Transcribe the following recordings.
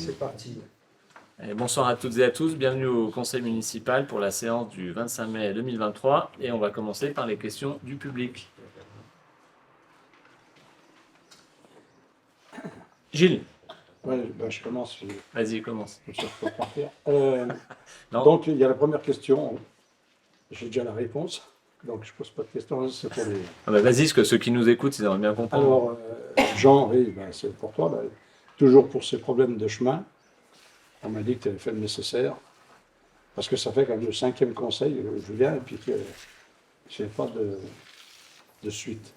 C'est parti. Et bonsoir à toutes et à tous, bienvenue au conseil municipal pour la séance du 25 mai 2023 et on va commencer par les questions du public. Gilles, Ouais, je commence. vas-y, commence. Je peux partir. Non. Donc, il y a la première question. J'ai déjà la réponse. Donc, je ne pose pas de questions. C'est pour les... Ah bah vas-y, parce que ceux qui nous écoutent, ils aimeraient bien comprendre. Alors, Jean, oui, c'est pour toi. Toujours pour ces problèmes de chemin. On m'a dit que tu avais fait le nécessaire. Parce que ça fait quand même le 5e conseil, je viens, et puis que je n'ai pas de suite.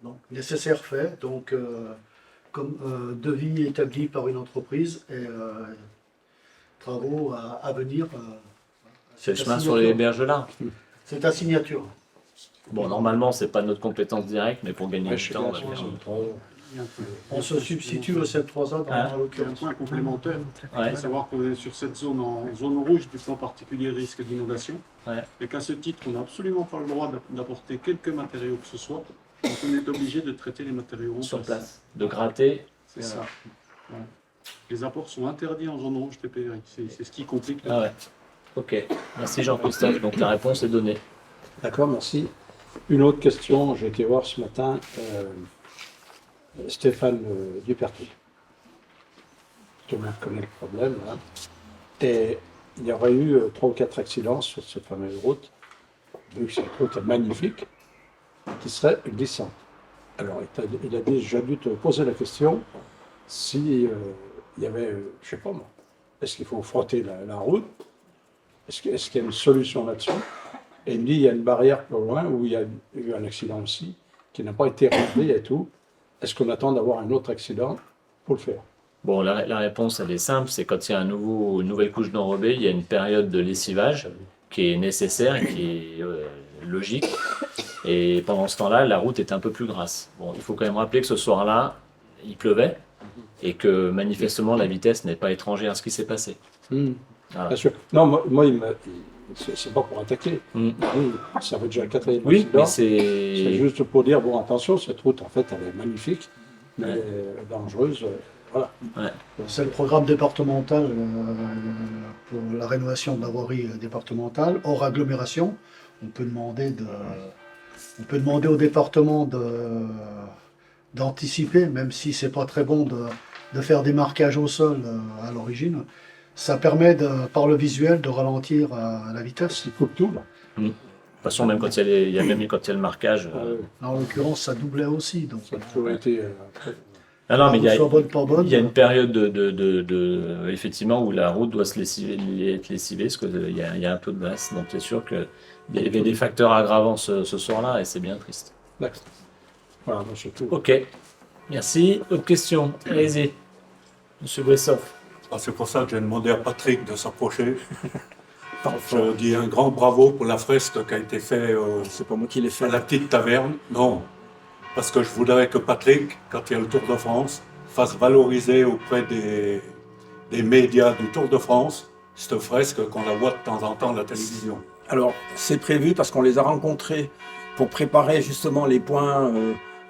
Donc, nécessaire fait, donc comme devis établi par une entreprise et travaux à venir. C'est le chemin sur les berges là. C'est ta signature. Bon, normalement, c'est pas notre compétence directe, mais pour gagner Ouais, du je suis temps, on bien va sûr, faire. On se substitue au 7-3A dans Hein en Un l'occurrence. point complémentaire, Ouais. il faut savoir qu'on est sur cette zone en zone rouge du plan particulier risque d'inondation, Ouais. et qu'à ce titre, on n'a absolument pas le droit d'apporter quelque matériau que ce soit, donc on est obligé de traiter les matériaux en Sur place, de gratter. C'est ça. Ouais. Les apports sont interdits en zone rouge TPRI, c'est ce qui complique. Ah ouais. Ok, merci Jean-Christophe, donc la réponse est donnée. D'accord, merci. Une autre question, j'ai été voir ce matin Stéphane Dupertuis. Tout le monde connaît le problème. Là. Et il y aurait eu 3 ou 4 accidents sur cette fameuse route, vu que cette route est magnifique, qui serait glissante. Alors, il a déjà dû te poser la question si il y avait, je sais pas moi, est-ce qu'il faut frotter la route? Est-ce qu'il y a une solution là-dessus? Et il me dit, il y a une barrière plus loin où il y a eu un accident aussi, qui n'a pas été réglé et tout. Est-ce qu'on attend d'avoir un autre accident pour le faire? Bon, la réponse, elle est simple, c'est quand il y a une nouvelle couche d'enrobé, il y a une période de lessivage qui est nécessaire et qui est logique. Et pendant ce temps-là, la route est un peu plus grasse. Bon, il faut quand même rappeler que ce soir-là, il pleuvait et que manifestement, la vitesse n'est pas étrangère à ce qui s'est passé. Voilà. Bien sûr. Non, moi c'est pas pour attaquer. Ça fait déjà le 4e Oui, accident. mais C'est c'est... juste pour dire, bon, attention, cette route, en fait, elle est magnifique, mais elle est dangereuse. Voilà. C'est le programme départemental pour la rénovation de la voirie départementale, hors agglomération. On peut demander au département d'anticiper, même si c'est pas très bon de faire des marquages au sol à l'origine. Ça permet, par le visuel, de ralentir la vitesse. Il coupe tout, là. De toute façon, même quand il y a le marquage... En l'occurrence, ça doublait aussi. Donc, Ça a toujours été... Ah non, mais il y a... soit bonne, pas bonne. Il y a une période effectivement où la route doit être lessivée parce qu'il y a un peu de glace. Donc c'est sûr qu'il y avait des facteurs aggravants ce soir-là et c'est bien triste. D'accord. Voilà, moi, c'est tout. Ok, merci. Autre question? Allez-y, Monsieur Bressov. Ah, c'est pour ça que j'ai demandé à Patrick de s'approcher. Je dis un grand bravo pour la fresque qui a été faite C'est pas moi qui l'ai fait. à la petite taverne. Non, parce que je voudrais que Patrick, quand il y a le Tour de France, fasse valoriser auprès des médias du Tour de France cette fresque qu'on la voit de temps en temps à la télévision. Alors, c'est prévu parce qu'on les a rencontrés pour préparer justement les points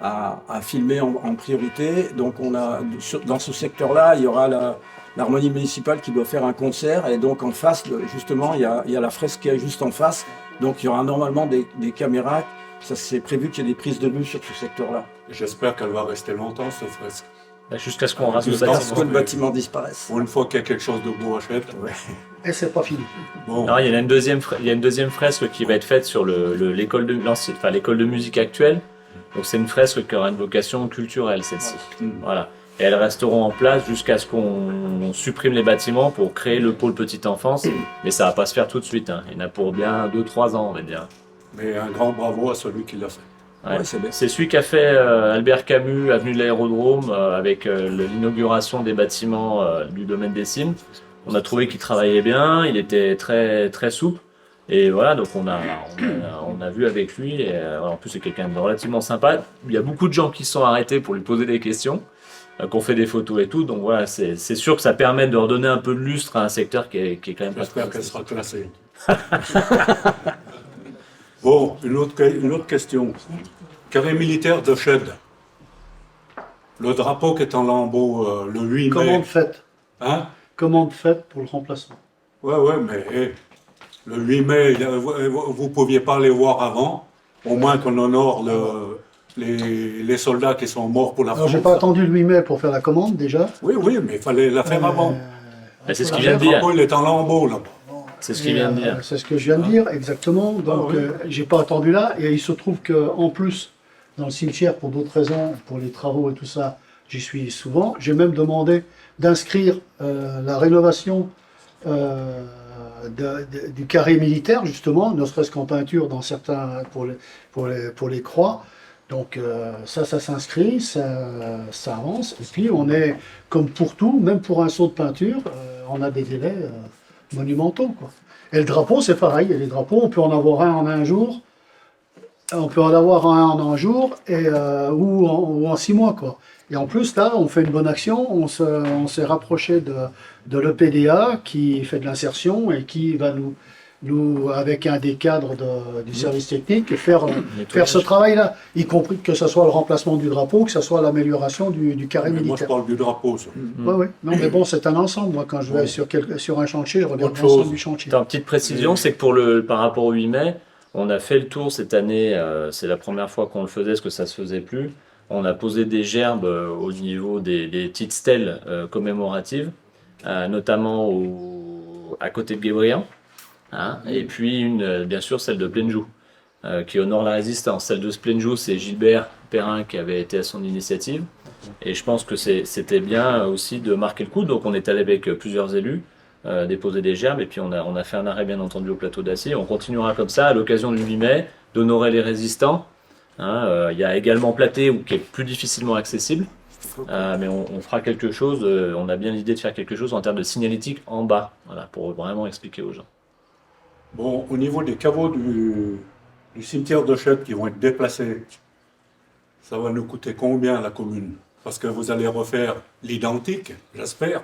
à filmer en priorité. Donc, dans ce secteur-là, il y aura l'harmonie municipale qui doit faire un concert. Et donc, en face, justement, il y a la fresque qui est juste en face. Donc, il y aura normalement des caméras. Ça, c'est prévu qu'il y ait des prises de vue sur ce secteur-là. J'espère qu'elle va rester longtemps, cette fresque. Jusqu'à ce qu'on rase le Jusqu'à Parce bâtiment. que le bâtiment disparaisse. Pour une fois qu'il y a quelque chose de beau à faire. Et c'est pas fini. Bon, Non, il y a une deuxième fresque qui va être faite sur l'école de musique actuelle. Donc c'est une fresque qui aura une vocation culturelle, celle-ci. Voilà. Et elles resteront en place jusqu'à ce qu'on supprime les bâtiments pour créer le pôle petite enfance. Mais ça va pas se faire tout de suite. Hein. Il y en a pour bien 2-3 ans, on va dire. mais un grand bravo à celui qui l'a fait. Ouais. Ouais, c'est bien. C'est celui qu'a fait Albert Camus, avenue de l'Aérodrome, avec l'inauguration des bâtiments du domaine des Cimes. On a trouvé qu'il travaillait bien, il était très, très souple. Et voilà, donc on a vu avec lui. Et, en plus, c'est quelqu'un de relativement sympa. Il y a beaucoup de gens qui se sont arrêtés pour lui poser des questions, qu'on fait des photos et tout. Donc voilà, c'est sûr que ça permet de redonner un peu de lustre à un secteur qui est quand même pas J'espère très... qu'elle sera classée. Bon, une autre question. Carré militaire de Chède. Le drapeau qui est en lambeaux le 8 mai. Commande faite. Hein? Commande faite pour le remplacement. Ouais, mais le 8 mai, vous ne pouviez pas les voir avant, au moins qu'on honore les soldats qui sont morts pour la Alors, France. j'ai pas attendu le 8 mai pour faire la commande, déjà. Oui, mais il fallait la faire avant. C'est ce faut qu'il la vient de faire. dire. Drapeau, il est en lambeaux, là. C'est ce qu'il vient de dire. C'est ce que je viens de dire, exactement. Donc, oui. j'ai pas attendu là. Et il se trouve qu'en plus, dans le cimetière, pour d'autres raisons, pour les travaux et tout ça, j'y suis souvent. J'ai même demandé d'inscrire la rénovation du carré militaire, justement, ne serait-ce qu'en peinture dans certains, pour les croix. Donc ça s'inscrit, ça avance. Et puis on est, comme pour tout, même pour un saut de peinture, on a des délais monumentaux, quoi. Et le drapeau, c'est pareil. Et les drapeaux, on peut en avoir un en un jour, on peut en avoir un en un jour, ou en 6 mois, quoi. Et en plus, là, on fait une bonne action. On s'est rapproché de l'EPDA qui fait de l'insertion et qui va nous, avec un des cadres du service technique, faire ce travail-là, y compris que ce soit le remplacement du drapeau, que ce soit l'amélioration du carré Mais moi, je militaire. parle du drapeau, ça. Oui. Non, mais bon, c'est un ensemble. Moi, quand je vais sur un chantier, je regarde Autre chose. l'ensemble du chantier. Attends, petite précision, c'est que par rapport au 8 mai, on a fait le tour cette année, c'est la première fois qu'on le faisait, parce que ça se faisait plus. On a posé des gerbes au niveau des petites stèles commémoratives, notamment à côté de Guébriand. Hein, et puis bien sûr celle de Plenjou, qui honore la résistance. Celle de Plenjou, c'est Gilbert Perrin qui avait été à son initiative. Et je pense que c'était bien aussi de marquer le coup. Donc on est allé avec plusieurs élus, déposer des gerbes, et puis on a fait un arrêt bien entendu au plateau d'Acier. On continuera comme ça à l'occasion du 8 mai d'honorer les résistants. Hein, il y a également Platé, qui est plus difficilement accessible. Mais on fera quelque chose, on a bien l'idée de faire quelque chose en termes de signalétique en bas, voilà, pour vraiment expliquer aux gens. Bon, au niveau des caveaux du cimetière de Chênes qui vont être déplacés, ça va nous coûter combien à la commune? Parce que vous allez refaire l'identique, j'espère.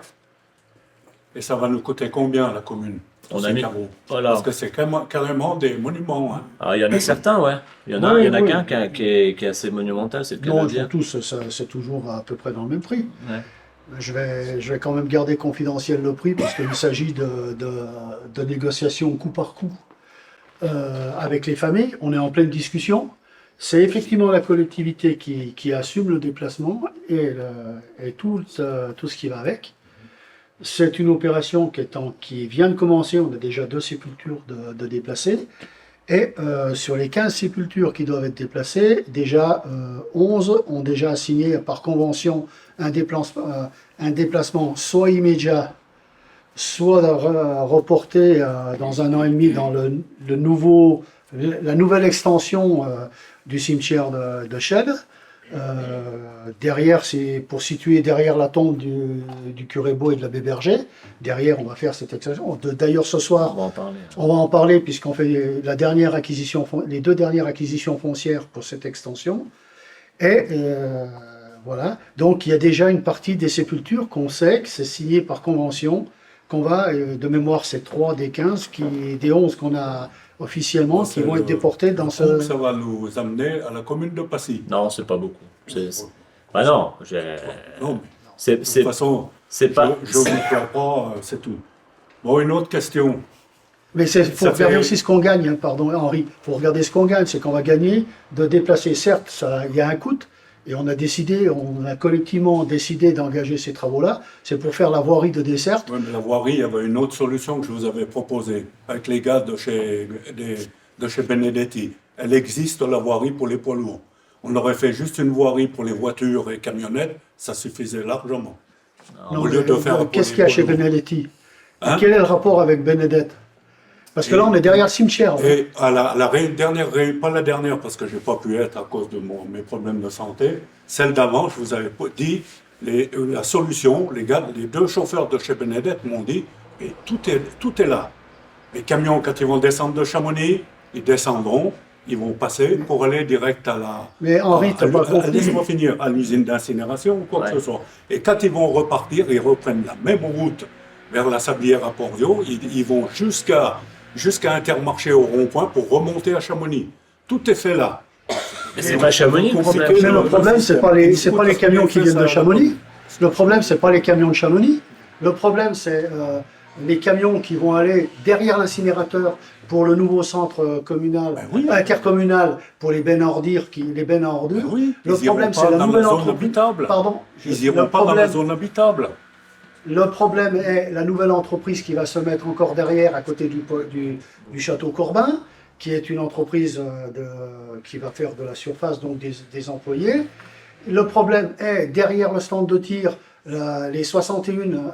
Et ça va nous coûter combien à la commune? On a ces mis- caveaux? Voilà. Parce que c'est carrément des monuments. Hein. Alors, il y en a certains, ouais. Il y en a, Oui, il y en a oui. qu'un qui est assez monumental, c'est le cas de Non, le ils dire. sont tous, c'est toujours à peu près dans le même prix. Ouais. Je vais quand même garder confidentiel le prix parce qu'il s'agit de négociations coup par coup avec les familles. On est en pleine discussion. C'est effectivement la collectivité qui assume le déplacement et tout ce qui va avec. C'est une opération qui vient de commencer. On a déjà 2 sépultures de déplacer. Et sur les 15 sépultures qui doivent être déplacées, déjà 11 ont déjà signé par convention un déplacement soit immédiat, soit reporté dans 1 an et demi dans la nouvelle extension du cimetière de Chênes. Derrière, c'est pour situer derrière la tombe du curé Beau et de l'abbé Berger. Derrière, on va faire cette extension. D'ailleurs, ce soir, On va en parler. on va en parler puisqu'on fait les 2 dernières acquisitions foncières pour cette extension. Et voilà. Donc, il y a déjà une partie des sépultures qu'on sait que c'est signé par convention, qu'on va, de mémoire, c'est 3 des 15, des 11 qu'on a officiellement, qui vont être déportés dans ce... Donc ça va nous amener à la commune de Passy. Non, c'est pas beaucoup. Bah non, Non, mais c'est de toute façon, pas. je ne vous crois pas, c'est tout. Bon, une autre question. Mais il faut Ça regarder fait- aussi ce qu'on gagne, hein, pardon Henri, il faut regarder ce qu'on gagne, c'est qu'on va gagner de déplacer, certes, il y a un coût, et on a collectivement décidé d'engager ces travaux-là, c'est pour faire la voirie de desserte. Ouais, mais la voirie, il y avait une autre solution que je vous avais proposée avec les gars de chez Benedetti. Elle existe, la voirie pour les poids lourds. On aurait fait juste une voirie pour les voitures et camionnettes, ça suffisait largement. Non, Au lieu de faire pour qu'est-ce les qu'il y a poids chez lourds. Benedetti? Hein? Quel est le rapport avec Benedette? Parce que là, on est derrière le cimetière. Et à pas la dernière parce que je n'ai pas pu être à cause de mes problèmes de santé, celle d'avant, je vous avais dit, la solution, les 2 chauffeurs de chez Benedette m'ont dit, mais tout est là. Les camions, quand ils vont descendre de Chamonix, ils descendront, ils vont passer pour aller direct à la... Mais Henri, t'as pas compris. Laisse-moi finir, à l'usine d'incinération ou quoi que ce soit. Et quand ils vont repartir, ils reprennent la même route vers la Sablière à Port-Viau, ils vont jusqu'à Intermarché au rond-point pour remonter à Chamonix. Tout est fait là. Mais c'est pas Chamonix le problème. Mais le problème, c'est pas les camions qui viennent de Chamonix. Le problème, c'est pas les camions de Chamonix. Le problème, c'est les camions qui vont aller derrière l'incinérateur pour le nouveau centre communal, Ben oui. intercommunal, pour les bennes à ordures. Ben oui, Le ils iront problème, pas c'est la dans nouvelle zone entreprise. habitable. Pardon. Ils iront Le pas dans la problème- zone habitable. Le problème est la nouvelle entreprise qui va se mettre encore derrière, à côté du château Corbin, qui est une entreprise qui va faire de la surface, donc des employés. Le problème est, derrière le stand de tir, les 61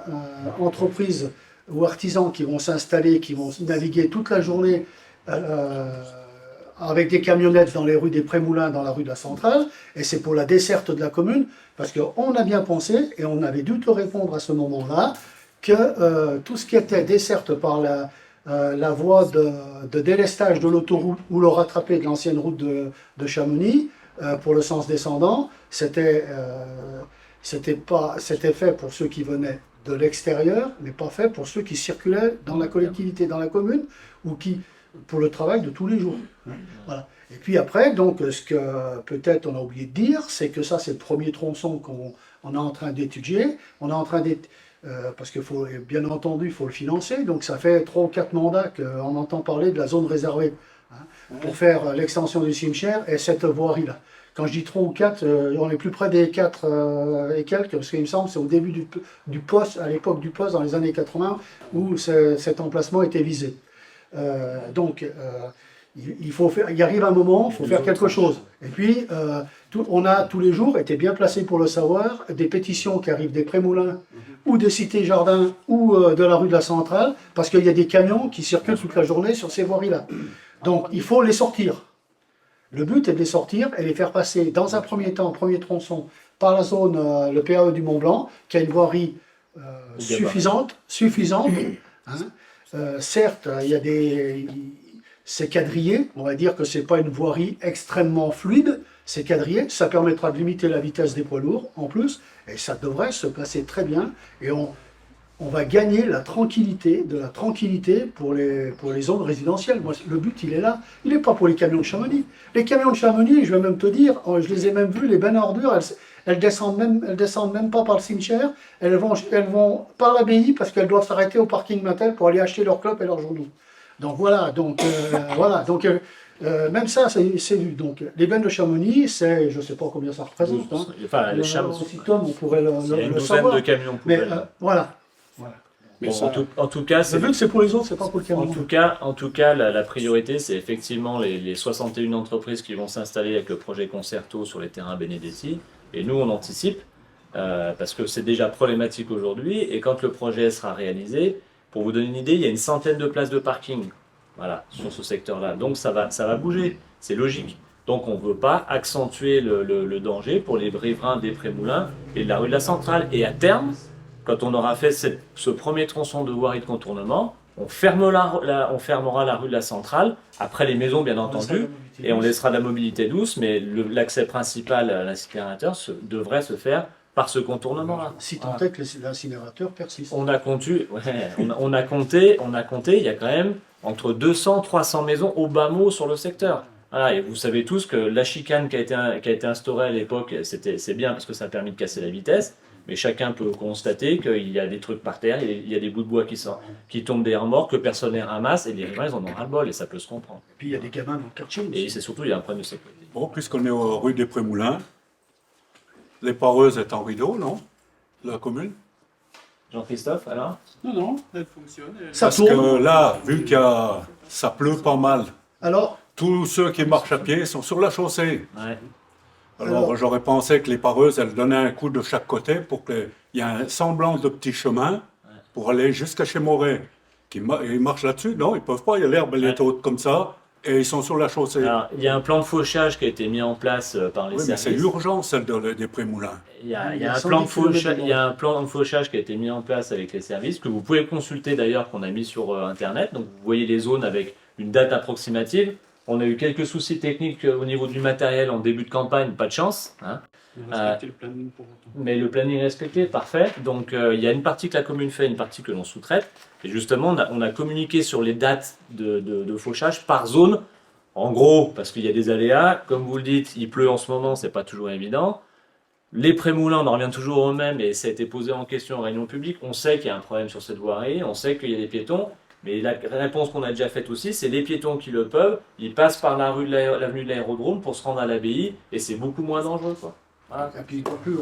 entreprises ou artisans qui vont s'installer, qui vont naviguer toute la journée avec des camionnettes dans les rues des Prémoulins, dans la rue de la Centrale, et c'est pour la desserte de la commune, parce qu'on a bien pensé, et on avait dû te répondre à ce moment-là, que tout ce qui était desserte par la voie de délestage de l'autoroute ou le rattrapé de l'ancienne route de Chamonix, pour le sens descendant, c'était fait pour ceux qui venaient de l'extérieur, mais pas fait pour ceux qui circulaient dans la collectivité, dans la commune, ou qui pour le travail de tous les jours. Voilà. Et puis après, donc, ce que peut-être on a oublié de dire, c'est que ça, c'est le premier tronçon qu'on est en train d'étudier. On est en train parce que bien entendu, il faut le financer. Donc ça fait 3 ou 4 mandats qu'on entend parler de la zone réservée pour faire l'extension du cimetière et cette voirie-là. Quand je dis 3 ou 4, on est plus près des 4 et quelques, parce qu'il me semble que c'est au début du poste, à l'époque du poste, dans les années 80, où cet emplacement était visé. Il arrive un moment, il faut faire quelque chose. Et puis, on a tous les jours, été bien placé pour le savoir, des pétitions qui arrivent des Prémoulins ou des cités-jardins ou de la rue de la Centrale, parce qu'il y a des camions qui circulent toute la journée sur ces voiries-là. Donc, il faut les sortir. Le but est de les sortir et les faire passer dans un premier temps, premier tronçon, par la zone, le PAE du Mont-Blanc, qui a une voirie suffisante. Certes, c'est quadrillé, on va dire que c'est pas une voirie extrêmement fluide, c'est quadrillé, ça permettra de limiter la vitesse des poids lourds en plus, et ça devrait se passer très bien, et on va gagner de la tranquillité pour les zones résidentielles. Moi, le but, il est là, il n'est pas pour les camions de Chamonix. Les camions de Chamonix, je vais même te dire, je les ai même vus, les bennes à ordures, elles descendent même pas par le cimetière, elles vont par l'abbaye parce qu'elles doivent s'arrêter au parking Mattel pour aller acheter leurs clopes et leurs journaux. Donc voilà, même ça, c'est vu. Donc les bennes de Chamonix, c'est, je ne sais pas combien ça représente. Enfin, les chams, on pourrait il y a une le douzaine savoir. de camions Mais poubelles. voilà. Bon, en tout cas, Le but, c'est pour les autres, c'est pas pour le camion. En tout cas, la priorité, c'est effectivement les 61 entreprises qui vont s'installer avec le projet Concerto sur les terrains Benedetti. Et nous, on anticipe, parce que c'est déjà problématique aujourd'hui. Et quand le projet sera réalisé, pour vous donner une idée, il y a une centaine de places de parking, voilà, sur ce secteur-là. Donc ça va bouger, c'est logique. Donc on ne veut pas accentuer le danger pour les riverains des Prémoulins et de la rue de la Centrale. Et à terme, quand on aura fait ce premier tronçon de voirie de contournement, on fermera la rue de la Centrale, après les maisons bien entendu, et on laissera la mobilité douce, mais l'accès principal à l'incinérateur devrait se faire par ce contournement-là. Si tant est que l'incinérateur persiste. On a compté, il y a quand même entre 200 et 300 maisons au bas mot sur le secteur. Voilà, et vous savez tous que la chicane qui a été instaurée à l'époque, c'est bien parce que ça a permis de casser la vitesse, mais chacun peut constater qu'il y a des trucs par terre, il y a des bouts de bois qui tombent des remorques, que personne ne ramasse, et les riverains ils en ont ras-le-bol, et ça peut se comprendre. Et puis il y a des gamins dans le quartier aussi. Et c'est surtout, il y a un problème de sécurité. Bon, puisqu'on est aux rue des Prémoulins, les pareuses est en rideau, non? La commune? Jean-Christophe, alors? Non, elle fonctionne. Ça Parce tourne. que là, vu ça pleut pas mal, Alors, tous ceux qui marchent à pied sont sur la chaussée. Ouais. Alors j'aurais pensé que les pareuses, elles donnaient un coup de chaque côté pour qu'il y ait un semblant de petit chemin pour aller jusqu'à chez Moret. Ils marchent là-dessus? Non, ils ne peuvent pas, il y a l'herbe, elle est haute comme ça, et ils sont sur la chaussée. Alors, il y a un plan de fauchage qui a été mis en place par les Oui, mais services. c'est urgent, celle des Prémoulins. Il y a Il y a un 110 plan de fauchage, kilomètres il y a un plan de fauchage qui a été mis en place avec les services, que vous pouvez consulter d'ailleurs, qu'on a mis sur Internet. Donc vous voyez les zones avec une date approximative. On a eu quelques soucis techniques au niveau du matériel en début de campagne, pas de chance. Hein. Respecter le planning pour autant. Mais le planning est respecté, parfait. Donc il y a une partie que la commune fait, une partie que l'on sous-traite. Et justement, on a communiqué sur les dates de fauchage par zone. En gros, parce qu'il y a des aléas, comme vous le dites, il pleut en ce moment, c'est pas toujours évident. Les prémoulins, on en revient toujours au même, et ça a été posé en question en réunion publique. On sait qu'il y a un problème sur cette voirie, on sait qu'il y a des piétons, mais la réponse qu'on a déjà faite aussi, c'est les piétons qui le peuvent, ils passent par la rue de l'avenue de l'Aérodrome pour se rendre à l'abbaye, et c'est beaucoup moins dangereux, quoi. Voilà. Et puis, pas plus.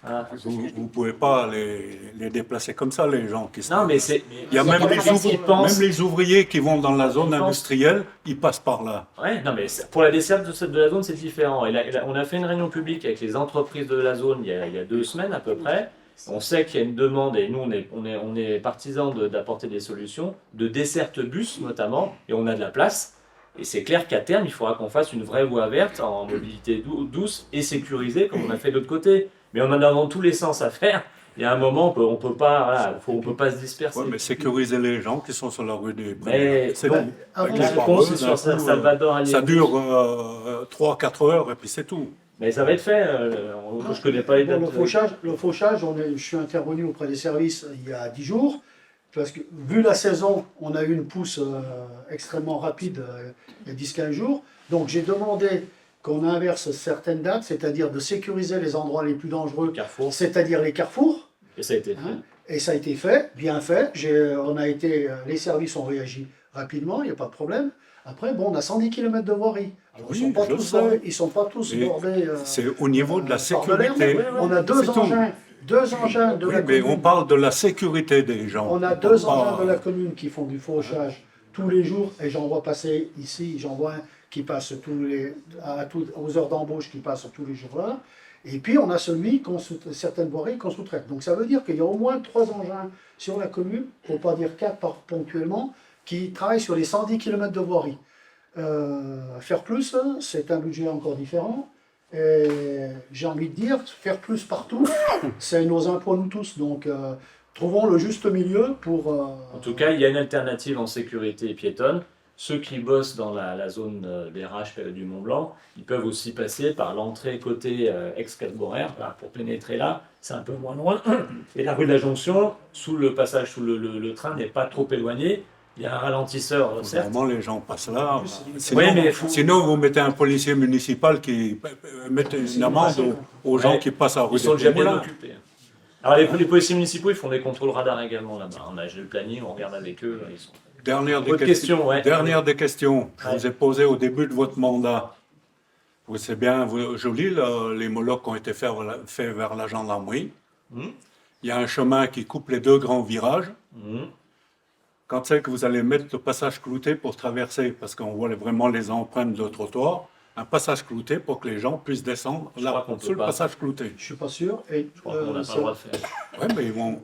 Voilà. Vous ne pouvez pas les déplacer comme ça, les gens qui sont. Non, mais c'est. Il y a même pensent. même les ouvriers qui vont dans la zone Ils pensent. industrielle, ils passent par là. Ouais, non, mais pour la desserte de la zone, c'est différent. Et on a fait une réunion publique avec les entreprises de la zone il y a 2 semaines à peu près. On sait qu'il y a une demande, et nous, on est partisans d'apporter des solutions, de desserte bus notamment, et on a de la place. Et c'est clair qu'à terme, il faudra qu'on fasse une vraie voie verte en mobilité douce et sécurisée, comme on a fait de l'autre côté. Mais on en a dans tous les sens à faire. Il y a un moment, on peut pas, voilà, on peut pas se disperser. Ouais, mais sécuriser les gens qui sont sur la rue des Mais c'est bon, tout. avant, la Qu'ils soient réponse, heureux, c'est d'un sur coup, Salvador ça Allende. dure 3-4 heures et puis c'est tout. Mais ça va être fait. Je connais pas les dates. Bon, le fauchage je suis intervenu auprès des services il y a 10 jours, parce que vu la saison, on a eu une pousse extrêmement rapide il y a 10-15 jours. Donc j'ai demandé qu'on inverse certaines dates, c'est-à-dire de sécuriser les endroits les plus dangereux, Carrefour. c'est-à-dire les carrefours. Et ça a été fait. Hein, et ça a été fait, bien fait. Les services ont réagi rapidement, il n'y a pas de problème. Après, bon, on a 110 km de voirie. Alors, Oui, ils ne sont, je sais. sont pas tous Mais bordés. C'est au niveau de la par de l'air. sécurité. On a deux C'est tout. engins de Oui, la mais commune. on parle de la sécurité des gens. On a deux pas- engins de la commune qui font du fauchage tous les jours, et j'en vois passer ici, j'en vois un qui passe aux heures d'embauche, qui passe tous les jours là. Et puis on a certaines voiries qu'on sous-traite. Donc ça veut dire qu'il y a au moins 3 engins sur la commune, pour ne pas dire 4 ponctuellement, qui travaillent sur les 110 km de voirie. Faire plus, c'est un budget encore différent. Et j'ai envie de dire, faire plus partout, c'est nos impôts nous tous. Donc trouvons le juste milieu pour... En tout cas, il y a une alternative en sécurité piétonne. Ceux qui bossent dans la zone des Raches du Mont Blanc, ils peuvent aussi passer par l'entrée côté ex-Cadboraire pour pénétrer là. C'est un peu moins loin. Et la rue de la Jonction, sous le passage sous le train, n'est pas trop éloigné. Il y a un ralentisseur, certes. Vraiment, les gens passent là. Sinon, Oui, mais sinon, vous mettez un policier municipal qui met une amende aux gens Ouais. qui passent à la rue Ils sont des déjà bien Moulins. occupés. Alors les policiers municipaux, ils font des contrôles radars également là-bas. On a le planning, on regarde avec eux. Ils sont... Dernière Autre question, ouais. Dernière des questions. Je Ouais. vous ai posé au début de votre mandat. Vous c'est bien joli, les molocs qui ont été faits vers la gendarmerie. Mhm. Il y a un chemin qui coupe les 2 grands virages. Mhm. Quand c'est que vous allez mettre le passage clouté pour traverser, parce qu'on voit vraiment les empreintes de trottoir, un passage clouté pour que les gens puissent descendre Je crois là, qu'on peut sur le pas. passage clouté. Je suis pas sûr. Et, Je crois qu'on n'a pas le droit de faire. Oui, mais ils vont.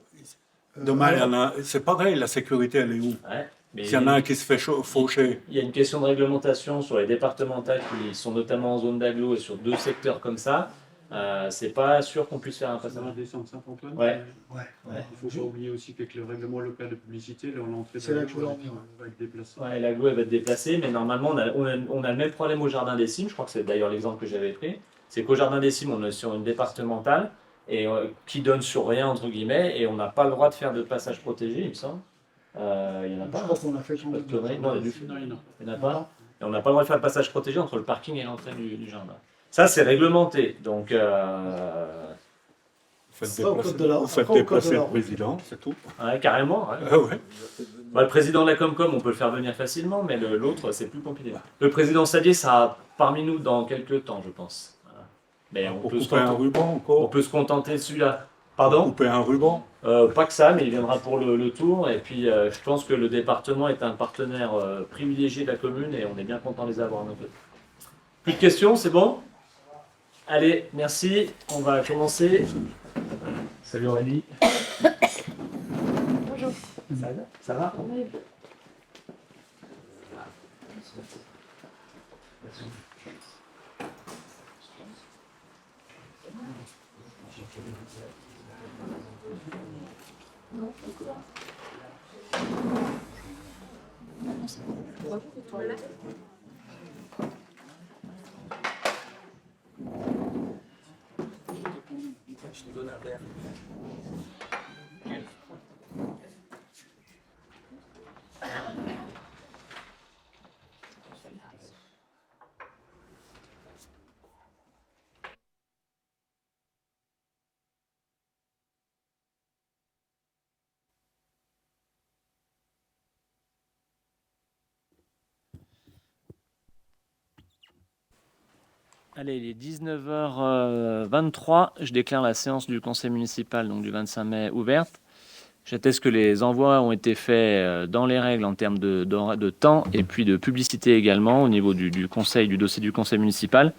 Demain, il y en a. C'est pareil, la sécurité, elle est où? Ouais. Mais S'il y en a un qui se fait faucher, il y a une question de réglementation sur les départementales qui sont notamment en zone d'agglo et sur 2 secteurs comme ça. C'est pas sûr qu'on puisse faire un Ça passage. va descendre Saint-Antoine. Ouais. ouais. Il faut pas oublier aussi qu'avec le règlement local de publicité, l'entrée C'est là que je veux en venir, va être déplacée. Ouais, l'agglo elle va être déplacée, mais normalement on a le même problème au Jardin des Cimes. Je crois que c'est d'ailleurs l'exemple que j'avais pris. C'est qu'au Jardin des Cimes, on est sur une départementale et qui donne sur rien entre guillemets, et on n'a pas le droit de faire de passage protégé, il me semble. Il y en a Je pas. crois qu'on a fait Pas de conneries. Non, il y a du Non, il y en a. Il n'y en a pas. Et on n'a pas le droit de faire le passage protégé entre le parking et l'entrée du jardin. Ça, c'est réglementé. Donc, faites Ça, au déplacer, code de la- vous faites après, au code déplacer de la le route. président, c'est tout. ouais, carrément. Ouais. Ah ouais. Bah, le président de la Comcom, on peut le faire venir facilement, mais l'autre, c'est plus compliqué. Le président Sadier sera parmi nous dans quelques temps, je pense. Voilà. Mais Pour couper un ruban on encore. peut se contenter de celui-là. Pardon? Couper un ruban. Pas que ça, mais il viendra pour le tour. Et puis, je pense que le département est un partenaire privilégié de la commune et on est bien content de les avoir. Donc, plus de questions, c'est bon? Allez, merci. On va commencer. Salut Aurélie. Bonjour. Ça va? Oui. Je te donne un verre. Allez, il est 19h23. Je déclare la séance du conseil municipal donc du 25 mai ouverte. J'atteste que les envois ont été faits dans les règles en termes de temps et puis de publicité également au niveau du dossier du conseil municipal.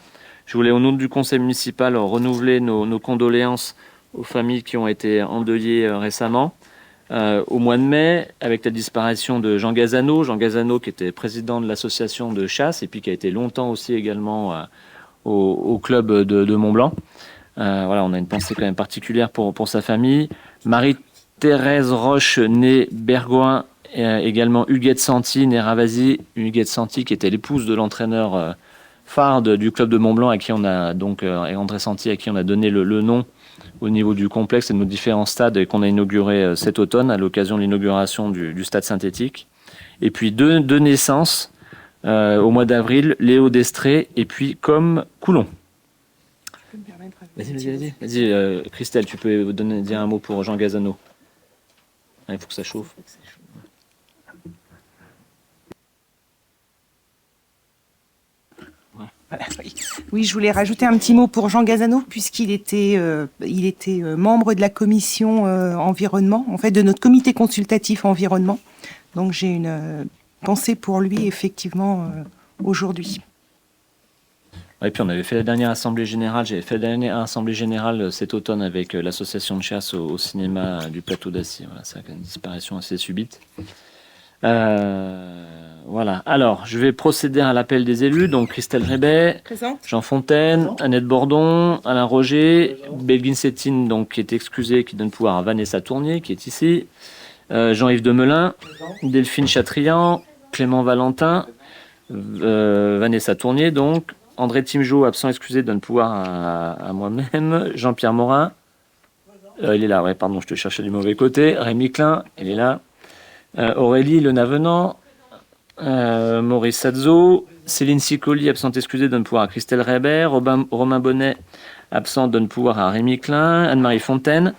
Je voulais, au nom du conseil municipal, renouveler nos condoléances aux familles qui ont été endeuillées récemment. Au mois de mai, avec la disparition de Jean Gazano qui était président de l'association de chasse et puis qui a été longtemps aussi également au club de Mont-Blanc. Voilà, on a une pensée quand même particulière pour sa famille. Marie-Thérèse Roche, née Bergoin, également Huguette Santi, née Ravasi. Huguette Santi qui était l'épouse de l'entraîneur phare du club de Mont-Blanc, à qui on a donc André Santi, à qui on a donné le nom au niveau du complexe et de nos différents stades et qu'on a inauguré cet automne à l'occasion de l'inauguration du stade synthétique. Et puis deux naissances au mois d'avril, Léo Destré et puis comme Coulon. Vas-y, Christelle, tu peux dire un mot pour Jean Gazano. Il faut que ça chauffe. Voilà, oui, je voulais rajouter un petit mot pour Jean Gazano, puisqu'il était, membre de la commission environnement, en fait de notre comité consultatif environnement. Donc j'ai une pensée pour lui, effectivement, aujourd'hui. Et puis on avait fait la dernière assemblée générale, j'avais fait la dernière assemblée générale cet automne avec l'association de chasse au cinéma du plateau d'Acier. Voilà, c'est une disparition assez subite. Voilà. Alors, je vais procéder à l'appel des élus. Donc, Christelle Rébet, Jean Fontaine, Annette Bordon, Alain Roger, Belguine Sétine, donc, qui est excusée, qui donne pouvoir à Vanessa Tournier, qui est ici, Jean-Yves Demelin, Delphine Chatrian, Clément Valentin, Vanessa Tournier, donc, André Timjot, absent excusé, donne pouvoir à moi-même, Jean-Pierre Morin, il est là, ouais, pardon, je te cherchais du mauvais côté, Rémi Klein, il est là, Aurélie Le Navenant, Maurice Sadzo, Céline Sicoli, absente excusée, donne pouvoir à Christelle Rébert, Romain Bonnet, absent, donne pouvoir à Rémi Klein, Anne-Marie Fontaine,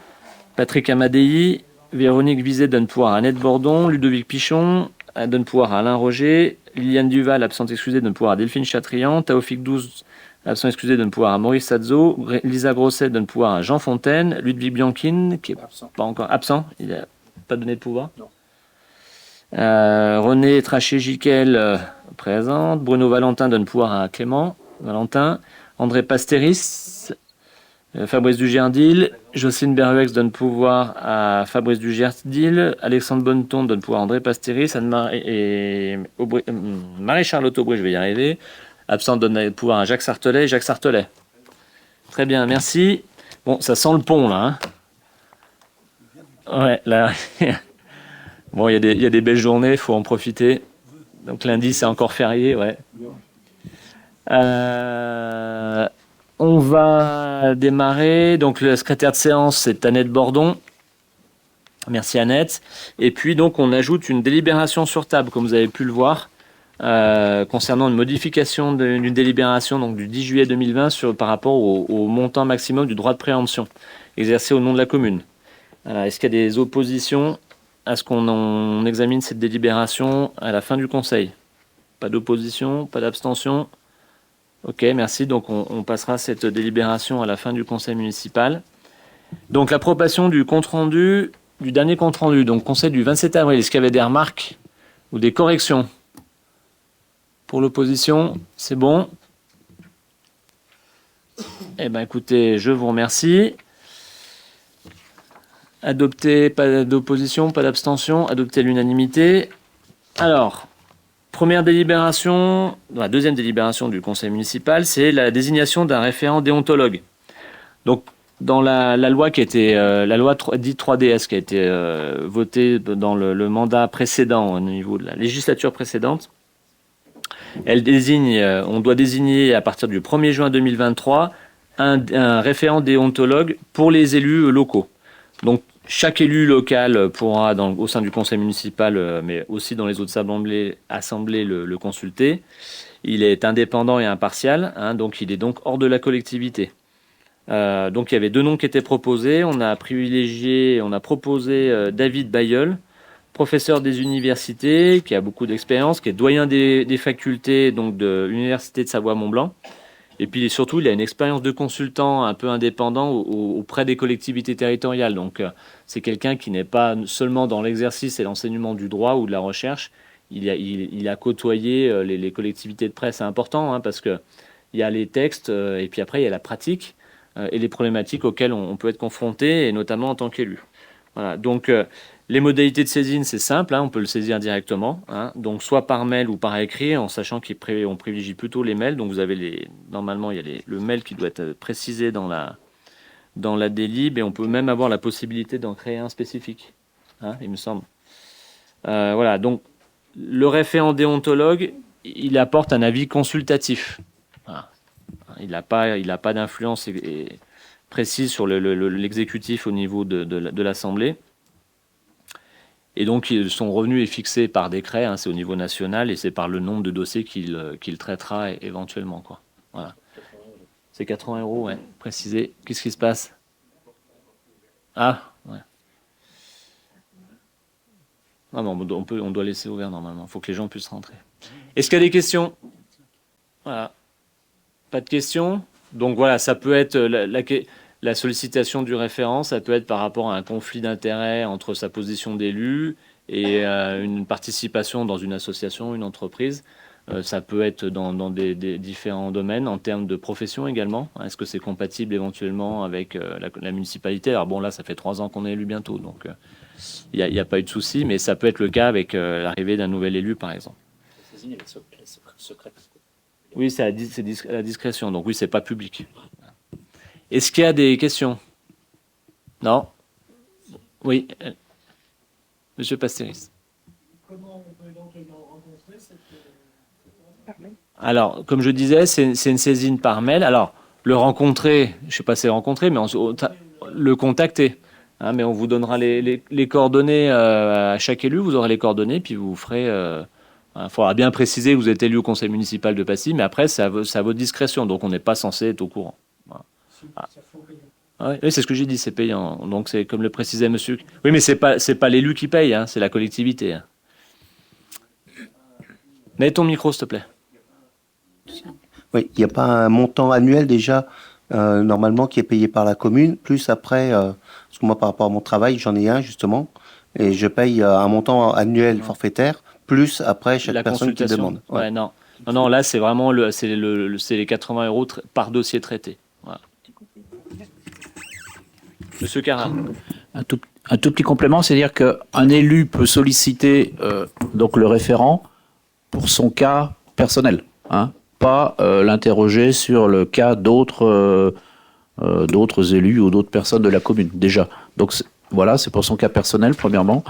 Patrick Amadei, Véronique Bizet, donne pouvoir à Annette Bordon, Ludovic Pichon, donne pouvoir à Alain Roger, Liliane Duval, absente excusée, donne pouvoir à Delphine Chatrian, Taoufik 12, absent excusé, donne pouvoir à Maurice Sadzo, Lisa Grosset, donne pouvoir à Jean Fontaine, Ludwig Bianchine, qui est pas encore absent, il n'a pas donné de pouvoir. Non. René Traché-Giquel, présente. Bruno Valentin donne pouvoir à Clément Valentin. André Pastéris, Fabrice Dugerdil. Jocelyne Berwex donne pouvoir à Fabrice Dugerdil. Alexandre Bonneton donne pouvoir à André Pastéris. Marie-Charlotte Aubry, je vais y arriver. Absente donne pouvoir à Jacques Sartelet. Jacques Sartelet. Très bien, merci. Bon, ça sent le pont là. Hein, ouais, là. Bon, il y a des belles journées, il faut en profiter. Donc lundi, c'est encore férié, ouais. On va démarrer. Donc le secrétaire de séance, c'est Annette Bordon. Merci Annette. Et puis donc on ajoute une délibération sur table, comme vous avez pu le voir, concernant une modification d'une délibération donc du 10 juillet 2020 par rapport au montant maximum du droit de préemption exercé au nom de la commune. Est-ce qu'il y a des oppositions à ce qu'on examine cette délibération à la fin du conseil? Pas d'opposition, pas d'abstention. Ok, merci. Donc on passera cette délibération à la fin du conseil municipal. Donc l'approbation du compte-rendu, du dernier compte-rendu, donc conseil du 27 avril. Est-ce qu'il y avait des remarques ou des corrections? Pour l'opposition, c'est bon. Eh bien écoutez, je vous remercie. Adopté, pas d'opposition, pas d'abstention, adopté à l'unanimité. Alors, première délibération, la deuxième délibération du conseil municipal, c'est la désignation d'un référent déontologue. Donc, dans la loi qui a été, la loi dite 3DS qui a été votée dans le mandat précédent, au niveau de la législature précédente, elle désigne, on doit désigner à partir du 1er juin 2023 un référent déontologue pour les élus locaux. Donc, chaque élu local pourra, au sein du conseil municipal, mais aussi dans les autres assemblées le consulter. Il est indépendant et impartial, hein, donc il est donc hors de la collectivité. Donc il y avait deux noms qui étaient proposés. On a proposé David Bayeul, professeur des universités, qui a beaucoup d'expérience, qui est doyen des facultés donc de l'université de Savoie-Mont-Blanc, Et puis surtout, il a une expérience de consultant un peu indépendant auprès des collectivités territoriales. Donc c'est quelqu'un qui n'est pas seulement dans l'exercice et l'enseignement du droit ou de la recherche. Il a côtoyé les collectivités de presse. C'est important, hein, parce que il y a les textes et puis après il y a la pratique et les problématiques auxquelles on peut être confronté, et notamment en tant qu'élu. Voilà. Donc les modalités de saisine, c'est simple, hein, on peut le saisir directement, hein, donc soit par mail ou par écrit, en sachant qu'on privilégie plutôt les mails. Donc vous avez normalement il y a le mail qui doit être précisé dans la délib, et on peut même avoir la possibilité d'en créer un spécifique, hein, il me semble. Voilà, donc le référent déontologue, il apporte un avis consultatif. Voilà. Il n'a pas d'influence précise sur l'exécutif au niveau de l'Assemblée. Et donc, son revenu est fixé par décret, hein, c'est au niveau national, et c'est par le nombre de dossiers qu'il traitera éventuellement, quoi. Voilà. C'est 80 €, ouais, précisé. Qu'est-ce qui se passe? Ah, ouais. Ah bon, on doit laisser ouvert normalement, il faut que les gens puissent rentrer. Est-ce qu'il y a des questions? Voilà. Pas de questions? Donc voilà, ça peut être la sollicitation du référent, ça peut être par rapport à un conflit d'intérêts entre sa position d'élu et une participation dans une association, une entreprise. Ça peut être dans des différents domaines, en termes de profession également. Est-ce que c'est compatible éventuellement avec la municipalité? Alors bon, là, ça fait 3 ans qu'on est élu bientôt, donc il n'y a pas eu de souci, mais ça peut être le cas avec l'arrivée d'un nouvel élu, par exemple. La saisine, elle est secrète. Oui, c'est à la discrétion, donc oui, c'est pas public. Est-ce qu'il y a des questions? Non? Oui. Monsieur Pastéris. Comment on peut éventuellement rencontrer cette... Alors, comme je disais, c'est une saisine par mail. Alors, le rencontrer, je ne sais pas si c'est rencontrer, mais le contacter. Hein, mais on vous donnera les coordonnées à chaque élu, vous aurez les coordonnées, puis vous ferez... il faudra bien préciser que vous êtes élu au conseil municipal de Passy, mais après, c'est à votre discrétion, donc on n'est pas censé être au courant. Voilà. Ah oui, c'est ce que j'ai dit, c'est payant. Donc c'est comme le précisait monsieur. Oui, mais c'est pas l'élu qui paye, hein, c'est la collectivité. Hein. Mets ton micro, s'il te plaît. Oui, il n'y a pas un montant annuel déjà, normalement, qui est payé par la commune, plus après, parce que moi, par rapport à mon travail, j'en ai un, justement, et je paye un montant annuel forfaitaire, plus après chaque personne qui demande. Ouais, non, là, c'est vraiment c'est les 80 € par dossier traité. Voilà. Monsieur Cara. Un tout petit complément, c'est-à-dire qu'un élu peut solliciter donc le référent pour son cas personnel, hein, pas l'interroger sur le cas d'autres élus ou d'autres personnes de la commune, déjà. Donc voilà, c'est pour son cas personnel, premièrement.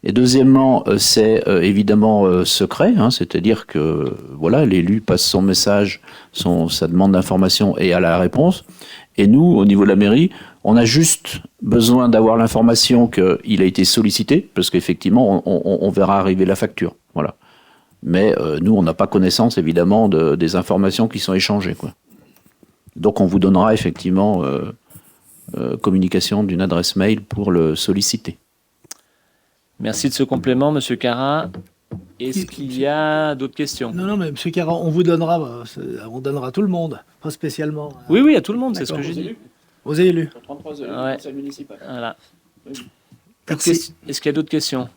Et deuxièmement, c'est évidemment secret, hein, c'est-à-dire que voilà, l'élu passe son message, sa demande d'information et a la réponse. Et nous, au niveau de la mairie, on a juste besoin d'avoir l'information qu'il a été sollicité, parce qu'effectivement, on verra arriver la facture. Voilà. Mais nous, on n'a pas connaissance, évidemment, des informations qui sont échangées, quoi. Donc, on vous donnera effectivement communication d'une adresse mail pour le solliciter. Merci de ce complément, monsieur Cara. Est-ce qu'il y a d'autres questions? Non, mais monsieur Cara, on vous donnera, on donnera à tout le monde, pas spécialement. Oui, à tout le monde, c'est ce que j'ai dit. Aux élus. 33 élus, ouais. Conseil municipal. Voilà. Merci. Est-ce qu'il y a d'autres questions?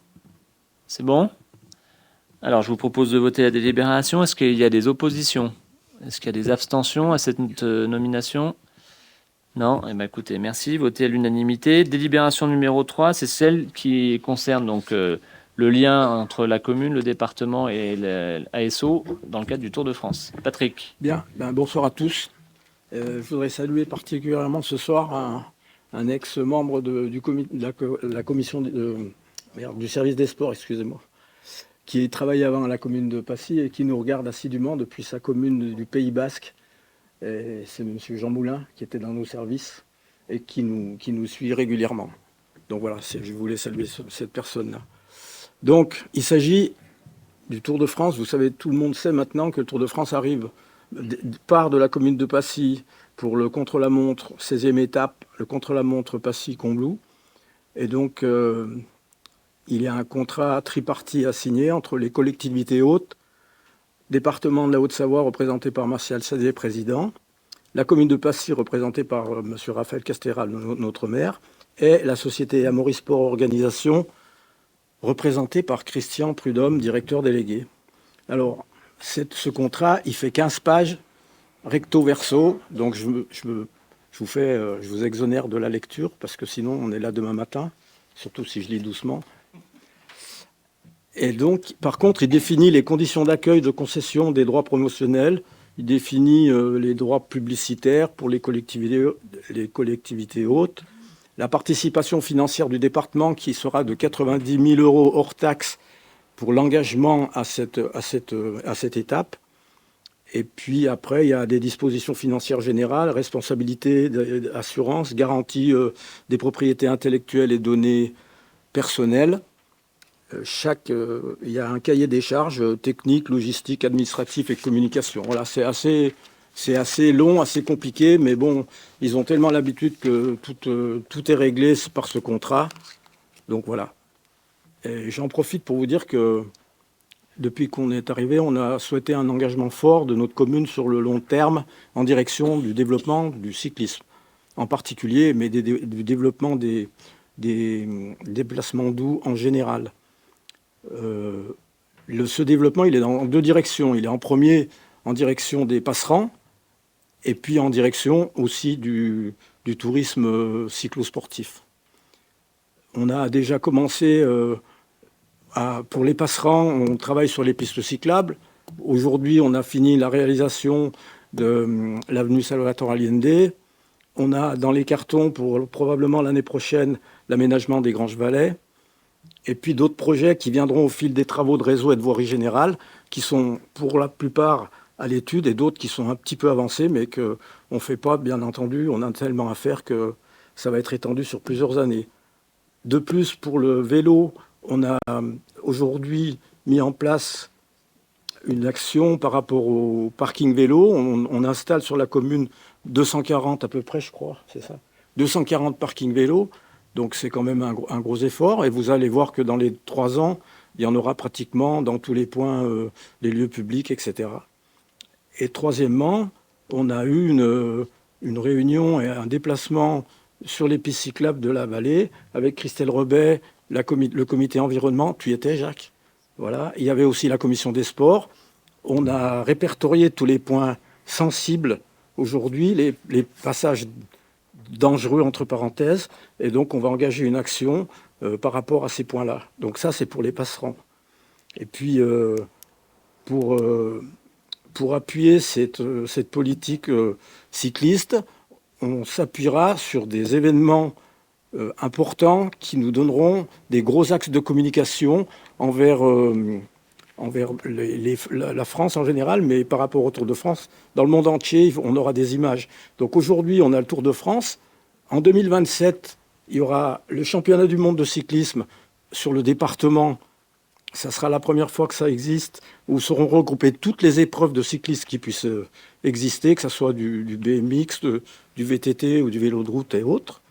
C'est bon? Alors, je vous propose de voter la délibération. Est-ce qu'il y a des oppositions? Est-ce qu'il y a des abstentions à cette nomination? Non? Eh bien, écoutez, merci. Votez à l'unanimité. Délibération numéro 3, c'est celle qui concerne donc le lien entre la commune, le département et l'ASO dans le cadre du Tour de France. Patrick. Bien, bonsoir à tous. Je voudrais saluer particulièrement ce soir un ex-membre de la commission du service des sports, excusez-moi, qui travaillait avant à la commune de Passy et qui nous regarde assidûment depuis sa commune du Pays Basque. C'est M. Jean Moulin qui était dans nos services et qui nous suit régulièrement. Donc voilà, je voulais saluer cette personne-là. Donc, il s'agit du Tour de France. Vous savez, tout le monde sait maintenant que le Tour de France part de la commune de Passy pour le contre-la-montre, 16e étape, le contre-la-montre Passy-Combloux. Et donc, il y a un contrat tripartite à signer entre les collectivités hautes, département de la Haute-Savoie représenté par Martial Sadier, président, la commune de Passy, représentée par M. Raphaël Castéral, notre maire, et la société Amaury Sport Organisation, représentée par Christian Prudhomme, directeur délégué. Alors, ce contrat, il fait 15 pages, recto verso, donc je vous exonère de la lecture, parce que sinon on est là demain matin, surtout si je lis doucement. Et donc, par contre, il définit les conditions d'accueil, de concession des droits promotionnels, il définit les droits publicitaires pour les collectivités hautes, la participation financière du département qui sera de 90 000 € hors taxe pour l'engagement à cette étape. Et puis après, il y a des dispositions financières générales, responsabilité, assurance, garantie des propriétés intellectuelles et données personnelles. Il y a un cahier des charges technique, logistique, administratif et communication. Voilà, c'est assez long, assez compliqué, mais bon, ils ont tellement l'habitude que tout est réglé par ce contrat. Donc voilà. Et j'en profite pour vous dire que depuis qu'on est arrivé, on a souhaité un engagement fort de notre commune sur le long terme en direction du développement du cyclisme, en particulier, mais du développement des déplacements doux en général. Ce développement, il est dans deux directions. Il est en premier en direction des passerangs et puis en direction aussi du tourisme cyclosportif. On a déjà commencé pour les passerangs, on travaille sur les pistes cyclables. Aujourd'hui, on a fini la réalisation de l'avenue Salvatore Allende. On a dans les cartons pour probablement l'année prochaine l'aménagement des Granges Valais. Et puis d'autres projets qui viendront au fil des travaux de réseau et de voirie générale, qui sont pour la plupart à l'étude et d'autres qui sont un petit peu avancés, mais qu'on ne fait pas, bien entendu. On a tellement à faire que ça va être étendu sur plusieurs années. De plus, pour le vélo, on a aujourd'hui mis en place une action par rapport au parking vélo. On installe sur la commune 240 à peu près, je crois, c'est ça, 240 parkings vélo. Donc c'est quand même un gros effort. Et vous allez voir que dans les 3 ans, il y en aura pratiquement dans tous les points des lieux publics, etc. Et troisièmement, on a eu une réunion et un déplacement sur les pistes cyclables de la vallée avec Christelle Rebet, le comité environnement. Tu y étais, Jacques? Voilà. Il y avait aussi la commission des sports. On a répertorié tous les points sensibles aujourd'hui, les passages dangereux entre parenthèses, et donc on va engager une action par rapport à ces points-là. Donc ça, c'est pour les passerangs. Et puis, pour appuyer cette politique cycliste, on s'appuiera sur des événements importants qui nous donneront des gros axes de communication envers la France en général, mais par rapport au Tour de France, dans le monde entier, on aura des images. Donc aujourd'hui, on a le Tour de France. En 2027, il y aura le championnat du monde de cyclisme sur le département. Ça sera la première fois que ça existe, où seront regroupées toutes les épreuves de cyclisme qui puissent exister, que ce soit du BMX, du VTT ou du vélo de route et autres.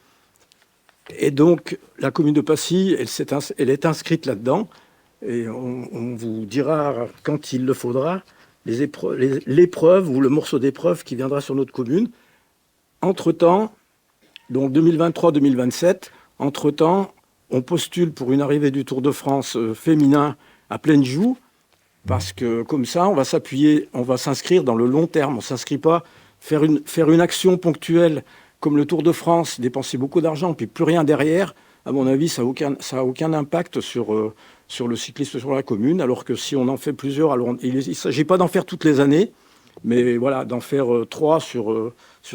Et donc, la commune de Passy, elle est inscrite là-dedans. Et on vous dira, quand il le faudra, l'épreuve ou le morceau d'épreuve qui viendra sur notre commune. Entre-temps, donc 2023-2027, entre-temps, on postule pour une arrivée du Tour de France féminin à pleine joue, parce que comme ça, on va s'appuyer, on va s'inscrire dans le long terme. On ne s'inscrit pas faire une action ponctuelle comme le Tour de France, dépenser beaucoup d'argent, puis plus rien derrière. À mon avis, ça n'a aucun impact sur le cyclisme sur la commune, alors que si on en fait plusieurs, alors il ne s'agit pas d'en faire toutes les années, mais voilà, d'en faire 3 sur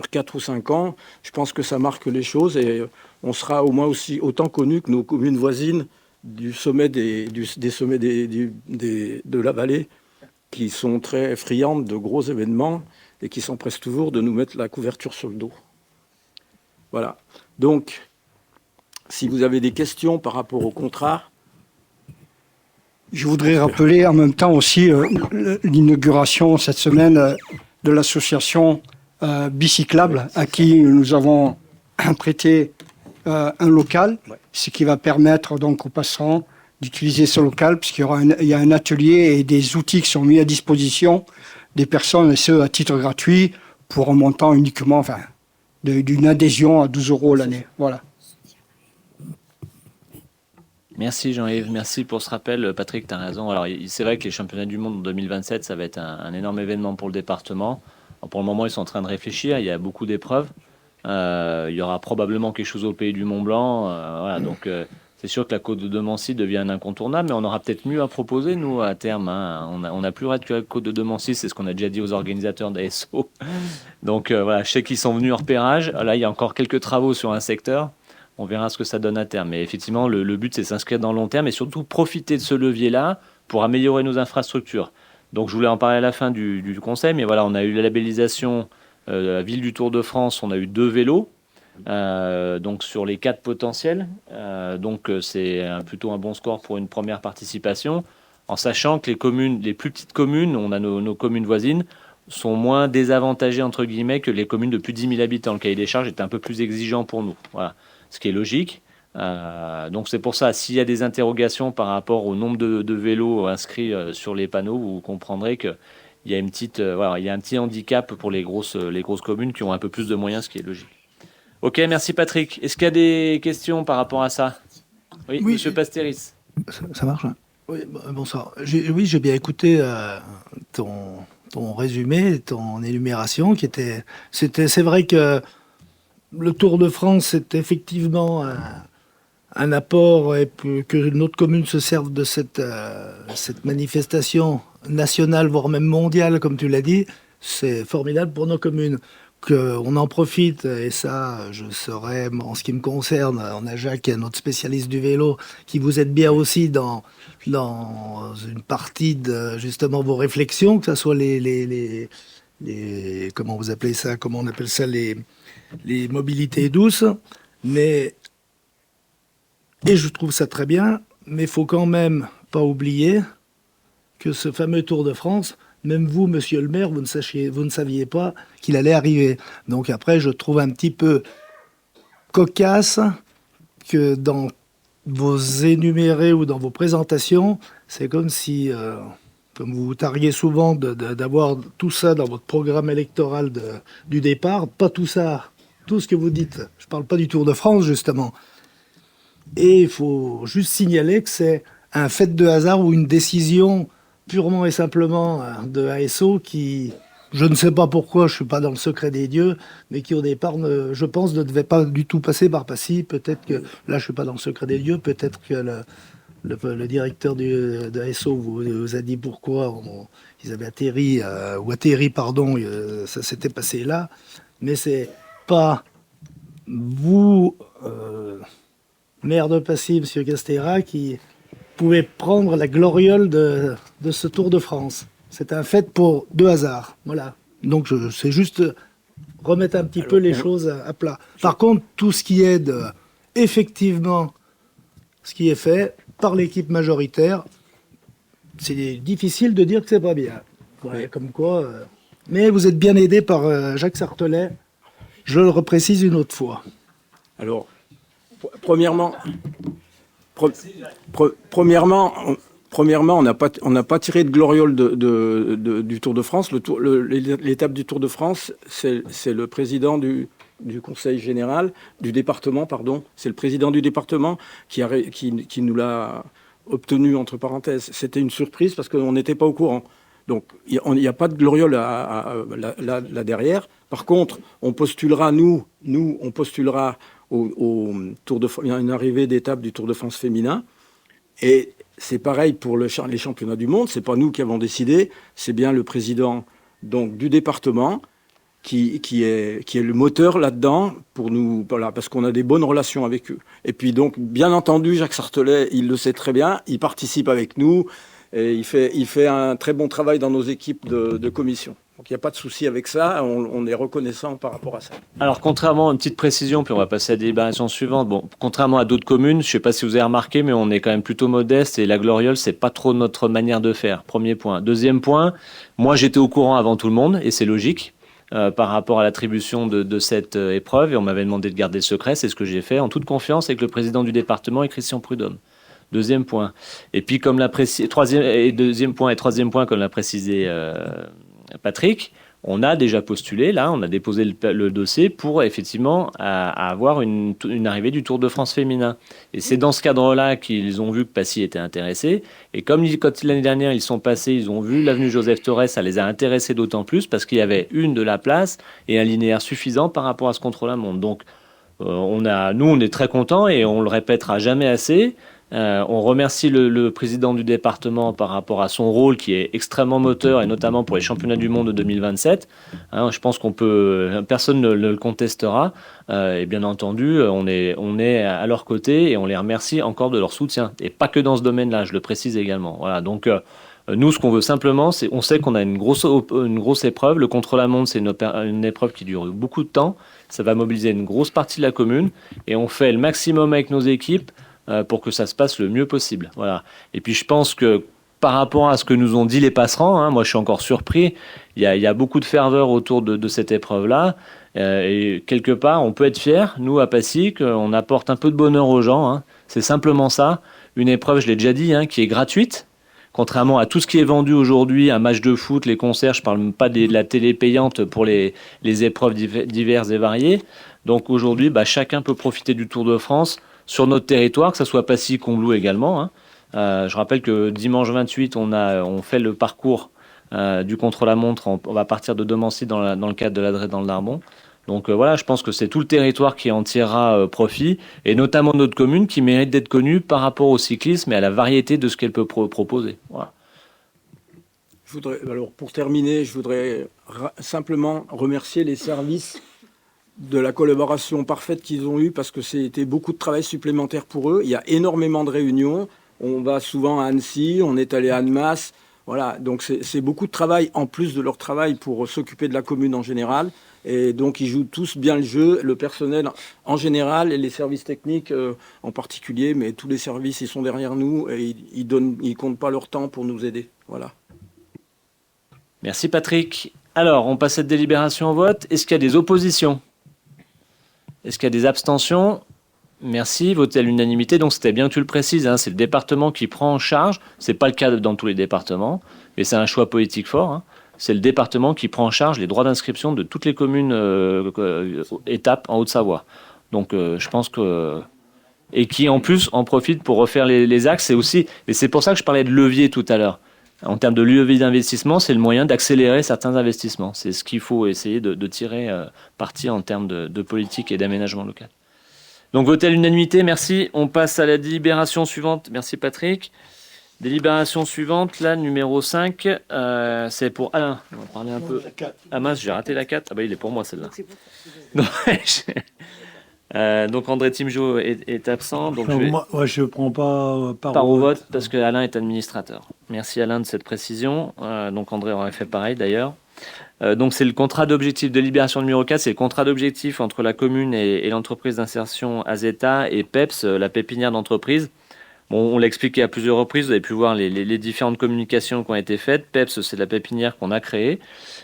4 ou 5 ans, je pense que ça marque les choses et on sera au moins autant connus que nos communes voisines du sommet des sommets de la vallée, qui sont très friandes de gros événements et qui s'empressent toujours de nous mettre la couverture sur le dos. Voilà. Donc, si vous avez des questions par rapport au contrat. Je voudrais rappeler en même temps aussi l'inauguration cette semaine de l'association Bicyclable, à qui nous avons prêté un local, ce qui va permettre donc aux passants d'utiliser ce local, puisqu'il y a un atelier et des outils qui sont mis à disposition des personnes, et ce à titre gratuit, pour un montant uniquement, enfin, d'une adhésion à 12 € l'année. Voilà. Merci Jean-Yves, merci pour ce rappel. Patrick, tu as raison. Alors, c'est vrai que les championnats du monde en 2027, ça va être un énorme événement pour le département. Alors, pour le moment, ils sont en train de réfléchir. Il y a beaucoup d'épreuves. Il y aura probablement quelque chose au Pays du Mont-Blanc. Voilà, donc, c'est sûr que la Côte de Demancy devient un incontournable, mais on aura peut-être mieux à proposer, nous, à terme. Hein. On a plus raide que la Côte de Demancy, c'est ce qu'on a déjà dit aux organisateurs d'ASO. Donc, voilà, je sais qu'ils sont venus en repérage. Là, il y a encore quelques travaux sur un secteur. On verra ce que ça donne à terme. Mais effectivement, le but, c'est de s'inscrire dans le long terme et surtout profiter de ce levier-là pour améliorer nos infrastructures. Donc, je voulais en parler à la fin du conseil, mais voilà, on a eu la labellisation de la ville du Tour de France. On a eu 2 vélos, donc sur les 4 potentiels. Donc, c'est plutôt un bon score pour une première participation, en sachant que les plus petites communes, on a nos communes voisines, sont moins désavantagées, entre guillemets, que les communes de plus de 10 000 habitants. Le cahier des charges est un peu plus exigeant pour nous. Voilà. Ce qui est logique. Donc c'est pour ça, s'il y a des interrogations par rapport au nombre de vélos inscrits sur les panneaux, vous comprendrez qu'il y a il y a un petit handicap pour les grosses communes qui ont un peu plus de moyens, ce qui est logique. Ok, merci Patrick. Est-ce qu'il y a des questions par rapport à ça? Oui, Monsieur Pastéris. Ça marche, hein? Oui, bonsoir. Oui, j'ai bien écouté ton résumé, ton énumération c'est vrai que le Tour de France est effectivement un apport et que notre commune se serve de cette manifestation nationale, voire même mondiale, comme tu l'as dit, c'est formidable pour nos communes. Qu'on en profite, et ça, je saurais, en ce qui me concerne, on a Jacques, qui est notre spécialiste du vélo, qui vous aide bien aussi dans une partie de justement vos réflexions, que ce soit les comment vous appelez ça, comment on appelle ça, les mobilités douces, et je trouve ça très bien, mais il faut quand même pas oublier que ce fameux Tour de France, même vous, monsieur le maire, vous ne saviez pas qu'il allait arriver. Donc après, je trouve un petit peu cocasse que dans vos énumérés ou dans vos présentations, c'est comme si, comme vous vous targuez souvent d'avoir tout ça dans votre programme électoral du départ, pas tout ça, tout ce que vous dites. Je ne parle pas du Tour de France, justement. Et il faut juste signaler que c'est un fait de hasard ou une décision purement et simplement de ASO qui, je ne sais pas pourquoi, je ne suis pas dans le secret des dieux, mais qui au départ, je pense, ne devait pas du tout passer par Passy. Peut-être que, là je ne suis pas dans le secret des dieux, peut-être que le directeur de ASO vous a dit pourquoi ils avaient atterri, ça s'était passé là. Mais c'est pas vous, maire de Passy, monsieur Castéra, qui pouvez prendre la gloriole de ce Tour de France. C'est un fait de hasard. Voilà. Donc c'est juste remettre un petit peu les choses à plat. Par contre, tout ce qui est effectivement, ce qui est fait par l'équipe majoritaire, c'est difficile de dire que c'est pas bien. Ouais, comme quoi. Mais vous êtes bien aidé par Jacques Sartelet. Je le reprécise une autre fois. Alors, premièrement, on n'a pas tiré de gloriole du Tour de France. L'étape du Tour de France, c'est le président du Conseil général, du département, pardon. C'est le président du département qui nous l'a obtenu, entre parenthèses. C'était une surprise parce qu'on n'était pas au courant. Donc, il n'y a pas de gloriole là derrière. Par contre, on postulera, on postulera au Tour de France. Il y a une arrivée d'étape du Tour de France féminin. Et c'est pareil pour les championnats du monde. C'est pas nous qui avons décidé. C'est bien le président donc, du département qui est le moteur là-dedans pour nous, voilà, parce qu'on a des bonnes relations avec eux. Et puis donc, bien entendu, Jacques Sartelet, il le sait très bien. Il participe avec nous. Et il fait un très bon travail dans nos équipes de commission. Donc il n'y a pas de souci avec ça, on est reconnaissant par rapport à ça. Alors contrairement à une petite précision, puis on va passer à la délibération suivante, bon, contrairement à d'autres communes, je ne sais pas si vous avez remarqué, mais on est quand même plutôt modeste et la gloriole, c'est pas trop notre manière de faire, premier point. Deuxième point, moi j'étais au courant avant tout le monde, et c'est logique, par rapport à l'attribution de cette épreuve, et on m'avait demandé de garder le secret, c'est ce que j'ai fait, en toute confiance avec le président du département et Christian Prudhomme. Deuxième point. Et puis comme troisième point, comme l'a précisé Patrick, On a déjà postulé, là, on a déposé le dossier pour effectivement avoir une arrivée du Tour de France féminin. Et c'est dans ce cadre-là qu'ils ont vu que Passy était intéressé. Et comme quand l'année dernière ils sont passés, ils ont vu l'avenue Joseph Torres, ça les a intéressés d'autant plus parce qu'il y avait de la place et un linéaire suffisant par rapport à ce contre-la-montre. Donc nous, on est très contents et on le répétera jamais assez. On remercie le président du département par rapport à son rôle qui est extrêmement moteur et notamment pour les championnats du monde de 2027. Je pense personne ne le contestera. Et bien entendu, on est à leur côté et on les remercie encore de leur soutien. Et pas que dans ce domaine-là, je le précise également. Voilà, donc nous, ce qu'on veut simplement, c'est, on sait qu'on a une grosse épreuve. Le contre-la-montre, c'est une épreuve qui dure beaucoup de temps. Ça va mobiliser une grosse partie de la commune et on fait le maximum avec nos équipes pour que ça se passe le mieux possible. Voilà. Et puis je pense que par rapport à ce que nous ont dit les passerands, moi je suis encore surpris, il y a beaucoup de ferveur autour de cette épreuve-là. Et quelque part, on peut être fier, nous à Passy, qu'on apporte un peu de bonheur aux gens. C'est simplement ça. Une épreuve, je l'ai déjà dit, qui est gratuite. Contrairement à tout ce qui est vendu aujourd'hui, un match de foot, les concerts, je ne parle pas de la télé payante pour les épreuves diverses et variées. Donc aujourd'hui, chacun peut profiter du Tour de France sur notre territoire, que ce soit Passy, Combloux également. Je rappelle que dimanche 28, on fait le parcours du contre-la-montre. On va partir de Domancy dans le cadre de l'Adresse dans le Narbon. Donc voilà, je pense que c'est tout le territoire qui en tirera profit, et notamment notre commune qui mérite d'être connue par rapport au cyclisme et à la variété de ce qu'elle peut proposer. Voilà. Alors pour terminer, je voudrais simplement remercier les services de la collaboration parfaite qu'ils ont eue, parce que c'était beaucoup de travail supplémentaire pour eux. Il y a énormément de réunions. On va souvent à Annecy, on est allé à Annemasse. Voilà, donc c'est beaucoup de travail en plus de leur travail pour s'occuper de la commune en général. Et donc ils jouent tous bien le jeu, le personnel en général et les services techniques en particulier, mais tous les services ils sont derrière nous et ils comptent pas leur temps pour nous aider. Voilà. Merci Patrick. Alors, on passe cette délibération au vote. Est-ce qu'il y a des oppositions ? Est-ce qu'il y a des abstentions ? Merci, voté à l'unanimité. Donc c'était bien que tu le précises, c'est le département qui prend en charge. C'est pas le cas dans tous les départements, mais c'est un choix politique fort. C'est le département qui prend en charge les droits d'inscription de toutes les communes étapes en Haute-Savoie. Donc je pense que... Et qui en plus en profite pour refaire les axes. Et c'est pour ça que je parlais de levier tout à l'heure. En termes de levier d'investissement, c'est le moyen d'accélérer certains investissements. C'est ce qu'il faut essayer de tirer parti en termes de politique et d'aménagement local. Donc voté à l'unanimité, merci. On passe à la délibération suivante. Merci Patrick. Délibération suivante, la numéro 5, c'est pour Alain. On va parler un peu. Ah mince, j'ai raté la 4. Ah il est pour moi celle-là. Donc André Timjo est absent. Donc moi, je ne prends pas part au vote parce que Alain est administrateur. Merci Alain de cette précision. Donc André aurait fait pareil d'ailleurs. Donc c'est le contrat d'objectif de libération numéro 4, c'est le contrat d'objectif entre la commune et l'entreprise d'insertion AZETA et PEPS, la pépinière d'entreprise. Bon, on l'a expliqué à plusieurs reprises, vous avez pu voir les différentes communications qui ont été faites. PEPS, c'est la pépinière qu'on a créée,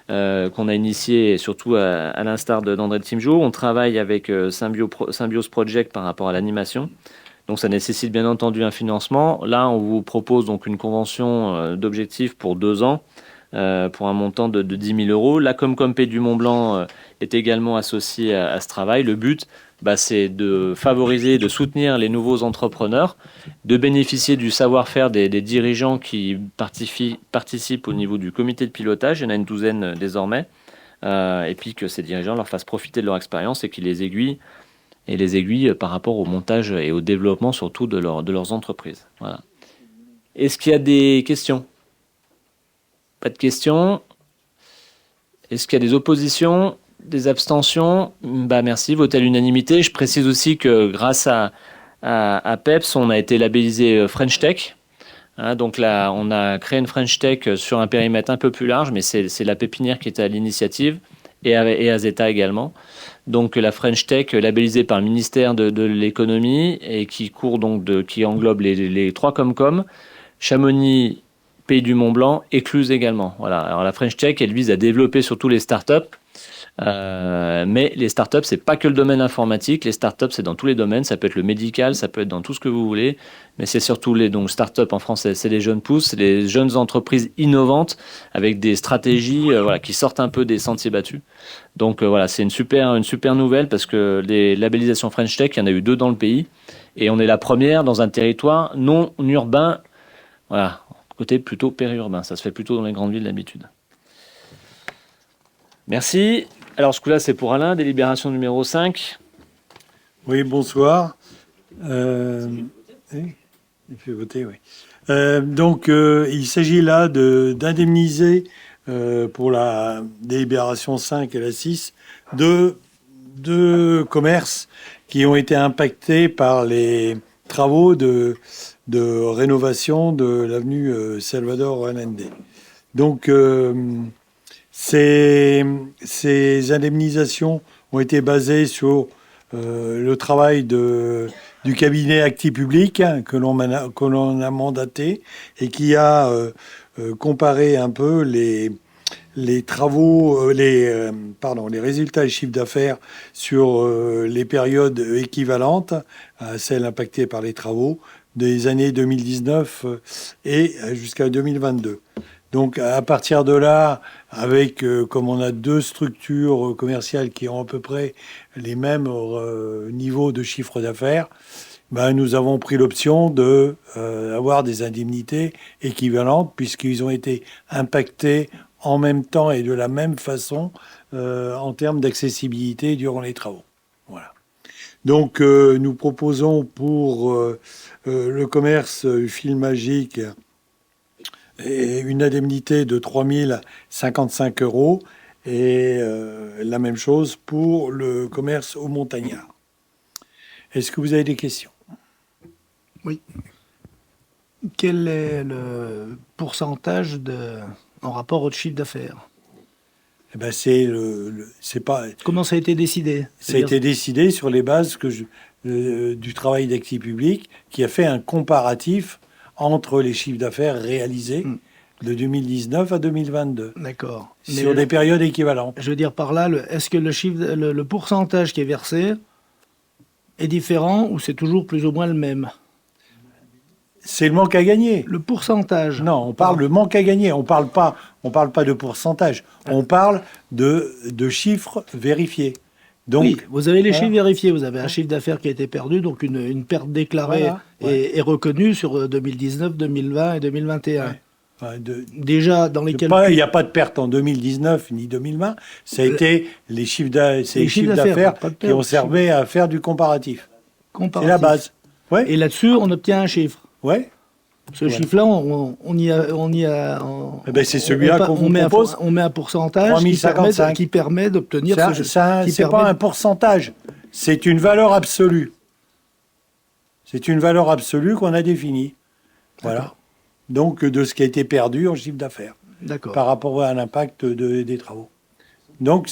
qu'on a initiée, surtout à l'instar d'André Timjo. On travaille avec Symbiose Project par rapport à l'animation. Donc ça nécessite bien entendu un financement. Là, on vous propose donc une convention d'objectif pour 2 ans, pour un montant de 10 000 euros. La Comcom Pays du Mont-Blanc est également associée à ce travail. Le but, c'est de favoriser, de soutenir les nouveaux entrepreneurs, de bénéficier du savoir-faire des dirigeants qui participent au niveau du comité de pilotage. Il y en a une douzaine désormais. Et puis que ces dirigeants leur fassent profiter de leur expérience et qu'ils les aiguillent par rapport au montage et au développement surtout de leurs entreprises. Voilà. Est-ce qu'il y a des questions ? Pas de questions. Est-ce qu'il y a des oppositions ? Des abstentions? Merci, voté à l'unanimité. Je précise aussi que grâce à PEPS, on a été labellisé French Tech. Donc là, on a créé une French Tech sur un périmètre un peu plus large, mais c'est la pépinière qui était à l'initiative et AZETA également. Donc la French Tech labellisée par le ministère de l'économie et qui englobe les 3 Comcom, Chamonix, Pays du Mont-Blanc, Écluse également. Voilà. Alors la French Tech, elle vise à développer surtout les startups Mais les startups, c'est pas que le domaine informatique. Les startups, c'est dans tous les domaines. Ça peut être le médical, ça peut être dans tout ce que vous voulez. Mais c'est surtout donc startups en français, c'est les jeunes pousses, c'est les jeunes entreprises innovantes avec des stratégies qui sortent un peu des sentiers battus. Donc voilà, c'est une super nouvelle parce que les labellisations French Tech, il y en a eu 2 dans le pays. Et on est la première dans un territoire non urbain. Voilà, côté plutôt périurbain. Ça se fait plutôt dans les grandes villes d'habitude. Merci. Alors, ce coup-là, c'est pour Alain, délibération numéro 5. Oui, bonsoir. Il fait voter, oui. Donc, il s'agit là d'indemniser pour la délibération 5 et la 6 deux commerces qui ont été impactés par les travaux de rénovation de l'avenue Salvador Allende. Donc, ces indemnisations ont été basées sur le travail du cabinet Acti Public que l'on a mandaté et qui a comparé un peu les travaux, les résultats et chiffres d'affaires sur les périodes équivalentes à celles impactées par les travaux des années 2019 et jusqu'à 2022. Donc, à partir de là, avec, comme on a 2 structures commerciales qui ont à peu près les mêmes niveaux de chiffre d'affaires, nous avons pris l'option d'avoir des indemnités équivalentes puisqu'ils ont été impactés en même temps et de la même façon en termes d'accessibilité durant les travaux. Voilà. Donc, nous proposons pour le commerce Fil Magique et une indemnité de 3 055 € et la même chose pour le commerce au Montagnard. Est-ce que vous avez des questions? Oui. Quel est le pourcentage en rapport au chiffre d'affaires? C'est pas. Comment ça a été décidé? Ça a été décidé sur les bases du travail d'Acti Public qui a fait un comparatif entre les chiffres d'affaires réalisés de 2019 à 2022. D'accord. Sur des périodes équivalentes. Je veux dire par là, est-ce que le pourcentage qui est versé est différent ou c'est toujours plus ou moins le même? C'est le manque à gagner. Le pourcentage. Non, on parle de manque à gagner. On parle pas de pourcentage. On parle de chiffres vérifiés. Donc, oui, vous avez les chiffres vérifiés. Vous avez un chiffre d'affaires qui a été perdu, donc une perte déclarée est reconnue sur 2019, 2020 et 2021. Ouais. Déjà, dans les calculs... Il n'y a pas de perte en 2019 ni 2020. Ça a été les chiffres d'affaires qui ont servi à faire du comparatif. C'est la base. Ouais. Et là-dessus, on obtient un chiffre. Ouais. Ce chiffre-là, on y a. C'est celui-là qu'on vous propose. On met un pourcentage qui permet d'obtenir ce chiffre. C'est pas un pourcentage, c'est une valeur absolue. C'est une valeur absolue qu'on a définie. Voilà. Donc, de ce qui a été perdu en chiffre d'affaires. D'accord. Par rapport à l'impact des travaux. Donc,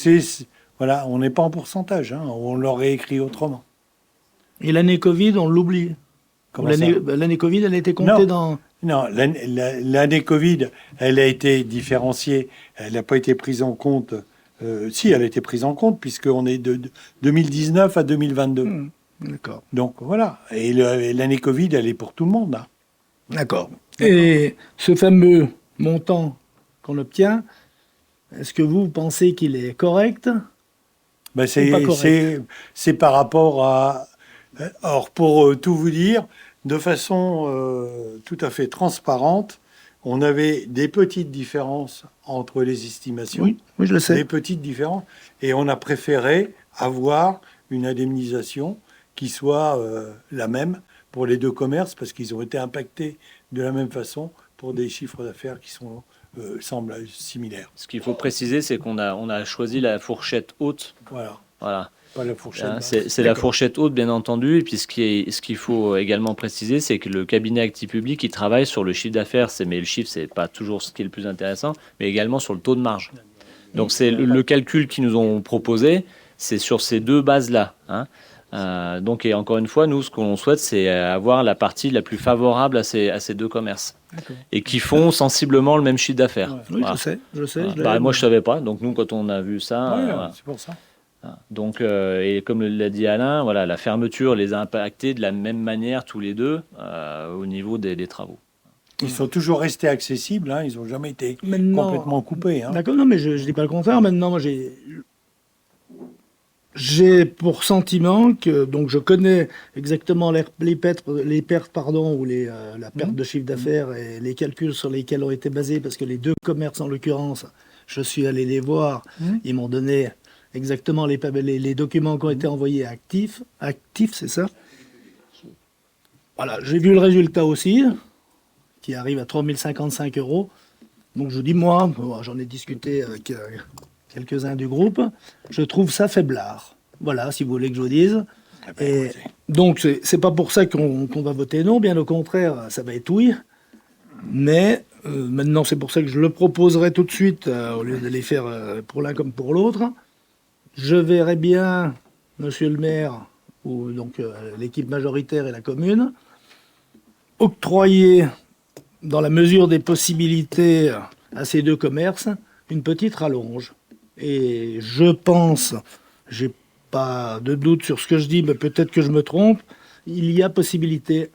voilà, on n'est pas en pourcentage, hein, on l'aurait écrit autrement. Et l'année Covid, on l'oublie. L'année Covid, elle a été comptée dans... Non, l'année Covid, elle a été différenciée, elle n'a pas été prise en compte. Si, elle a été prise en compte, puisqu'on est de 2019 à 2022. D'accord. Donc, voilà. Et l'année Covid, elle est pour tout le monde. Hein. D'accord. Et ce fameux montant qu'on obtient, est-ce que vous pensez qu'il est correct? C'est par rapport à... Alors, pour tout vous dire, de façon tout à fait transparente, on avait des petites différences entre les estimations. Oui, je le sais. Des petites différences. Et on a préféré avoir une indemnisation qui soit la même pour les 2 commerces, parce qu'ils ont été impactés de la même façon pour des chiffres d'affaires qui semblent similaires. Ce qu'il faut préciser, c'est qu'on a choisi la fourchette haute. Voilà. Pas la fourchette c'est la fourchette haute, bien entendu. Et puis, ce qu'il faut également préciser, c'est que le cabinet Acti Public, il travaille sur le chiffre d'affaires. Mais le chiffre, c'est pas toujours ce qui est le plus intéressant, mais également sur le taux de marge. Donc, c'est le calcul qu'ils nous ont proposé, c'est sur ces 2 bases-là. Hein. Donc, et encore une fois, nous, ce qu'on souhaite, c'est avoir la partie la plus favorable à ces deux commerces. Et qui font sensiblement le même chiffre d'affaires. Oui, Voilà. je sais. Bah, moi, je savais pas. Donc, nous, quand on a vu ça, voilà. C'est pour ça. Donc, et comme l'a dit Alain, voilà, la fermeture les a impactés de la même manière tous les deux au niveau des travaux. Ils sont toujours restés accessibles, hein, ils n'ont jamais été Maintenant, complètement coupés. Hein. D'accord, non, mais je ne dis pas le contraire. Maintenant, moi, j'ai pour sentiment que, donc je connais exactement les pertes ou la perte de chiffre d'affaires et les calculs sur lesquels ont été basés, parce que les deux commerces, en l'occurrence, je suis allé les voir, ils m'ont donné exactement les documents qui ont été envoyés à Actif, c'est ça? Voilà, j'ai vu le résultat aussi, qui arrive à 3055 €. Donc je dis, moi, j'en ai discuté avec quelques-uns du groupe, je trouve ça faiblard. Voilà, si vous voulez que je vous dise. Et donc, c'est pas pour ça qu'on va voter non, bien au contraire, ça va être oui. Mais maintenant, c'est pour ça que je le proposerai tout de suite, au lieu de les faire pour l'un comme pour l'autre. Je verrai bien, monsieur le maire, ou donc l'équipe majoritaire et la commune, octroyer, dans la mesure des possibilités à ces deux commerces, une petite rallonge. Et je pense, j'ai pas de doute sur ce que je dis, mais peut-être que je me trompe, il y a possibilité.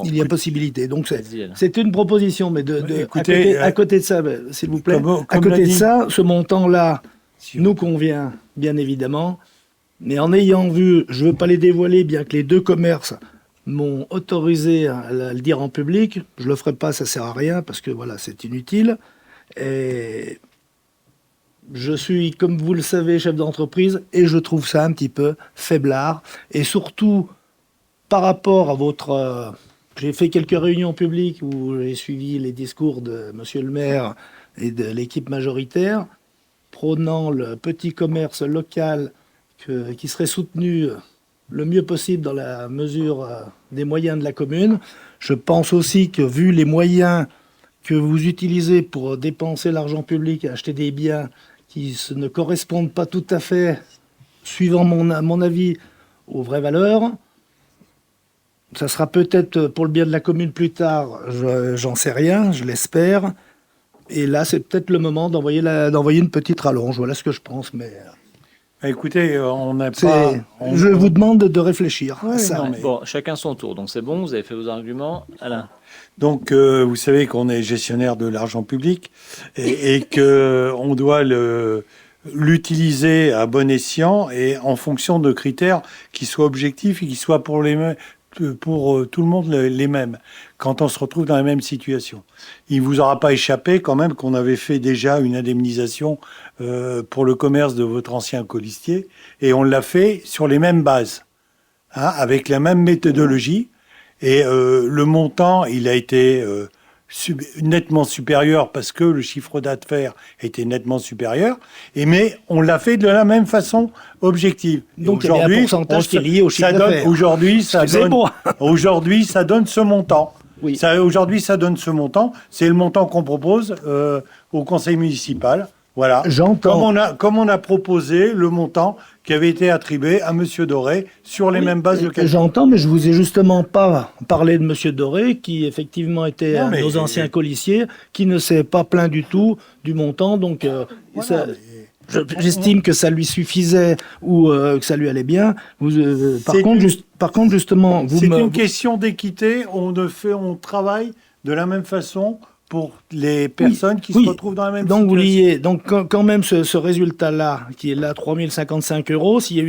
Il y a possibilité. Donc c'est une proposition, mais écoutez, à côté de ça, s'il vous plaît, à côté de ça, ce montant-là nous convient, bien évidemment, mais en ayant vu, je ne veux pas les dévoiler, bien que les deux commerces m'ont autorisé à le dire en public, je ne le ferai pas, ça ne sert à rien, parce que voilà, c'est inutile. Et je suis, comme vous le savez, chef d'entreprise, et je trouve ça un petit peu faiblard. Et surtout, par rapport à votre... j'ai fait quelques réunions publiques où j'ai suivi les discours de monsieur le maire et de l'équipe majoritaire, prônant le petit commerce local qui serait soutenu le mieux possible dans la mesure des moyens de la commune. Je pense aussi que, vu les moyens que vous utilisez pour dépenser l'argent public et acheter des biens qui ne correspondent pas tout à fait, suivant mon avis, aux vraies valeurs, ça sera peut-être pour le bien de la commune plus tard, j'en sais rien, je l'espère. Et là, c'est peut-être le moment d'envoyer une petite rallonge. Voilà ce que je pense, mais... Écoutez, on n'a pas... Je vous demande de réfléchir à ça. Non, mais... Bon, chacun son tour, donc c'est bon, vous avez fait vos arguments. Alain. Donc, vous savez qu'on est gestionnaire de l'argent public et qu'on doit l'utiliser à bon escient et en fonction de critères qui soient objectifs et qui soient pour tout le monde les mêmes, quand on se retrouve dans la même situation. Il ne vous aura pas échappé quand même qu'on avait fait déjà une indemnisation pour le commerce de votre ancien colistier, et on l'a fait sur les mêmes bases, hein, avec la même méthodologie, et le montant, il a été nettement supérieur parce que le chiffre d'affaires était nettement supérieur, mais on l'a fait de la même façon objective. Donc il y a un pourcentage qui est lié au chiffre d'affaires. Aujourd'hui, ça donne ce montant. Oui. Aujourd'hui, ça donne ce montant. C'est le montant qu'on propose au conseil municipal. Voilà. J'entends. Comme on a proposé le montant qui avait été attribué à M. Doré sur les mêmes bases de calcul. J'entends, mais je vous ai justement pas parlé de M. Doré, qui effectivement était un de nos anciens colissiers, qui ne s'est pas plaint du tout du montant. Donc, j'estime que ça lui suffisait ou que ça lui allait bien. Par contre, justement... C'est une question d'équité. On travaille de la même façon pour les personnes qui se retrouvent dans la même situation. Donc quand même ce résultat-là, qui est là, 3055 €, s'il y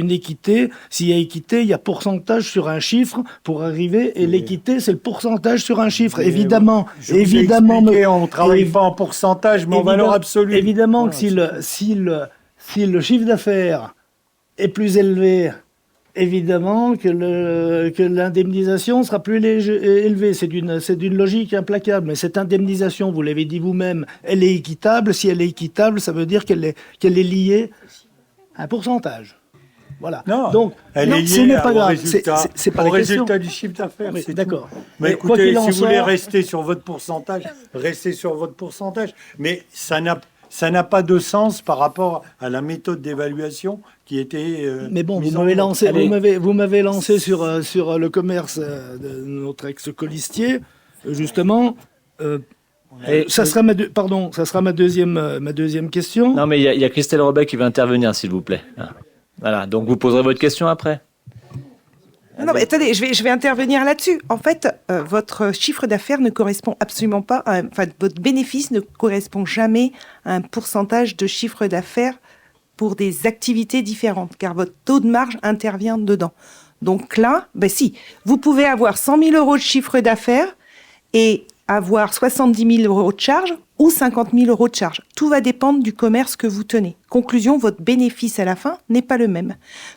a équité, il y a pourcentage sur un chiffre pour arriver, et l'équité, c'est le pourcentage sur un chiffre. Évidemment, on ne travaille pas en pourcentage, mais en valeur absolue. Évidemment que si le chiffre d'affaires est plus élevé, évidemment que l'indemnisation sera plus élevée. C'est d'une logique implacable. Mais cette indemnisation, vous l'avez dit vous-même, elle est équitable. Si elle est équitable, ça veut dire qu'elle est liée à un pourcentage. Voilà. Non, donc, elle est liée ce n'est pas grave. C'est pas au résultat du chiffre d'affaires. D'accord. Mais écoutez, si vous voulez rester sur votre pourcentage, restez sur votre pourcentage. Mais ça n'a pas de sens par rapport à la méthode d'évaluation qui était. Mais bon, mise vous en m'avez œuvre. lancé, Allez. vous m'avez lancé sur le commerce de notre ex-colistier, justement. Ça sera ma deuxième question. Non, mais il y a Christelle Robet qui va intervenir, s'il vous plaît. Voilà, donc vous poserez votre question après. Non, mais attendez, je vais intervenir là-dessus. En fait, votre chiffre d'affaires ne correspond absolument pas, enfin, votre bénéfice ne correspond jamais à un pourcentage de chiffre d'affaires pour des activités différentes, car votre taux de marge intervient dedans. Donc là, ben si, vous pouvez avoir 100 000 euros de chiffre d'affaires et avoir 70 000 euros de charge ou 50 000 euros de charge. Tout va dépendre du commerce que vous tenez. Conclusion, votre bénéfice à la fin n'est pas le même.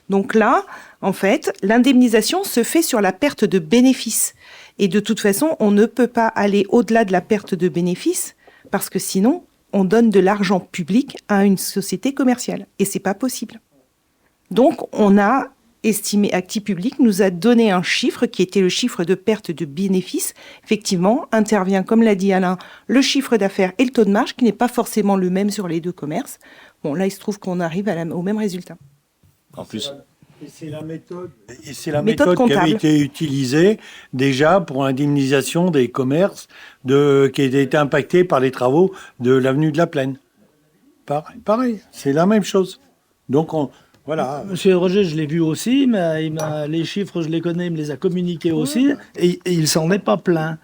Donc là, en fait, l'indemnisation se fait sur la perte de bénéfice. Et de toute façon, on ne peut pas aller au-delà de la perte de bénéfice parce que sinon, on donne de l'argent public à une société commerciale. Et c'est pas possible. Donc, on a estimé, Acti Public nous a donné un chiffre qui était le chiffre de perte de bénéfice. Effectivement, intervient, comme l'a dit Alain, le chiffre d'affaires et le taux de marge qui n'est pas forcément le même sur les deux commerces. Bon, là, il se trouve qu'on arrive au même résultat. En plus. Et c'est la méthode qui avait été utilisée déjà pour l'indemnisation des commerces qui étaient été impactés par les travaux de l'avenue de la Plaine. Pareil, c'est la même chose. Donc, voilà. Monsieur Roger, je l'ai vu aussi, mais les chiffres, je les connais, il me les a communiqués aussi, et il s'en est pas plaint.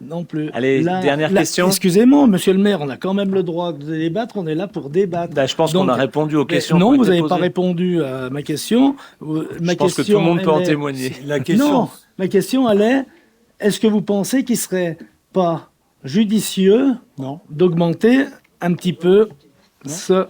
Non plus. Allez, dernière question. Excusez-moi, monsieur le maire, on a quand même le droit de débattre, on est là pour débattre. Je pense qu'on a répondu aux questions. Non, vous n'avez pas répondu à ma question. Je pense que tout le monde peut en témoigner. La question. Non, ma question, elle est, est-ce que vous pensez qu'il ne serait pas judicieux d'augmenter un petit peu ce...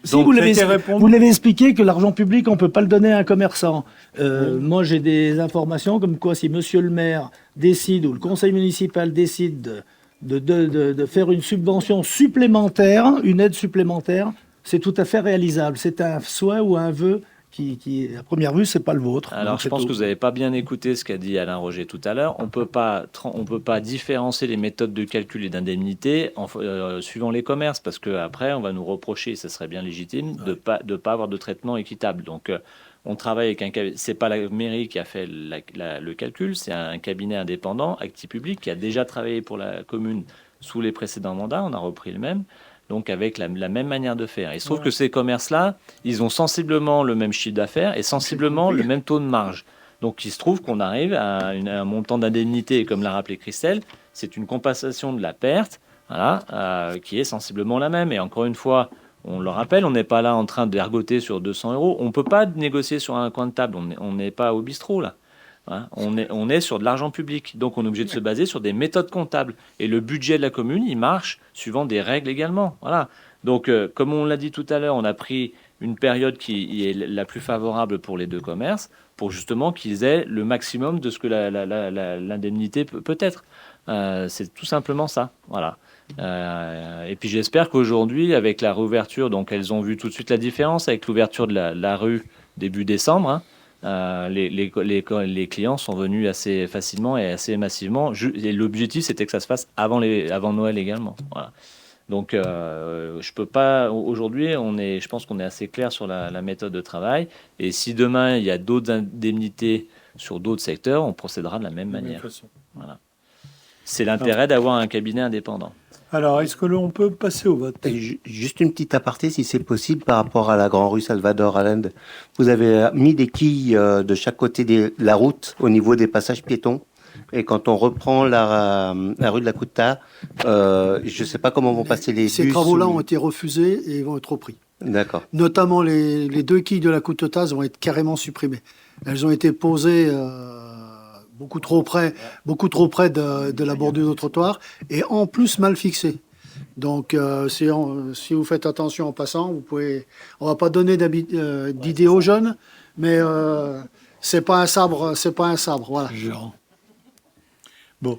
Si Donc, vous l'avez expliqué que l'argent public, on ne peut pas le donner à un commerçant. Moi, j'ai des informations comme quoi si monsieur le maire décide ou le conseil municipal décide de faire une subvention supplémentaire, une aide supplémentaire, c'est tout à fait réalisable. C'est un souhait ou un vœu qui à première vue, c'est pas le vôtre. Alors, Donc, je pense tout. que vous n'avez pas bien écouté ce qu'a dit Alain Roger tout à l'heure. On peut pas différencier les méthodes de calcul et d'indemnité suivant les commerces, parce qu'après, on va nous reprocher, et ça serait bien légitime, de pas avoir de traitement équitable. Donc, on travaille avec un cabinet. C'est pas la mairie qui a fait le calcul, c'est un cabinet indépendant, Acti Public, qui a déjà travaillé pour la commune sous les précédents mandats. On a repris le même. Donc avec la même manière de faire. Il se trouve que ces commerces-là, ils ont sensiblement le même chiffre d'affaires et sensiblement le même taux de marge. Donc il se trouve qu'on arrive à un montant d'indemnité, et comme l'a rappelé Christelle, c'est une compensation de la perte, voilà, qui est sensiblement la même. Et encore une fois, on le rappelle, on n'est pas là en train d'ergoter sur 200 euros. On ne peut pas négocier sur un coin de table. On n'est pas au bistrot là. Hein, on est sur de l'argent public, donc on est obligé de se baser sur des méthodes comptables. Et le budget de la commune, il marche suivant des règles également. Voilà. Donc, comme on l'a dit tout à l'heure, on a pris une période qui est la plus favorable pour les deux commerces, pour justement qu'ils aient le maximum de ce que l'indemnité peut être. C'est tout simplement ça. Voilà. Et puis j'espère qu'aujourd'hui, avec la réouverture, donc elles ont vu tout de suite la différence avec l'ouverture de la rue début décembre. Hein, les clients sont venus assez facilement et assez massivement. Et l'objectif, c'était que ça se fasse avant Noël également. Voilà. Donc, je peux pas. Aujourd'hui, je pense qu'on est assez clair sur la méthode de travail. Et si demain il y a d'autres indemnités sur d'autres secteurs, on procédera de la même manière. Voilà. C'est l'intérêt d'avoir un cabinet indépendant. Alors, est-ce que l'on peut passer au vote? Juste une petite aparté, si c'est possible, par rapport à la Grand Rue Salvador Allende. Vous avez mis des quilles de chaque côté de la route au niveau des passages piétons. Et quand on reprend la rue de la Couta, je ne sais pas comment vont passer les bus. Ces travaux-là ont été refusés et vont être repris. D'accord. Notamment les deux quilles de la Coutetaz vont être carrément supprimées. Elles ont été posées beaucoup trop près de la bordure de trottoir et en plus mal fixées. Donc, si vous faites attention en passant, on va pas donner d'idées aux jeunes, mais c'est pas un sabre, voilà. Genre. Bon,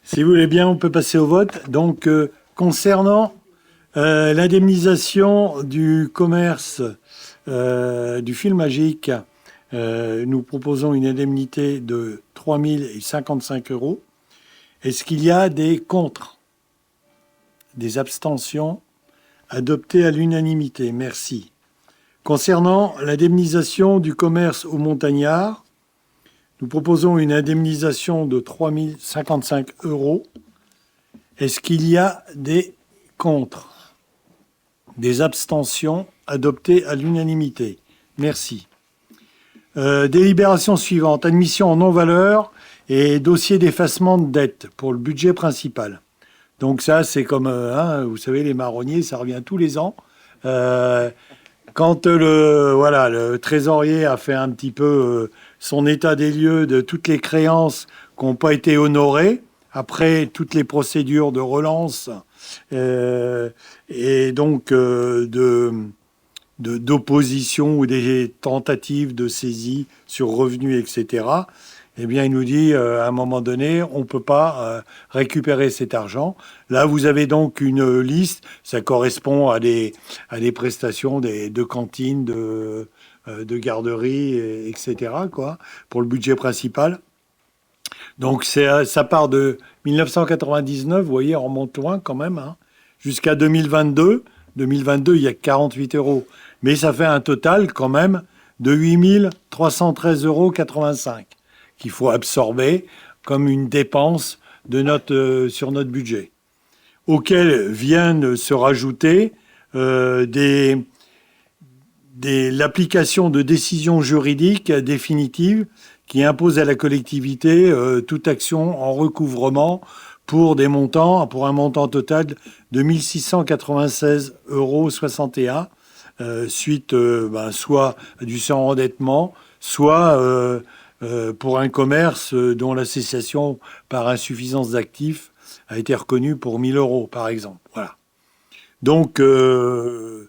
si vous voulez bien, on peut passer au vote. Donc, concernant l'indemnisation du commerce du fil magique, nous proposons une indemnité de 3 055 €. Est-ce qu'il y a des contre, des abstentions adopté à l'unanimité. Merci. Concernant l'indemnisation du commerce aux montagnards, nous proposons une indemnisation de 3 055 €. Est-ce qu'il y a des contre? Des abstentions adoptées à l'unanimité? Merci. Délibération suivante. Admission en non-valeur et dossier d'effacement de dette pour le budget principal. Donc ça, c'est comme, vous savez, les marronniers, ça revient tous les ans. Quand le trésorier a fait un petit peu son état des lieux de toutes les créances qui n'ont pas été honorées, après toutes les procédures de relance et donc d'opposition ou des tentatives de saisie sur revenus, etc., eh bien, il nous dit, à un moment donné, on ne peut pas récupérer cet argent. Là, vous avez donc une liste, ça correspond à des prestations de cantine, de garderie, etc., quoi, pour le budget principal. Donc, ça part de 1999, vous voyez, on remonte loin quand même, hein, jusqu'à 2022. 2022, il y a 48 €. Mais ça fait un total quand même de 8 313,85 € qu'il faut absorber comme une dépense sur notre budget, auquel viennent se rajouter l'application de décisions juridiques définitives qui imposent à la collectivité toute action en recouvrement pour un montant total de 1 696,61 €, suite soit du surendettement, soit pour un commerce dont la cessation par insuffisance d'actifs a été reconnue pour 1 000 €, par exemple. Voilà. Donc, le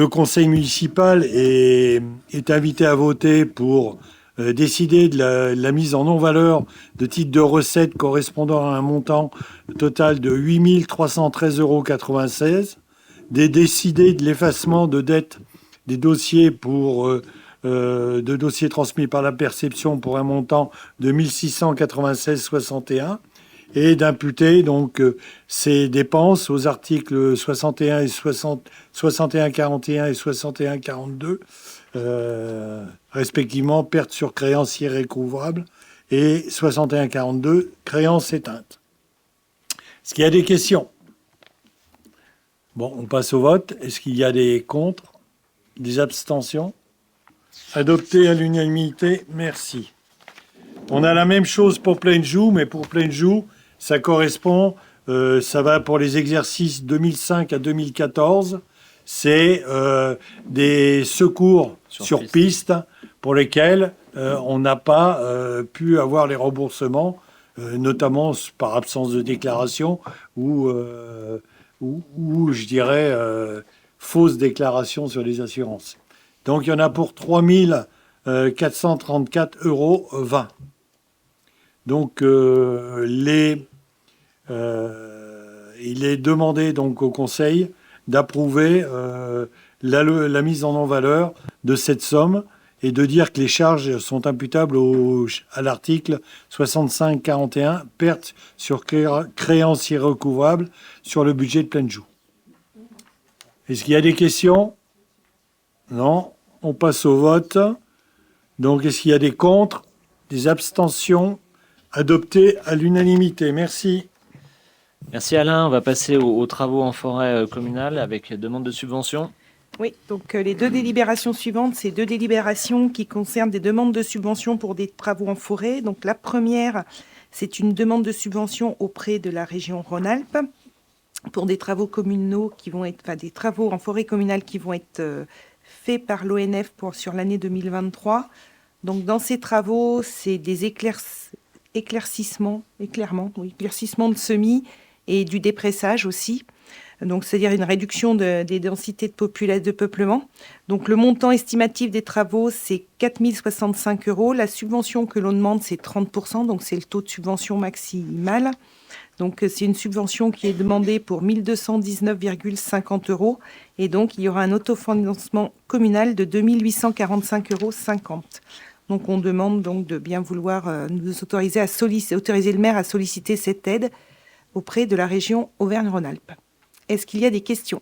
conseil municipal est invité à voter pour décider de la mise en non-valeur de titres de recettes correspondant à un montant total de 8 313,96 €, décider de l'effacement de dette des dossiers de dossiers transmis par la perception pour un montant de 1 696,61 € et d'imputer donc ces dépenses aux articles 61 et 61-41 et 61-42, respectivement perte sur créance irrécouvrable et 61-42 créance éteinte. Est-ce qu'il y a des questions? Bon, on passe au vote. Est-ce qu'il y a des contre? Des abstentions? Adopté à l'unanimité, merci. On a la même chose pour Plainjoux, mais pour Plainjoux, ça correspond, ça va pour les exercices 2005 à 2014. C'est des secours sur piste pour lesquels on n'a pas pu avoir les remboursements, notamment par absence de déclaration ou je dirais, fausse déclaration sur les assurances. Donc, il y en a pour 3 434,20 €. Donc, il est demandé donc au Conseil d'approuver la mise en non-valeur de cette somme et de dire que les charges sont imputables à l'article 65-41, perte sur créance irrecouvrable sur le budget de Plainjoux. Est-ce qu'il y a des questions? Non. On passe au vote. Donc, est-ce qu'il y a des contre? Des abstentions? Adopté à l'unanimité. Merci. Merci Alain. On va passer aux travaux en forêt communale avec demande de subvention. Oui, donc les deux délibérations suivantes, c'est deux délibérations qui concernent des demandes de subvention pour des travaux en forêt. Donc la première, c'est une demande de subvention auprès de la région Rhône-Alpes pour des travaux communaux qui vont être, des travaux en forêt communale qui vont être faits par l'ONF sur l'année 2023. Donc dans ces travaux, c'est des éclaircissements de semis et du dépressage aussi. Donc, c'est-à-dire une réduction des densités de peuplement. Donc, le montant estimatif des travaux, c'est 4 065 €. La subvention que l'on demande, c'est 30%, donc c'est le taux de subvention maximal. Donc, c'est une subvention qui est demandée pour 1 219,50 €. Et donc, il y aura un autofinancement communal de 2 845,50 €. Donc, on demande donc de bien vouloir nous autoriser le maire à solliciter cette aide auprès de la région Auvergne-Rhône-Alpes. Est-ce qu'il y a des questions?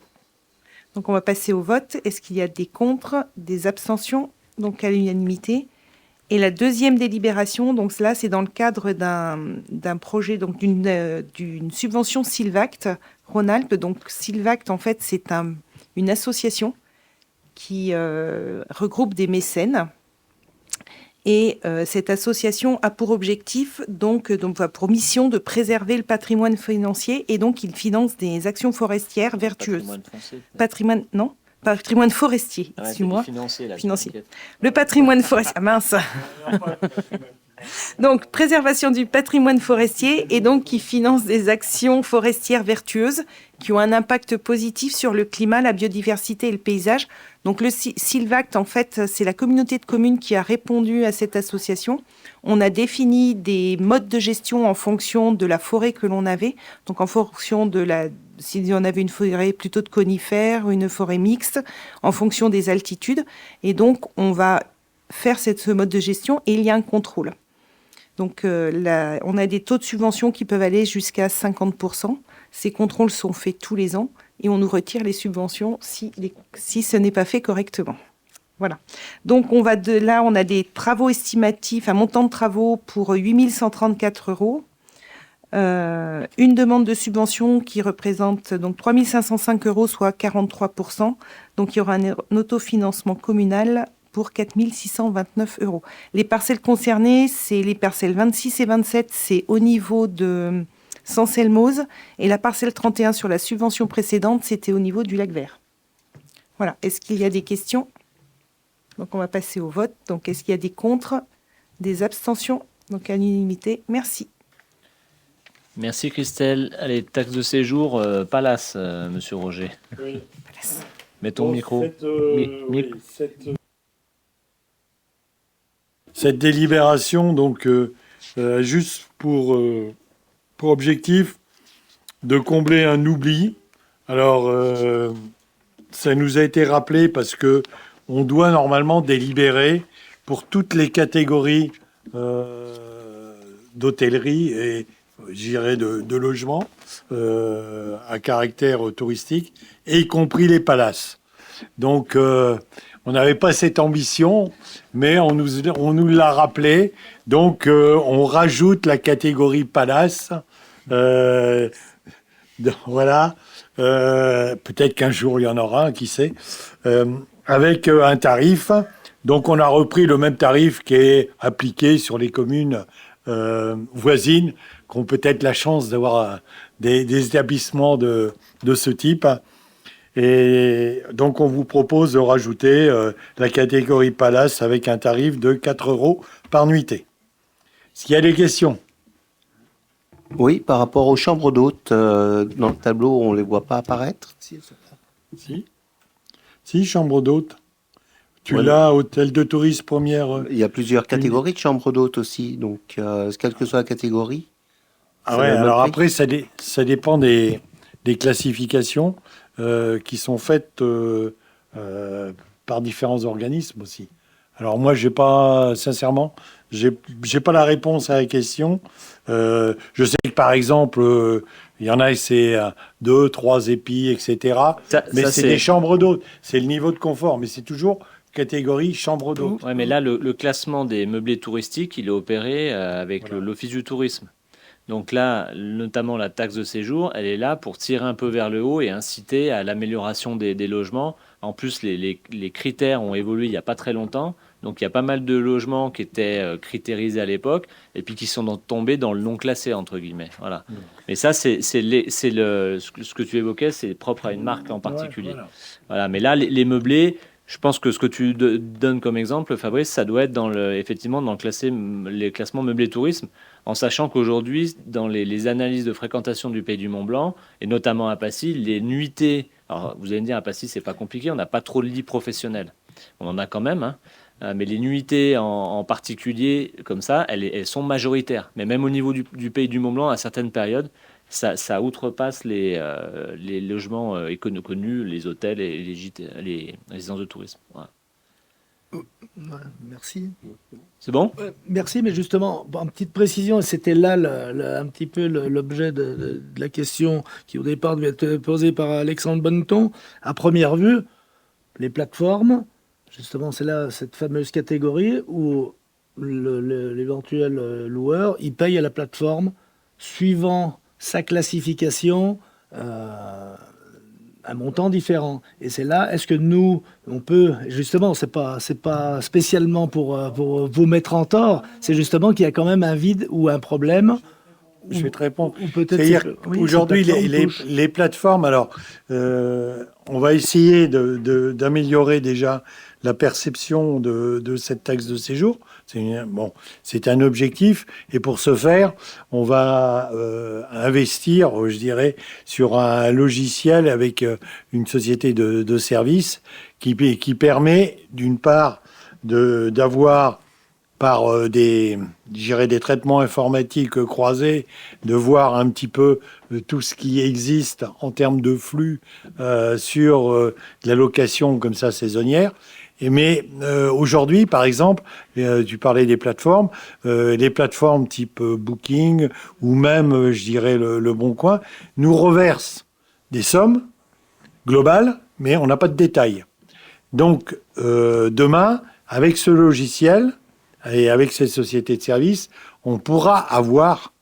Donc on va passer au vote. Est-ce qu'il y a des contre, des abstentions? Donc à l'unanimité. Et la deuxième délibération, donc là, c'est dans le cadre d'un projet, donc d'une subvention Sylvact Rhône-Alpes. Donc Sylvact, en fait, c'est une association qui regroupe des mécènes. Et cette association a pour objectif, donc pour mission de préserver le patrimoine financier. Et donc, il finance des actions forestières vertueuses. Patrimoine forestier, excuse-moi. Financier. Le patrimoine forestier. Ah mince. Donc, préservation du patrimoine forestier et donc qui finance des actions forestières vertueuses qui ont un impact positif sur le climat, la biodiversité et le paysage. Donc, le Sylvact, en fait, c'est la communauté de communes qui a répondu à cette association. On a défini des modes de gestion en fonction de la forêt que l'on avait. Donc, en fonction de si on avait une forêt plutôt de conifères, une forêt mixte, en fonction des altitudes. Et donc, on va faire ce mode de gestion et il y a un contrôle. Donc, on a des taux de subvention qui peuvent aller jusqu'à 50%. Ces contrôles sont faits tous les ans et on nous retire les subventions si ce n'est pas fait correctement. Voilà. Donc, on a des travaux estimatifs, un montant de travaux pour 8 134 €. Une demande de subvention qui représente donc 3 505 €, soit 43%. Donc, il y aura un autofinancement communal pour 4 629 €. Les parcelles concernées, c'est les parcelles 26 et 27, c'est au niveau de Sanselmoz. Et la parcelle 31 sur la subvention précédente, c'était au niveau du lac Vert. Voilà. Est-ce qu'il y a des questions? Donc, on va passer au vote. Donc, est-ce qu'il y a des contre, des abstentions? Donc, à l'unanimité. Merci. Merci Christelle. Allez, taxe de séjour, Palace, monsieur Roger. Oui. Mets ton micro. Cette délibération, donc, juste pour objectif de combler un oubli. Alors, ça nous a été rappelé parce que on doit normalement délibérer pour toutes les catégories d'hôtellerie et, j'irais, de logements à caractère touristique, et y compris les palaces. Donc, on n'avait pas cette ambition, mais on nous l'a rappelé. Donc, on rajoute la catégorie palace. Voilà. Peut-être qu'un jour, il y en aura un, qui sait. Avec un tarif. Donc, on a repris le même tarif qui est appliqué sur les communes voisines, qui ont peut-être la chance d'avoir des établissements de ce type. Et donc, on vous propose de rajouter la catégorie Palace avec un tarif de 4 € par nuitée. Est-ce qu'il y a des questions? Oui, par rapport aux chambres d'hôtes, dans le tableau, on ne les voit pas apparaître. Si, chambre d'hôtes. Tu l'as, hôtel de tourisme première. Il y a plusieurs catégories de chambres d'hôtes aussi, donc quelle que soit la catégorie. Ah ouais, alors après, ça dépend des classifications qui sont faites par différents organismes aussi. Alors moi, sincèrement, j'ai pas la réponse à la question. Je sais que par exemple, il y en a, c'est 2, 3 épis, etc. Mais c'est des chambres d'hôtes. C'est le niveau de confort, mais c'est toujours catégorie chambre d'hôte. Ouais, mais là, le classement des meublés touristiques, il est opéré avec l'Office du tourisme. Donc là, notamment la taxe de séjour, elle est là pour tirer un peu vers le haut et inciter à l'amélioration des logements. En plus, les critères ont évolué il n'y a pas très longtemps. Donc il y a pas mal de logements qui étaient critérisés à l'époque et puis qui sont tombés dans le non classé, entre guillemets. Voilà. Mais ça, ce que tu évoquais, c'est propre à une marque en particulier. Voilà. Mais là, les meublés, je pense que ce que tu donnes comme exemple, Fabrice, ça doit être effectivement dans les classements meublés tourisme, en sachant qu'aujourd'hui, dans les analyses de fréquentation du Pays du Mont-Blanc, et notamment à Passy, les nuitées, alors vous allez me dire, à Passy, c'est pas compliqué, on n'a pas trop de lits professionnels. On en a quand même, hein, mais les nuitées en particulier, comme ça, elles sont majoritaires. Mais même au niveau du Pays du Mont-Blanc, à certaines périodes, ça outrepasse les logements connus, les hôtels et les résidences de tourisme. Voilà. Merci. C'est bon? Merci, mais justement, en petite précision, c'était là un petit peu l'objet de la question qui au départ devait être posée par Alexandre Bonneton. À première vue, les plateformes, justement, c'est là cette fameuse catégorie où l'éventuel loueur, il paye à la plateforme suivant sa classification un montant différent. Et c'est là, est-ce que nous, on peut, justement, c'est pas spécialement pour vous mettre en tort, c'est justement qu'il y a quand même un vide ou un problème. Je vais te répondre. C'est-à-dire qu'aujourd'hui, les plateformes, alors, on va essayer d'améliorer déjà la perception de cette taxe de séjour. C'est un objectif. Et pour ce faire, on va investir, je dirais, sur un logiciel avec une société de services qui permet, d'une part, d'avoir par des traitements informatiques croisés, de voir un petit peu tout ce qui existe en termes de flux sur la location comme ça saisonnière. Mais aujourd'hui, par exemple, tu parlais des plateformes, les plateformes type Booking ou même, je dirais, le Bon Coin, nous reversent des sommes globales, mais on n'a pas de détails. Donc, demain, avec ce logiciel, et avec ces sociétés de services, on pourra avoir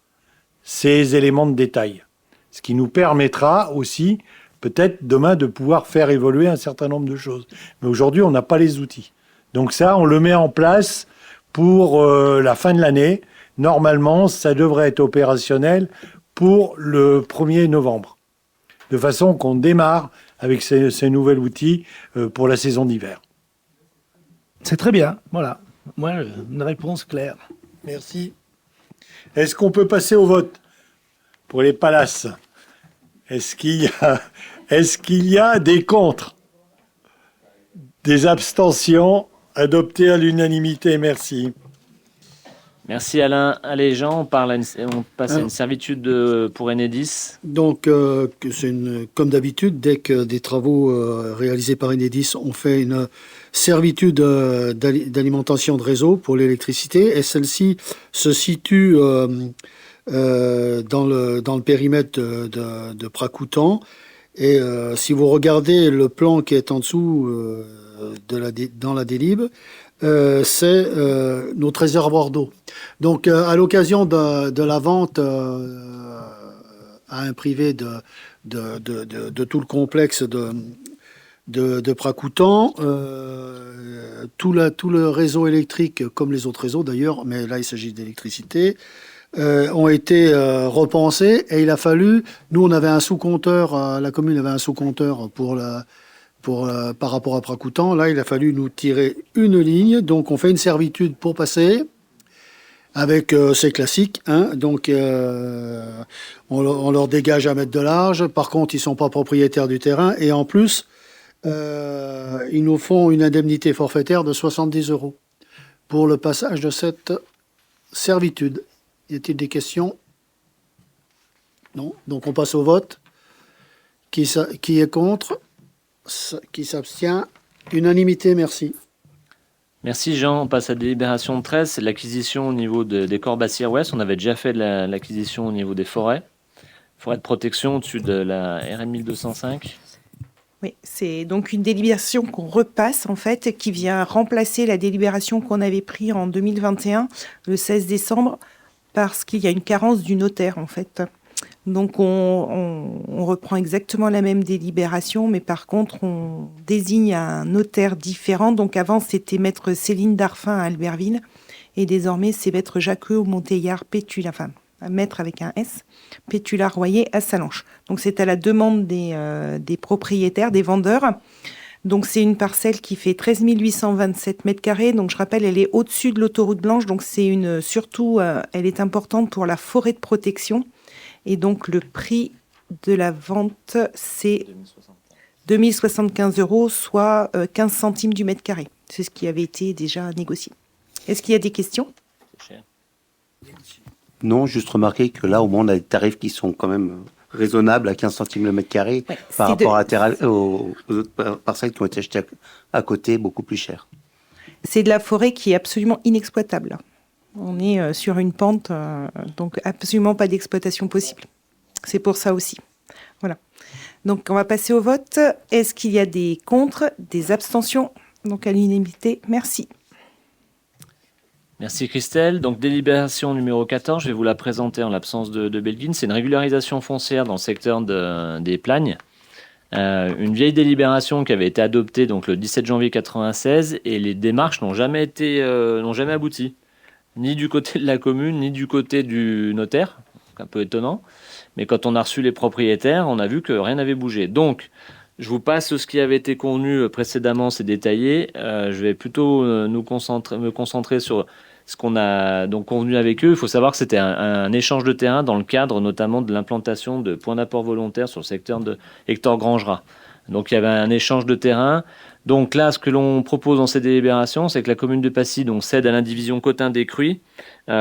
ces éléments de détail. Ce qui nous permettra aussi, peut-être demain, de pouvoir faire évoluer un certain nombre de choses. Mais aujourd'hui, on n'a pas les outils. Donc ça, on le met en place pour la fin de l'année. Normalement, ça devrait être opérationnel pour le 1er novembre. De façon qu'on démarre avec ces nouveaux outils pour la saison d'hiver. C'est très bien, voilà. Moi, une réponse claire. Merci. Est-ce qu'on peut passer au vote pour les palaces? Est-ce qu'il y a des contre? Des abstentions? Adoptées à l'unanimité, merci. Merci Alain. Allez Jean, on passe à une servitude pour Enedis. Donc, comme d'habitude, dès que des travaux réalisés par Enedis ont fait une servitude d'alimentation de réseau pour l'électricité, et celle-ci se situe dans le périmètre de Pracoutan. Et si vous regardez le plan qui est en dessous dans la délib, c'est notre réservoir d'eau. Donc, à l'occasion de la vente à un privé de tout le complexe de Pracoutan, tout le réseau électrique, comme les autres réseaux d'ailleurs, mais là il s'agit d'électricité, ont été repensés, et il a fallu, nous on avait un sous-compteur, la commune avait un sous-compteur par rapport à Pracoutan. Là il a fallu nous tirer une ligne, donc on fait une servitude pour passer, avec c'est classique, hein, donc on leur dégage 1 mètre de large. Par contre, ils sont pas propriétaires du terrain, et en plus, ils nous font une indemnité forfaitaire de 70 € pour le passage de cette servitude. Y a-t-il des questions? Non. Donc on passe au vote. Qui est contre? Qui s'abstient? Unanimité, merci. Merci Jean. On passe à la délibération 13, c'est l'acquisition au niveau des Corbassières Ouest. On avait déjà fait l'acquisition au niveau des forêts. Forêt de protection au-dessus de la RN 1205. Oui, c'est donc une délibération qu'on repasse en fait, qui vient remplacer la délibération qu'on avait prise en 2021, le 16 décembre, parce qu'il y a une carence du notaire en fait. Donc on reprend exactement la même délibération, mais par contre on désigne un notaire différent. Donc avant c'était maître Céline Darphin à Albertville, et désormais c'est maître Jacques Monteillard Pétula, enfin maître avec un S, Pétula Royer à Salanches. Donc c'est à la demande des propriétaires, des vendeurs. Donc c'est une parcelle qui fait 13 827 mètres carrés. Donc je rappelle, elle est au-dessus de l'autoroute blanche. Donc c'est surtout, elle est importante pour la forêt de protection. Et donc le prix de la vente, c'est 2075 €, soit 15 centimes du mètre carré. C'est ce qui avait été déjà négocié. Est-ce qu'il y a des questions? Non, juste remarquer que là, au moins, on a des tarifs qui sont quand même raisonnables à 15 centimes le mètre carré, Ouais, par rapport aux autres parcelles qui ont été achetées à côté, beaucoup plus chères. c'est de la forêt qui est absolument inexploitable. On est sur une pente, donc absolument pas d'exploitation possible. C'est pour ça aussi. Voilà. Donc on va passer au vote. Est-ce qu'il y a des contre, des abstentions? Donc à l'unanimité, merci. Merci Christelle. Donc délibération numéro 14, je vais vous la présenter en l'absence de Belguine. C'est une régularisation foncière dans le secteur des Plagnes. Une vieille délibération qui avait été adoptée donc le 17 janvier 96 et les démarches n'ont jamais abouti. Ni du côté de la commune, ni du côté du notaire. C'est un peu étonnant. Mais quand on a reçu les propriétaires, on a vu que rien n'avait bougé. Donc, je vous passe ce qui avait été convenu précédemment, c'est détaillé. Je vais plutôt me concentrer sur ce qu'on a donc convenu avec eux. Il faut savoir que c'était un échange de terrain dans le cadre notamment de l'implantation de points d'apport volontaires sur le secteur de Hector Grangera. Donc, il y avait un échange de terrain. Donc là, ce que l'on propose dans ces délibérations, c'est que la commune de Passy donc, cède à l'indivision Cotin des Cruys, donc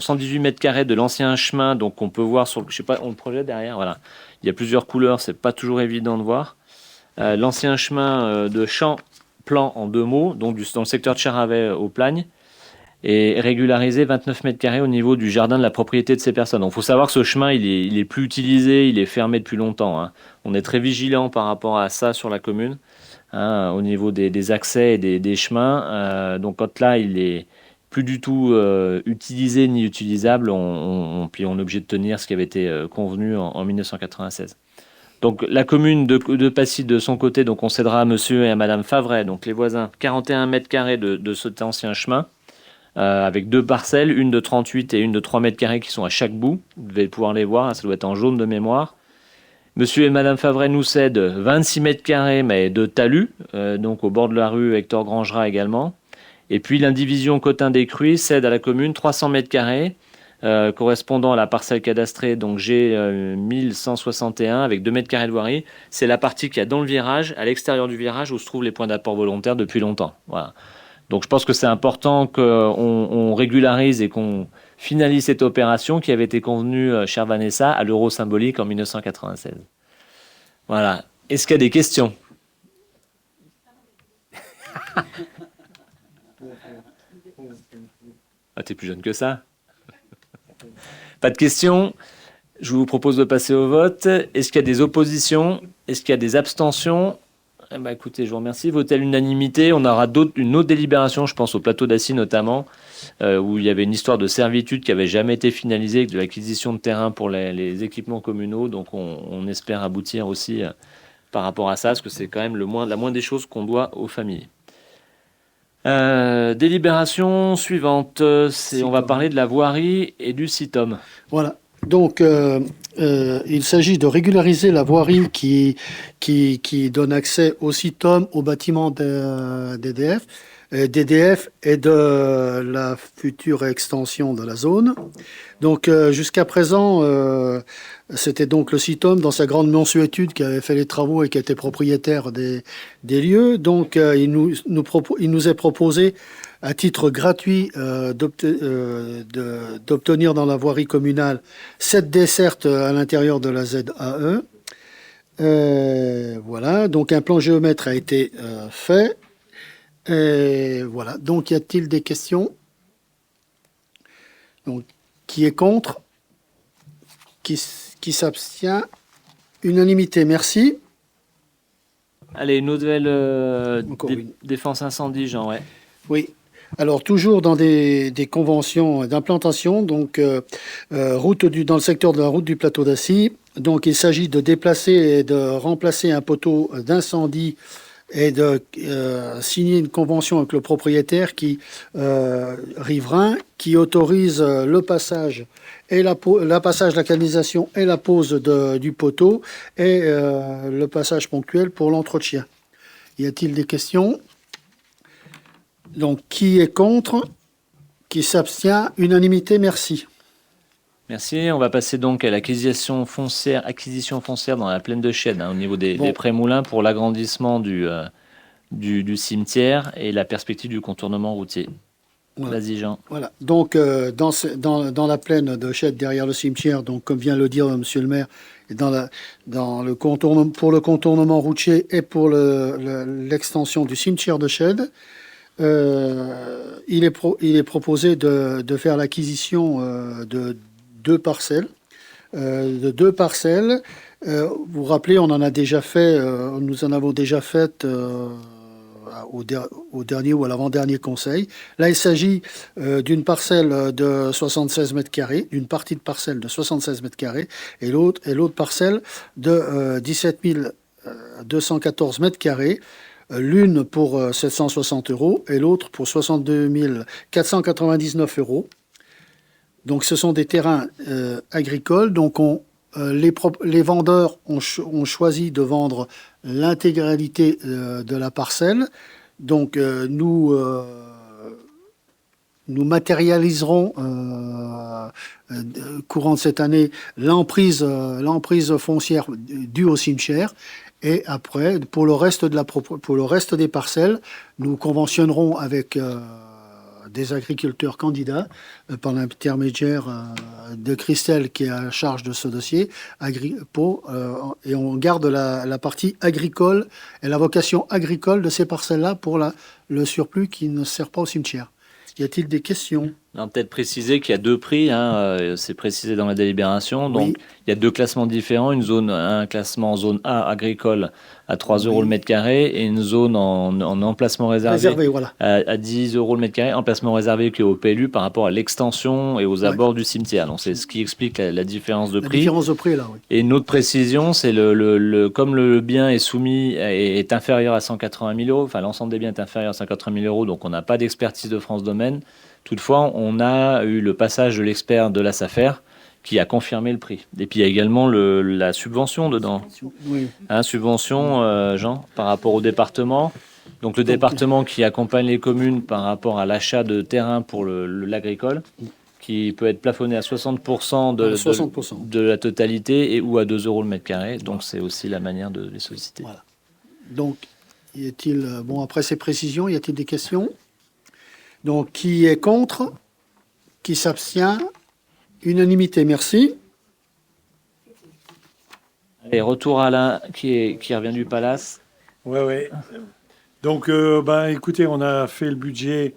118 mètres carrés de l'ancien chemin, donc on peut voir sur le projet derrière, voilà. Il y a plusieurs couleurs, c'est pas toujours évident de voir. L'ancien chemin de Champ-Plan en 2 mots, donc dans le secteur de Charavet aux Plagnes, et régularisé 29 mètres carrés au niveau du jardin de la propriété de ces personnes. Donc, il faut savoir que ce chemin, il est plus utilisé, il est fermé depuis longtemps. Hein. On est très vigilant par rapport à ça sur la commune, hein, au niveau des accès et des chemins. Donc, quand là, il est plus du tout utilisé ni utilisable, puis on est obligé de tenir ce qui avait été convenu en 1996. Donc, la commune de Passy, de son côté, donc on cédera à monsieur et à madame Favret, donc les voisins, 41 mètres carrés de cet ancien chemin. Avec 2 parcelles, une de 38 et une de 3 mètres carrés qui sont à chaque bout. Vous devez pouvoir les voir, ça doit être en jaune de mémoire. Monsieur et madame Favret nous cèdent 26 mètres carrés, mais de talus, donc au bord de la rue Hector Grangera également. Et puis l'indivision Cotin des Cruys cède à la commune 300 mètres carrés, correspondant à la parcelle cadastrée, donc G 1161, avec 2 mètres carrés de voirie. C'est la partie qu'il y a dans le virage, à l'extérieur du virage, où se trouvent les points d'apport volontaires depuis longtemps. Voilà. Donc je pense que c'est important qu'on régularise et qu'on finalise cette opération qui avait été convenue, chère Vanessa, à l'euro symbolique en 1996. Voilà. Est-ce qu'il y a des questions? Ah, t'es plus jeune que ça. Pas de questions. Je vous propose de passer au vote. Est-ce qu'il y a des oppositions? Est-ce qu'il y a des abstentions? Eh ben, écoutez, je vous remercie. Votez à l'unanimité. On aura une autre délibération, je pense au plateau d'Assy notamment, où il y avait une histoire de servitude qui n'avait jamais été finalisée, avec de l'acquisition de terrain pour les équipements communaux. Donc on espère aboutir aussi par rapport à ça, parce que c'est quand même la moindre des choses qu'on doit aux familles. Délibération suivante, on va parler de la voirie et du CITOM. Voilà. Donc, il s'agit de régulariser la voirie qui donne accès au CITOM, au bâtiment d'EDF, et de la future extension de la zone. Donc, jusqu'à présent, c'était donc le CITOM, dans sa grande mansuétude, qui avait fait les travaux et qui était propriétaire des lieux. Donc, il nous est proposé, à titre gratuit, d'obtenir dans la voirie communale cette desserte à l'intérieur de la ZAE. Voilà, donc un plan géomètre a été fait. Et voilà, donc y a-t-il des questions? Donc, qui est contre? Qui s'abstient? Unanimité, merci. Allez, nouvelle défense incendie, Jean, ouais. Oui. Alors, toujours dans des conventions d'implantation, donc dans le secteur de la route du plateau d'Assy. Donc, il s'agit de déplacer et de remplacer un poteau d'incendie et de signer une convention avec le propriétaire riverain qui autorise le passage et la passage de la canalisation et la pose du poteau et le passage ponctuel pour l'entretien. Y a-t-il des questions? Donc, qui est contre? Qui s'abstient? Unanimité, merci. Merci. On va passer donc à l'acquisition foncière dans la plaine de Chêne, au niveau des prémoulins pour l'agrandissement du cimetière et la perspective du contournement routier. Voilà. Vas-y, Jean. Voilà. Donc, dans la plaine de Chêne, derrière le cimetière, donc, comme vient le dire monsieur le maire, Et dans le contournement, pour le contournement routier et pour l'extension du cimetière de Chède, il est proposé de faire l'acquisition de deux parcelles. Vous vous rappelez, on en a déjà fait, nous en avons déjà fait au dernier ou à l'avant-dernier conseil. Là, il s'agit d'une parcelle de 76 mètres carrés, d'une partie de parcelle de 76 mètres carrés, et l'autre parcelle de 17 214 mètres carrés, l'une pour 760 € et l'autre pour 62 499 €. Donc, ce sont des terrains agricoles. Donc, les vendeurs ont choisi de vendre l'intégralité de la parcelle. Donc, nous matérialiserons courant de cette année l'emprise foncière due au cimetière. Et après, pour le reste des parcelles, nous conventionnerons avec des agriculteurs candidats par l'intermédiaire de Christelle qui est à charge de ce dossier, et on garde la partie agricole et la vocation agricole de ces parcelles-là pour le surplus qui ne sert pas au cimetière. Y a-t-il des questions? On peut peut-être préciser qu'il y a deux prix, c'est précisé dans la délibération. Donc, Oui. il y a deux classements différents. Un classement en zone A agricole à 3 € le mètre carré et une zone en emplacement réservé, Voilà. à 10 € le mètre carré. Emplacement réservé qui est au PLU par rapport à l'extension et aux abords du cimetière. Donc, c'est ce qui explique la différence de prix. La différence de prix, là, oui. Et une autre précision, c'est comme le bien est soumis, est inférieur à 180 000 €, enfin l'ensemble des biens est inférieur à 180 000 €, donc on n'a pas d'expertise de France Domaine. Toutefois, on a eu le passage de l'expert de la SAFER qui a confirmé le prix. Et puis il y a également la subvention dedans. Oui. Subvention, Jean, par rapport au département. Donc le département qui accompagne les communes par rapport à l'achat de terrain pour l'agricole, qui peut être plafonné à 60% de la totalité ou à 2 € le mètre carré. Donc c'est aussi la manière de les solliciter. Voilà. Donc, après ces précisions, y a-t-il des questions? Donc, qui est contre? Qui s'abstient? Unanimité, merci. Et retour à Alain qui revient du Palace. Oui. Donc, écoutez, on a fait le budget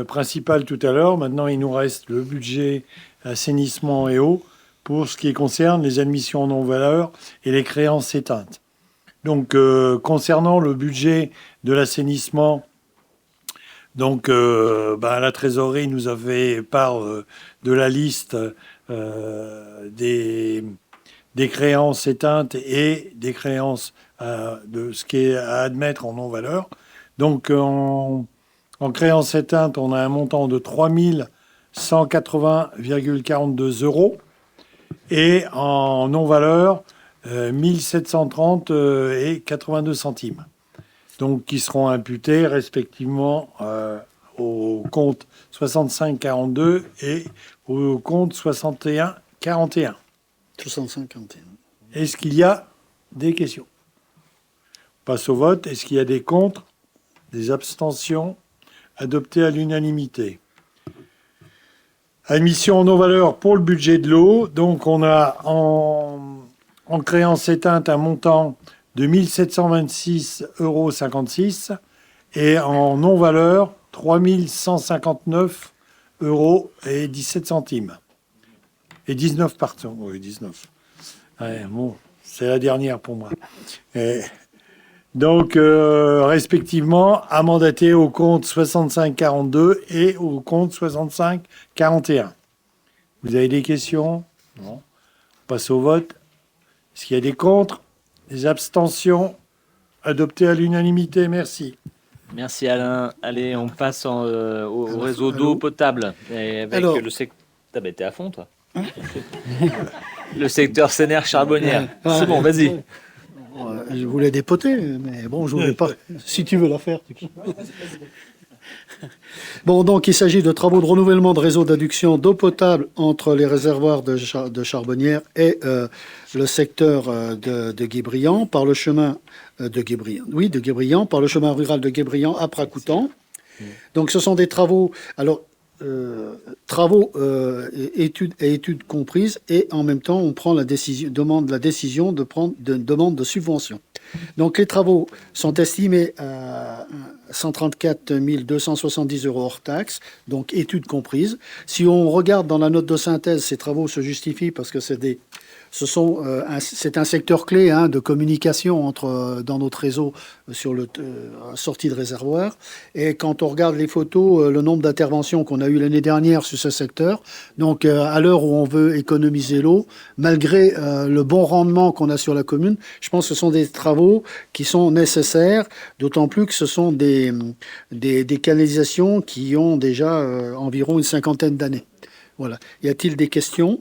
principal tout à l'heure. Maintenant, il nous reste le budget assainissement et eau pour ce qui concerne les admissions non valeur et les créances éteintes. Donc, concernant le budget de l'assainissement, donc la trésorerie nous a fait part de la liste des créances éteintes et des créances de ce qui est à admettre en non-valeur. Donc, en créances éteintes, on a un montant de 3 180,42 € et en non-valeur, 1730 et 82 centimes. Donc, qui seront imputés respectivement au compte 65-42 et au compte 61-41. 65-41. Est-ce qu'il y a des questions? On passe au vote. Est-ce qu'il y a des contre? Des abstentions? Adopté à l'unanimité. Admission en non-valeur pour le budget de l'eau. Donc, on a en créance éteinte un montant de 1726,56 € et en non-valeur 3159,17 € et 19 partants. Oui, 19. Ouais, bon, c'est la dernière pour moi. Donc, respectivement, à mandater au compte 65-42 et au compte 65-41. Vous avez des questions? Non. On passe au vote. Est-ce qu'il y a des contre? Des abstentions? Adopté à l'unanimité, merci. Merci Alain. Allez, on passe au réseau d'eau potable. Et avec le secteur... T'es à fond, toi. Le secteur Sénère Charbonnière. C'est bon, vas-y. Je voulais dépoter, mais bon, je voulais pas. Si tu veux la faire, tu peux. Bon, donc il s'agit de travaux de renouvellement de réseau d'adduction d'eau potable entre les réservoirs de Charbonnière et le secteur de Guébriant par le chemin de Guébriant, par le chemin rural de Guébriant à Pracoutan. Donc ce sont des travaux. Alors travaux et études comprises, et en même temps, on prend demande la décision de prendre de demande de subvention. Donc, les travaux sont estimés à 134 270 € hors taxe, donc études comprises. Si on regarde dans la note de synthèse, ces travaux se justifient parce que c'est un secteur clé de communication dans notre réseau sur le sortie de réservoir. Et quand on regarde les photos, le nombre d'interventions qu'on a eu l'année dernière sur ce secteur, donc à l'heure où on veut économiser l'eau, malgré le bon rendement qu'on a sur la commune, je pense que ce sont des travaux qui sont nécessaires, d'autant plus que ce sont des canalisations qui ont déjà environ une 50aine d'années. Voilà. Y a-t-il des questions ?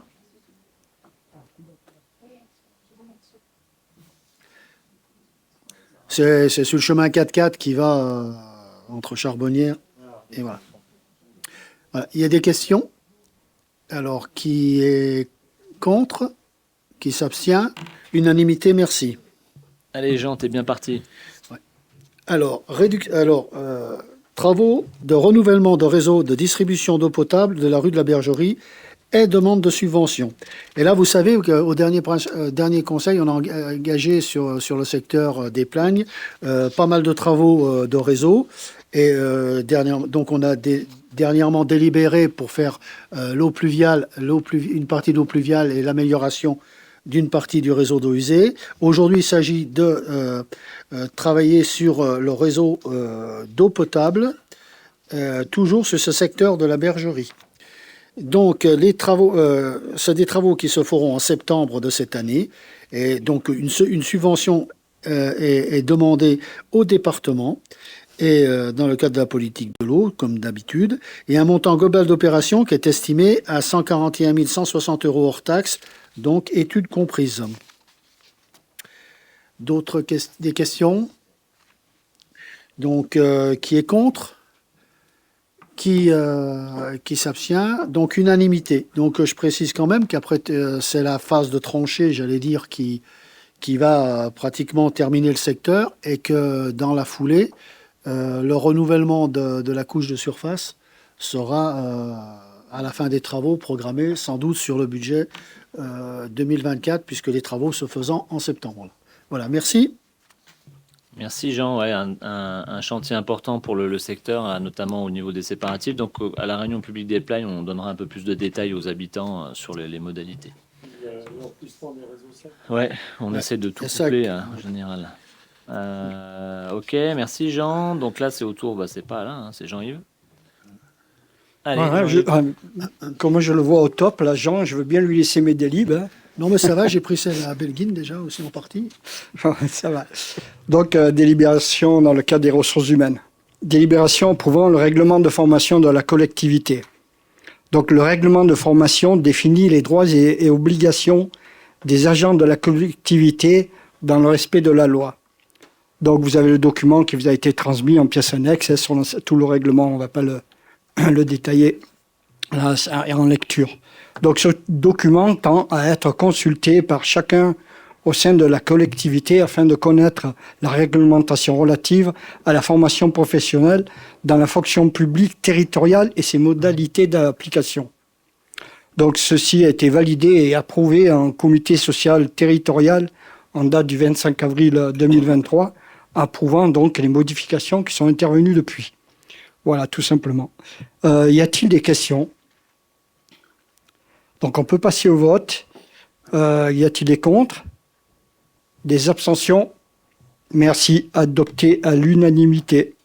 C'est sur le chemin 4x4 qui va entre Charbonnières et voilà. Voilà. Il y a des questions. Alors, qui est contre? Qui s'abstient? Unanimité, merci. Allez Jean, t'es bien parti. Ouais. Alors, travaux de renouvellement de réseau de distribution d'eau potable de la rue de la Bergerie et demande de subvention. Et là, vous savez qu'au dernier conseil, on a engagé sur le secteur des Plagnes pas mal de travaux de réseau. Et donc, on a dernièrement délibéré pour faire l'eau pluviale, une partie de l'eau pluviale et l'amélioration d'une partie du réseau d'eau usée. Aujourd'hui, il s'agit de travailler sur le réseau d'eau potable, toujours sur ce secteur de la Bergerie. Donc, les travaux, c'est des travaux qui se feront en septembre de cette année. Et donc, une subvention est demandée au département et dans le cadre de la politique de l'eau, comme d'habitude, et un montant global d'opération qui est estimé à 141 160 € hors taxe, donc études comprises. Des questions? Donc, qui est contre? Qui s'abstient? Donc, unanimité. Donc, je précise quand même qu'après, c'est la phase de tranchée, j'allais dire, qui va pratiquement terminer le secteur, et que dans la foulée, le renouvellement de la couche de surface sera à la fin des travaux programmé sans doute sur le budget 2024, puisque les travaux se faisant en septembre. Voilà, merci. Merci Jean, ouais, un chantier important pour le secteur, notamment au niveau des séparatifs. Donc à la réunion publique des Plagnes, on donnera un peu plus de détails aux habitants sur les modalités. Ouais, on essaie de tout coupler en général. Ok, merci Jean. Donc là, c'est au tour, c'est pas là, c'est Jean-Yves. Allez, comment je le vois au top, là, Jean, je veux bien lui laisser mes délibes. Non, mais ça va, j'ai pris celle à Belguine déjà aussi en partie. Ça va. Donc, délibération dans le cadre des ressources humaines. Délibération approuvant le règlement de formation de la collectivité. Donc, le règlement de formation définit les droits et obligations des agents de la collectivité dans le respect de la loi. Donc, vous avez le document qui vous a été transmis en pièce annexe sur tout le règlement. On ne va pas le détailler là, en lecture. Donc, ce document tend à être consulté par chacun au sein de la collectivité afin de connaître la réglementation relative à la formation professionnelle dans la fonction publique territoriale et ses modalités d'application. Donc, ceci a été validé et approuvé en comité social territorial en date du 25 avril 2023, approuvant donc les modifications qui sont intervenues depuis. Voilà, tout simplement. Y a-t-il des questions? Donc, on peut passer au vote. Y a-t-il des contre? Des abstentions? Merci. Adopté à l'unanimité.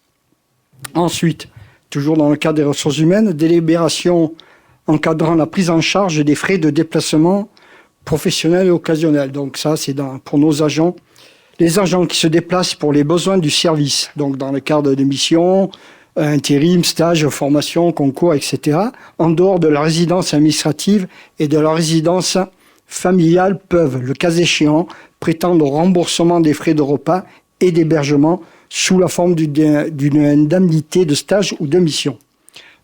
Ensuite, toujours dans le cadre des ressources humaines, délibération encadrant la prise en charge des frais de déplacement professionnels et occasionnels. Donc ça, c'est pour nos agents. Les agents qui se déplacent pour les besoins du service, donc dans le cadre de missions, intérim, stage, formation, concours, etc., en dehors de la résidence administrative et de la résidence familiale, peuvent, le cas échéant, prétendre au remboursement des frais de repas et d'hébergement sous la forme d'une indemnité de stage ou de mission.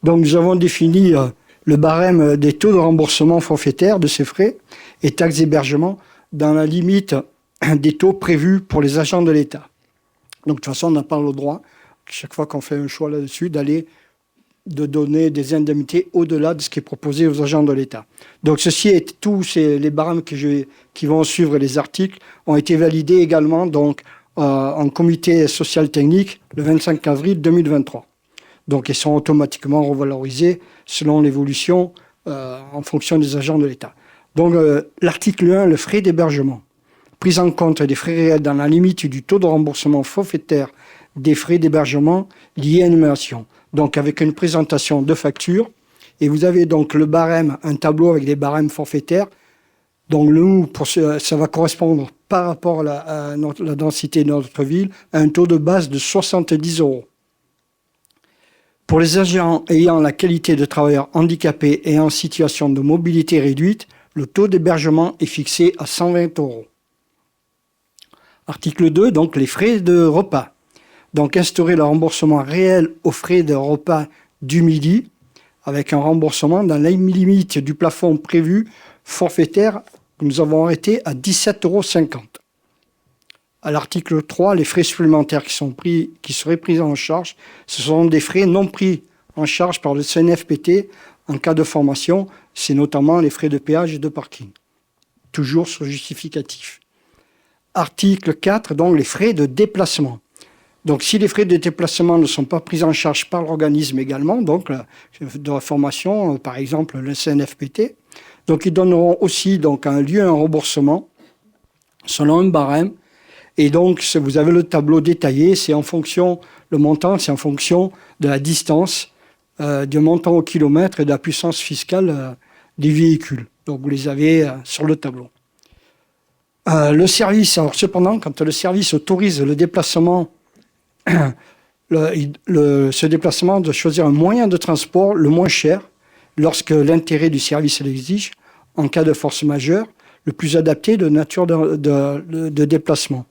Donc nous avons défini le barème des taux de remboursement forfaitaire de ces frais et taxes d'hébergement dans la limite des taux prévus pour les agents de l'État. Donc de toute façon, on n'a pas le droit, chaque fois qu'on fait un choix là-dessus, d'aller de donner des indemnités au-delà de ce qui est proposé aux agents de l'État. Donc ceci est tous les barèmes qui vont suivre les articles ont été validés également donc en comité social technique le 25 avril 2023. Donc ils sont automatiquement revalorisés selon l'évolution en fonction des agents de l'État. Donc l'article 1, le frais d'hébergement, prise en compte des frais réels dans la limite du taux de remboursement forfaitaire des frais d'hébergement liés à l'énumération. Donc avec une présentation de facture, et vous avez donc le barème, un tableau avec des barèmes forfaitaires. Donc ça va correspondre par rapport à la densité de notre ville à un taux de base de 70 €. Pour les agents ayant la qualité de travailleurs handicapés et en situation de mobilité réduite, le taux d'hébergement est fixé à 120 €. Article 2, donc les frais de repas. Donc instaurer le remboursement réel aux frais de repas du midi avec un remboursement dans la limite du plafond prévu forfaitaire que nous avons arrêté à 17,50 €. À l'article 3, les frais supplémentaires qui seraient pris en charge, ce sont des frais non pris en charge par le CNFPT en cas de formation, c'est notamment les frais de péage et de parking, toujours sur justificatif. Article 4, donc les frais de déplacement. Donc, si les frais de déplacement ne sont pas pris en charge par l'organisme également, donc de la formation, par exemple le CNFPT, donc ils donneront aussi donc un lieu, un remboursement selon un barème. Et donc, vous avez le tableau détaillé, c'est en fonction, le montant, c'est en fonction de la distance, du montant au kilomètre et de la puissance fiscale des véhicules. Donc, vous les avez sur le tableau. Le service, alors cependant, quand le service autorise le déplacement, ce déplacement de choisir un moyen de transport le moins cher lorsque l'intérêt du service l'exige, en cas de force majeure, le plus adapté de nature de déplacement.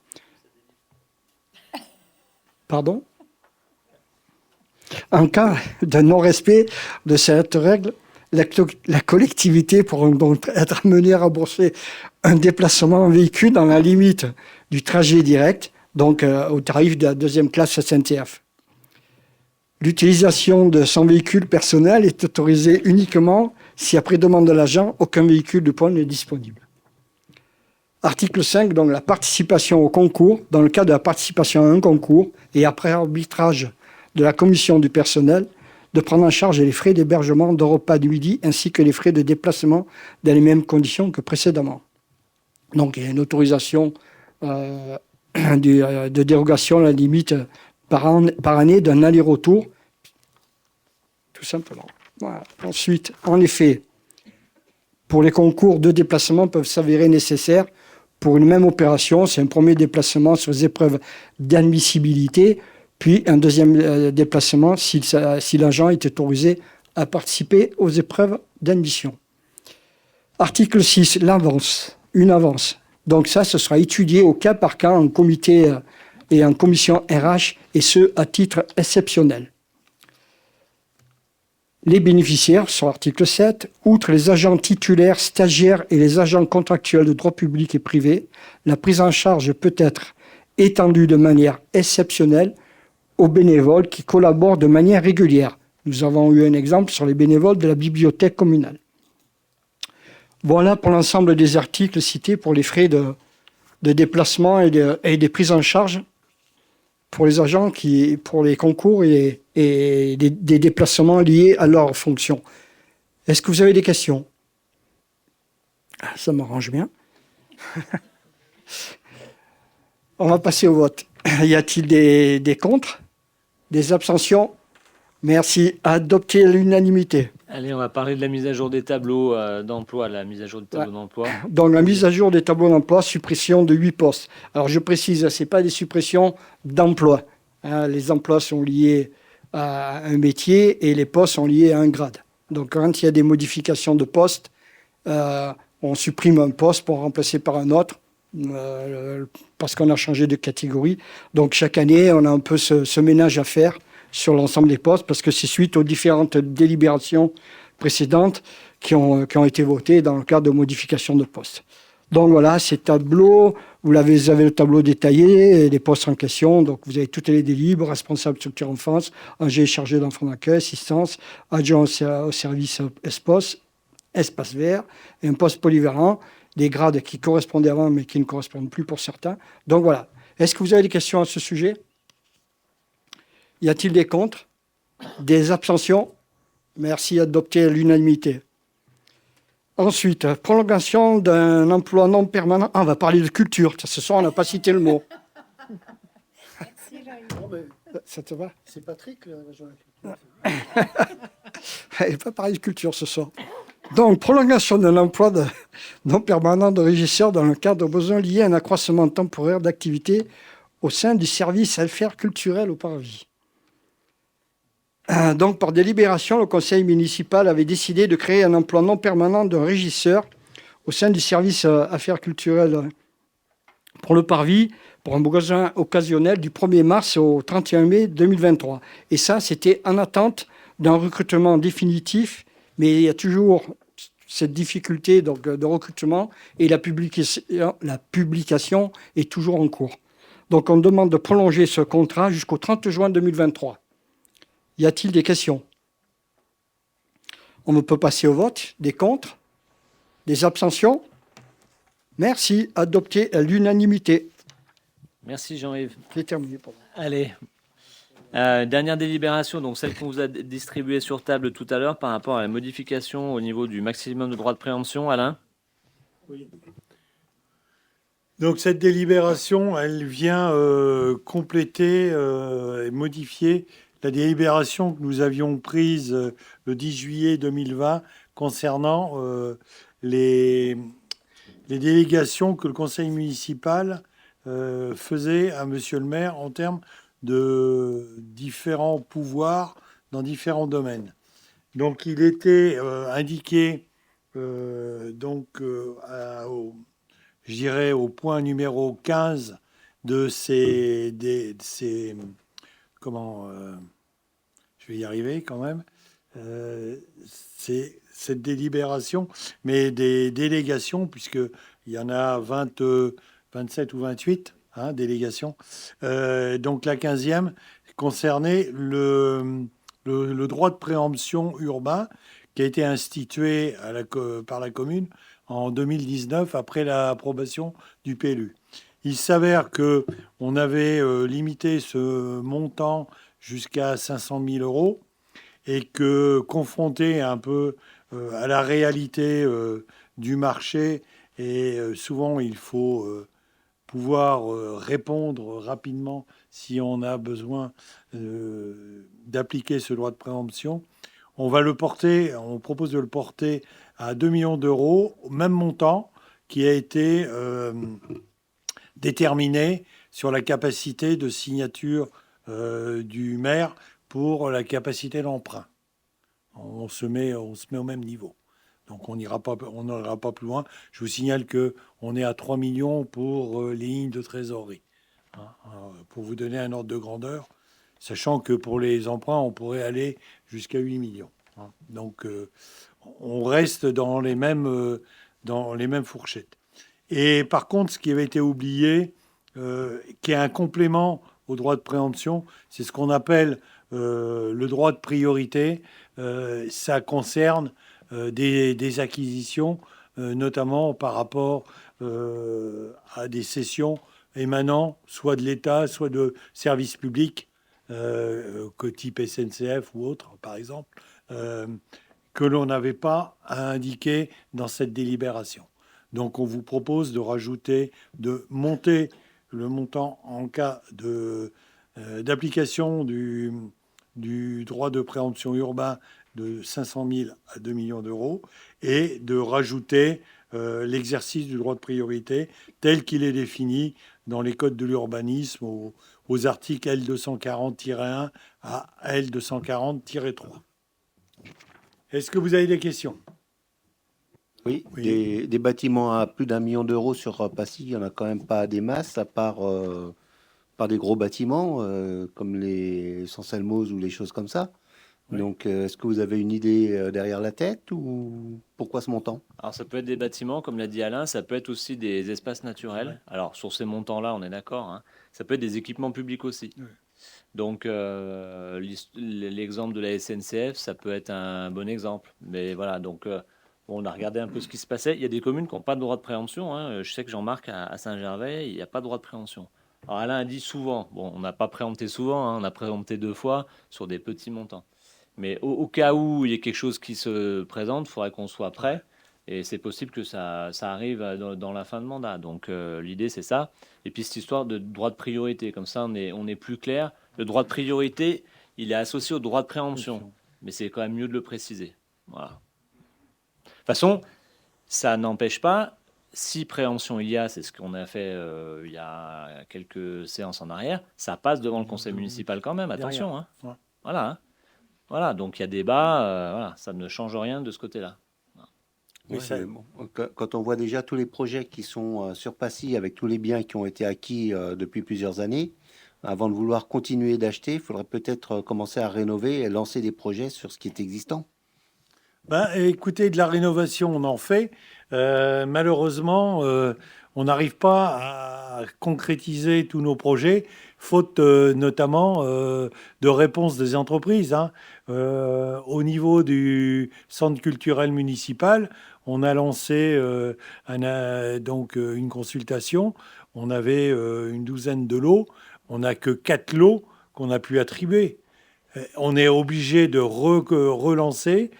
Pardon ? En cas de non-respect de cette règle, la collectivité pourra donc être amenée à rembourser un déplacement en véhicule dans la limite du trajet direct, donc au tarif de la deuxième classe SNCF. L'utilisation de son véhicule personnel est autorisée uniquement si, après demande de l'agent, aucun véhicule de poids n'est disponible. Article 5, donc la participation au concours. Dans le cas de la participation à un concours et après arbitrage de la commission du personnel, de prendre en charge les frais d'hébergement, de repas du midi ainsi que les frais de déplacement dans les mêmes conditions que précédemment. Donc il y a une autorisation de dérogation à la limite par année d'un aller-retour, tout simplement. Voilà. Ensuite, en effet, pour les concours, 2 déplacements peuvent s'avérer nécessaires pour une même opération. C'est un premier déplacement sur les épreuves d'admissibilité, puis un deuxième déplacement si l'agent est autorisé à participer aux épreuves d'admission. Article 6, l'avance, une avance. Donc ça, ce sera étudié au cas par cas en comité et en commission RH, et ce, à titre exceptionnel. Les bénéficiaires, sur l'article 7, outre les agents titulaires, stagiaires et les agents contractuels de droit public et privé, la prise en charge peut être étendue de manière exceptionnelle aux bénévoles qui collaborent de manière régulière. Nous avons eu un exemple sur les bénévoles de la bibliothèque communale. Voilà pour l'ensemble des articles cités pour les frais de déplacement et des prises en charge pour les agents pour les concours et des déplacements liés à leur fonction. Est-ce que vous avez des questions ? Ça m'arrange bien. On va passer au vote. Y a-t-il des contre ? Des abstentions ? Merci. Adopter à l'unanimité. Allez, on va parler de la mise à jour des tableaux d'emploi, d'emploi. Donc la mise à jour des tableaux d'emploi, suppression de 8 postes. Alors je précise, ce n'est pas des suppressions d'emploi. Les emplois sont liés à un métier et les postes sont liés à un grade. Donc quand il y a des modifications de postes, on supprime un poste pour remplacer par un autre parce qu'on a changé de catégorie. Donc chaque année, on a un peu ce ménage à faire sur l'ensemble des postes, parce que c'est suite aux différentes délibérations précédentes qui ont été votées dans le cadre de modification de postes. Donc voilà, ces tableaux, vous avez le tableau détaillé, les postes en question. Donc vous avez toutes les délibres, responsable structure enfance, AG chargé d'enfants d'accueil, assistance, adjoint au service espace vert, et un poste polyvalent, des grades qui correspondaient avant mais qui ne correspondent plus pour certains. Donc voilà. Est-ce que vous avez des questions à ce sujet? Y a-t-il des contre? Des abstentions? Merci, adopté à l'unanimité. Ensuite, prolongation d'un emploi non permanent. Ah, on va parler de culture. Ce soir, on n'a pas cité le mot. Ça te va? C'est Patrick, l'agent de la Il ne va pas parler de culture ce soir. Donc, prolongation d'un emploi non permanent de régisseur dans le cadre de besoins liés à un accroissement temporaire d'activité au sein du service affaires culturelles au Parvis. Donc, par délibération, le conseil municipal avait décidé de créer un emploi non permanent d'un régisseur au sein du service affaires culturelles pour le Parvis, pour un besoin occasionnel du 1er mars au 31 mai 2023. Et ça, c'était en attente d'un recrutement définitif, mais il y a toujours cette difficulté donc, de recrutement et la publication est toujours en cours. Donc, on demande de prolonger ce contrat jusqu'au 30 juin 2023. Y a-t-il des questions? On peut passer au vote. Des contre? Des abstentions? Merci. Adopté à l'unanimité. Merci Jean-Yves. C'est terminé pour moi. Allez. Dernière délibération, donc celle qu'on vous a distribuée sur table tout à l'heure par rapport à la modification au niveau du maximum de droit de préemption. Alain? Oui. Donc cette délibération, elle vient compléter et modifier la délibération que nous avions prise le 10 juillet 2020 concernant les délégations que le conseil municipal faisait à monsieur le maire en termes de différents pouvoirs dans différents domaines. Donc il était indiqué je dirais au point numéro 15 de ces je vais y arriver quand même, c'est cette délibération, mais des délégations, puisqu'il y en a 27 ou 28 délégations. Donc la 15e concernait le droit de préemption urbain qui a été institué par la commune en 2019 après l'approbation du PLU. Il s'avère qu'on avait limité ce montant jusqu'à 500 000 euros et que, confronté un peu à la réalité du marché, et souvent il faut pouvoir répondre rapidement si on a besoin d'appliquer ce droit de préemption, on propose de le porter à 2 millions d'euros, au même montant qui a été déterminé sur la capacité de signature du maire pour la capacité d'emprunt. On se met au même niveau. Donc on n'ira pas plus loin. Je vous signale qu'on est à 3 millions pour les lignes de trésorerie. Pour vous donner un ordre de grandeur, sachant que pour les emprunts, on pourrait aller jusqu'à 8 millions. Donc on reste dans les mêmes fourchettes. Et par contre, ce qui avait été oublié, qui est un complément au droit de préemption, c'est ce qu'on appelle le droit de priorité. Ça concerne des acquisitions, notamment par rapport à des cessions émanant soit de l'État, soit de services publics, que type SNCF ou autre, par exemple, que l'on n'avait pas à indiquer dans cette délibération. Donc on vous propose de monter le montant en cas d'application du droit de préemption urbain de 500 000 à 2 millions d'euros et de rajouter l'exercice du droit de priorité tel qu'il est défini dans les codes de l'urbanisme aux articles L240-1 à L240-3. Est-ce que vous avez des questions? Oui, des bâtiments à plus d'1 million d'euros sur Passy, il n'y en a quand même pas des masses, à part des gros bâtiments comme les Sanselmos ou les choses comme ça. Oui. Donc, est-ce que vous avez une idée derrière la tête ou pourquoi ce montant? Alors ça peut être des bâtiments, comme l'a dit Alain, ça peut être aussi des espaces naturels. Ouais. Alors sur ces montants-là, on est d'accord, hein. Ça peut être des équipements publics aussi. Ouais. Donc l'exemple de la SNCF, ça peut être un bon exemple. Mais voilà, donc bon, on a regardé un peu ce qui se passait. Il y a des communes qui n'ont pas de droit de préemption, hein. Je sais que Jean-Marc à Saint-Gervais, il n'y a pas de droit de préemption. Alors Alain a dit souvent, bon, on n'a pas préempté souvent, hein, on a préempté 2 fois sur des petits montants. Mais au cas où il y a quelque chose qui se présente, il faudrait qu'on soit prêt. Et c'est possible que ça arrive dans la fin de mandat. Donc l'idée, c'est ça. Et puis cette histoire de droit de priorité, comme ça, on est plus clair. Le droit de priorité, il est associé au droit de préemption. Mais c'est quand même mieux de le préciser. Voilà. De toute façon, ça n'empêche pas, si préemption il y a, c'est ce qu'on a fait il y a quelques séances en arrière, ça passe devant le conseil municipal quand même, attention. Hein. Ouais. Voilà. Hein. Voilà, donc il y a débat, voilà, ça ne change rien de ce côté-là. Oui, Ouais, ça- quand on voit déjà tous les projets qui sont sur Passy avec tous les biens qui ont été acquis depuis plusieurs années, avant de vouloir continuer d'acheter, il faudrait peut-être commencer à rénover et lancer des projets sur ce qui est existant. Ben, écoutez, de la rénovation, on en fait. Malheureusement, on n'arrive pas à concrétiser tous nos projets, faute notamment de réponse des entreprises. Hein. Au niveau du centre culturel municipal, on a lancé donc une consultation. On avait une douzaine de lots. On n'a que 4 lots qu'on a pu attribuer. On est obligé de relancer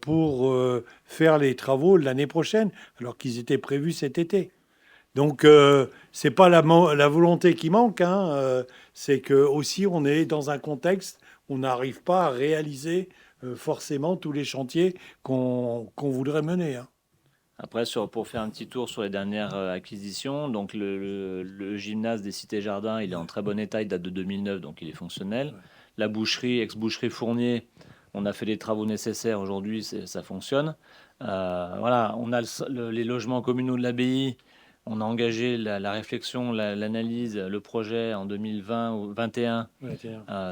pour faire les travaux l'année prochaine, alors qu'ils étaient prévus cet été. Donc, c'est pas la volonté qui manque, hein, c'est que aussi on est dans un contexte où on n'arrive pas à réaliser forcément tous les chantiers qu'on voudrait mener. Hein. Après, pour faire un petit tour sur les dernières acquisitions, donc le gymnase des Cités Jardins, il est en très bon état, il date de 2009, donc il est fonctionnel. La boucherie, ex-boucherie Fournier, on a fait les travaux nécessaires, aujourd'hui ça fonctionne. Voilà, on a les logements communaux de l'abbaye, on a engagé la réflexion, l'analyse, le projet en 2020 ou 2021.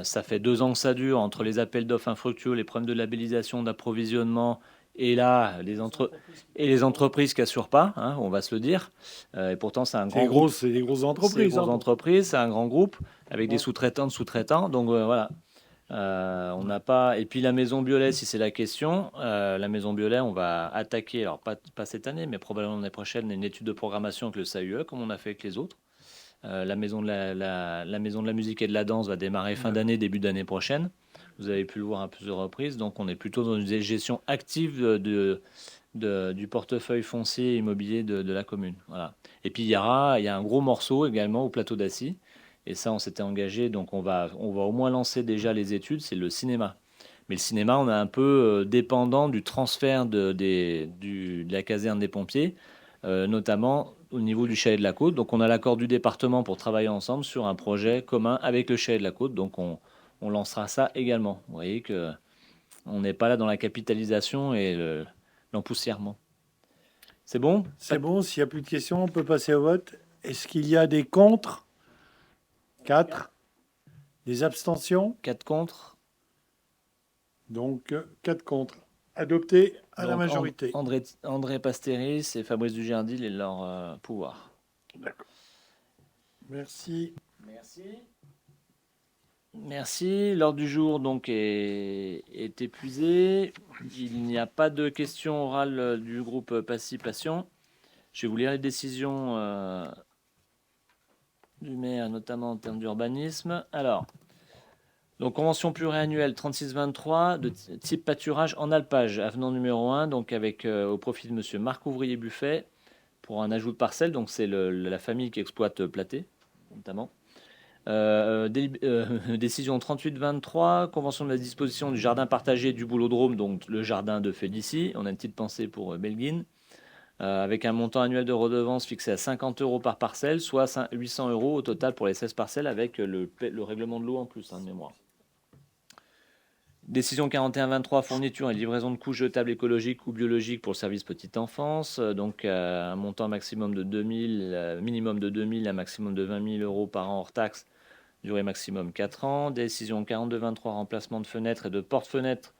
Ça fait 2 ans que ça dure, entre les appels d'offres infructueux, les problèmes de labellisation, d'approvisionnement, et là, les entreprises qui assurent pas, hein, on va se le dire. Et pourtant, c'est un grand groupe. C'est des grosses C'est des entreprises. grosses Hein. entreprises, c'est un grand groupe avec des sous-traitants de sous-traitants. Donc voilà. On n'a pas. Et puis la maison Biolay, si c'est la question, la maison Biolay, on va attaquer, alors pas cette année, mais probablement l'année prochaine, une étude de programmation avec le SAUE, comme on a fait avec les autres. La maison de la maison de la musique et de la danse va démarrer fin d'année, début d'année prochaine. Vous avez pu le voir à plusieurs reprises. Donc on est plutôt dans une gestion active du portefeuille foncier et immobilier de la commune. Voilà. Et puis il y a un gros morceau également au plateau d'Assy. Et ça, on s'était engagé. Donc on va au moins lancer déjà les études. C'est le cinéma. Mais le cinéma, on est un peu dépendant du transfert de la caserne des pompiers, notamment au niveau du Chalet de la Côte. Donc on a l'accord du département pour travailler ensemble sur un projet commun avec le Chalet de la Côte. Donc on lancera ça également. Vous voyez que on n'est pas là dans la capitalisation et l'empoussièrement. C'est bon? C'est bon, s'il n'y a plus de questions, on peut passer au vote. Est-ce qu'il y a des contre? 4. Des abstentions? 4 contre. Donc 4 contre. Adopté à la Donc, majorité. André Pastéris et Fabrice Dugardil et leur pouvoir. D'accord. Merci. Merci. L'ordre du jour donc est épuisé. Il n'y a pas de questions orales du groupe Passy-Passion. Je vais vous lire les décisions du maire, notamment en termes d'urbanisme. Alors, donc convention pluriannuelle 3623 de type pâturage en alpage, avenant numéro 1, donc avec au profit de monsieur Marc Ouvrier-Buffet pour un ajout de parcelle. Donc c'est la famille qui exploite Platé, notamment. Décision 38-23, convention de la disposition du jardin partagé du Boulodrome, donc le jardin de Félicie. On a une petite pensée pour Belguine, avec un montant annuel de redevance fixé à 50 € par parcelle, soit 800 € au total pour les 16 parcelles, avec le règlement de l'eau en plus, de mémoire. Décision 41-23, fourniture et livraison de couches jetables écologiques ou biologiques pour le service petite enfance. Donc un montant maximum de 2000, minimum de 2000, un maximum de 20 000 € par an hors taxe durée maximum 4 ans. Décision 42-23, remplacement de fenêtres et de porte-fenêtres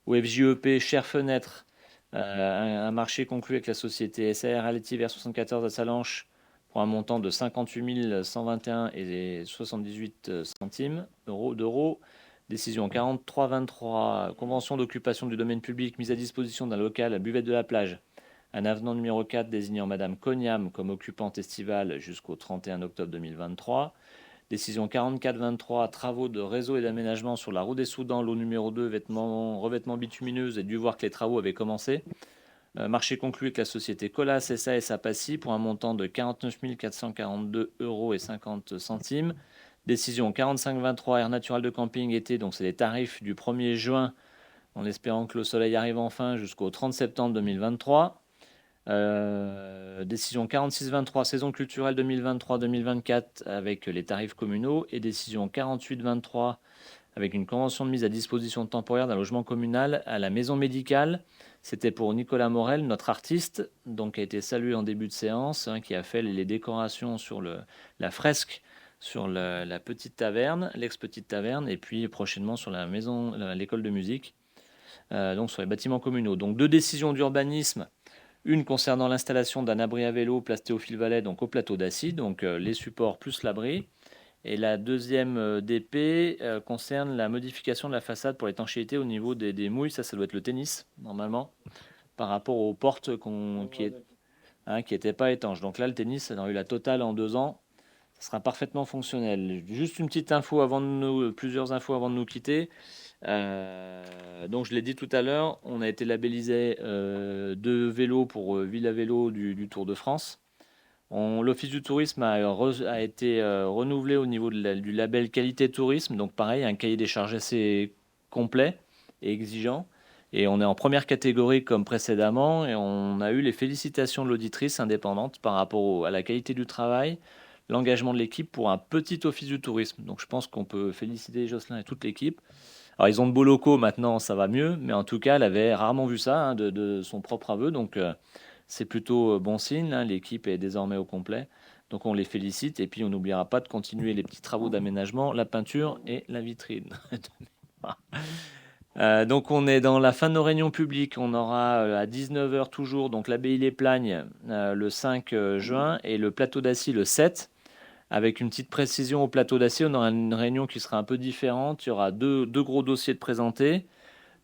ou FJEP, chère fenêtre. Un marché conclu avec la société SAR Altiver 74 à Salanches pour un montant de 58 121 et 78 centimes d'euros. Décision 43-23, convention d'occupation du domaine public, mise à disposition d'un local à Buvette de la Plage. Un avenant numéro 4 désignant Madame Cognam comme occupante estivale jusqu'au 31 octobre 2023. Décision 44-23, travaux de réseau et d'aménagement sur la route des Soudans, lot numéro 2, revêtement bitumineuse, et dû voir que les travaux avaient commencé. Marché conclu avec la société Colas SAS à Passy pour un montant de 49 442 euros et 50 centimes. Décision 45-23, air naturel de camping été, donc c'est les tarifs du 1er juin, en espérant que le soleil arrive enfin jusqu'au 30 septembre 2023. Décision 46-23, saison culturelle 2023-2024 avec les tarifs communaux. Et décision 48-23 avec une convention de mise à disposition temporaire d'un logement communal à la maison médicale. C'était pour Nicolas Morel, notre artiste, donc qui a été salué en début de séance, qui a fait les décorations sur la fresque sur la petite taverne, l'ex-petite taverne, et puis prochainement sur la maison, l'école de musique, donc sur les bâtiments communaux. Donc 2 décisions d'urbanisme, une concernant l'installation d'un abri à vélo place Théophile Vallet, donc au plateau d'Assy, donc les supports plus l'abri. Et la deuxième DP concerne la modification de la façade pour l'étanchéité au niveau des mouilles, ça doit être le tennis, normalement, par rapport aux portes qui n'étaient pas étanches. Donc là, le tennis, ça a eu la totale en 2 ans. Ça sera parfaitement fonctionnel. Juste une petite info plusieurs infos avant de nous quitter. Donc je l'ai dit tout à l'heure, on a été labellisé 2 vélos pour Villa Vélo du Tour de France. L'Office du tourisme a été renouvelé au niveau du label qualité tourisme. Donc pareil, un cahier des charges assez complet et exigeant. Et on est en première catégorie comme précédemment. Et on a eu les félicitations de l'auditrice indépendante par rapport à la qualité du travail, l'engagement de l'équipe pour un petit office du tourisme. Donc je pense qu'on peut féliciter Jocelyn et toute l'équipe. Alors ils ont de beaux locaux maintenant, ça va mieux, mais en tout cas elle avait rarement vu ça de son propre aveu, donc c'est plutôt bon signe, l'équipe est désormais au complet. Donc on les félicite et puis on n'oubliera pas de continuer les petits travaux d'aménagement, la peinture et la vitrine. Donc on est dans la fin de nos réunions publiques, on aura à 19h toujours donc l'abbaye Les Plagnes le 5 juin et le plateau d'Assy le 7. Avec une petite précision au plateau d'Assy, on aura une réunion qui sera un peu différente. Il y aura deux gros dossiers de présentés.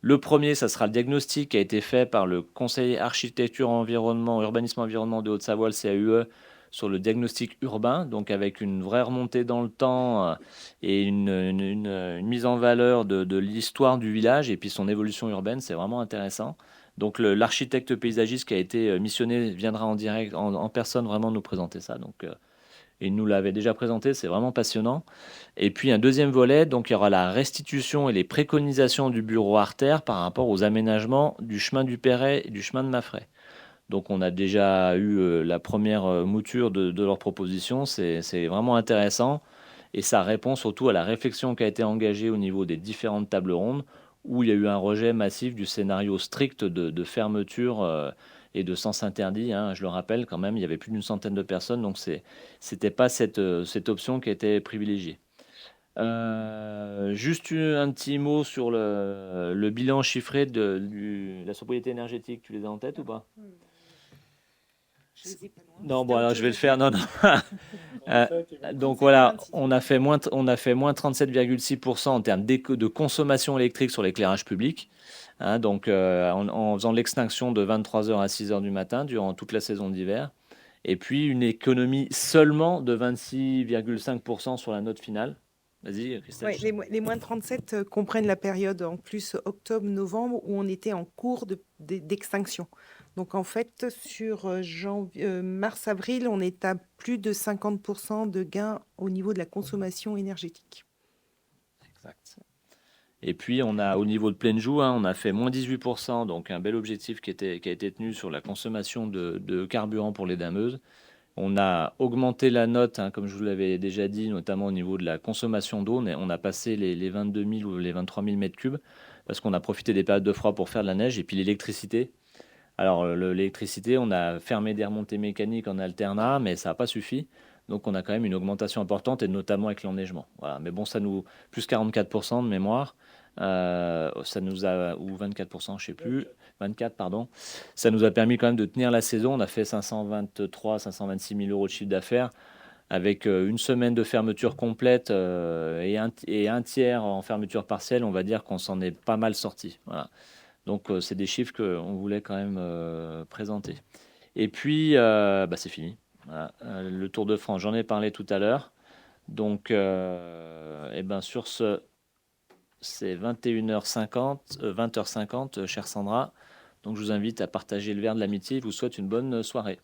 Le premier, ça sera le diagnostic qui a été fait par le Conseil architecture, environnement, urbanisme environnement de Haute-Savoie, le CAUE, sur le diagnostic urbain, donc avec une vraie remontée dans le temps et une mise en valeur de l'histoire du village et puis son évolution urbaine. C'est vraiment intéressant. Donc l'architecte paysagiste qui a été missionné viendra en direct, en personne, vraiment nous présenter ça. Donc il nous l'avait déjà présenté, c'est vraiment passionnant. Et puis un deuxième volet, donc il y aura la restitution et les préconisations du bureau Artère par rapport aux aménagements du chemin du Perret et du chemin de Maffray. Donc on a déjà eu la première mouture de leurs propositions, c'est vraiment intéressant. Et ça répond surtout à la réflexion qui a été engagée au niveau des différentes tables rondes, où il y a eu un rejet massif du scénario strict de fermeture et de sens interdit, je le rappelle quand même, il y avait plus d'une centaine de personnes, donc c'était pas cette option qui était privilégiée. Juste un petit mot sur le bilan chiffré de la sobriété énergétique, tu les as en tête ou pas? Non, bon alors je vais le faire. Non. Donc voilà, on a fait moins 37,6% en termes de consommation électrique sur l'éclairage public. Donc en faisant l'extinction de 23h à 6h du matin durant toute la saison d'hiver. Et puis une économie seulement de 26,5% sur la note finale. Vas-y, Christelle. Oui, les moins 37 comprennent la période en plus octobre-novembre où on était en cours d'extinction. Donc en fait, sur mars-avril, on est à plus de 50% de gains au niveau de la consommation énergétique. Exact. Et puis on a au niveau de pleine joue, on a fait moins 18%, donc un bel objectif qui a été tenu sur la consommation de carburant pour les dameuses. On a augmenté la note, comme je vous l'avais déjà dit, notamment au niveau de la consommation d'eau. On a passé les 22 000 ou les 23 000 mètres cubes parce qu'on a profité des périodes de froid pour faire de la neige. Et puis l'électricité. Alors l'électricité, on a fermé des remontées mécaniques en alternat, mais ça n'a pas suffi. Donc on a quand même une augmentation importante, et notamment avec l'enneigement. Voilà. Mais bon, ça nous plus 44% de mémoire, ça nous a, ou 24%, je sais plus, 24 pardon. Ça nous a permis quand même de tenir la saison. On a fait 526 000 euros de chiffre d'affaires, avec une semaine de fermeture complète et un tiers en fermeture partielle. On va dire qu'on s'en est pas mal sorti. Voilà. Donc c'est des chiffres qu'on voulait quand même présenter. Et puis c'est fini. Voilà. Le Tour de France, j'en ai parlé tout à l'heure. Donc sur ce, c'est 21h50, 20h50, chère Sandra. Donc je vous invite à partager le verre de l'amitié. Je vous souhaite une bonne soirée.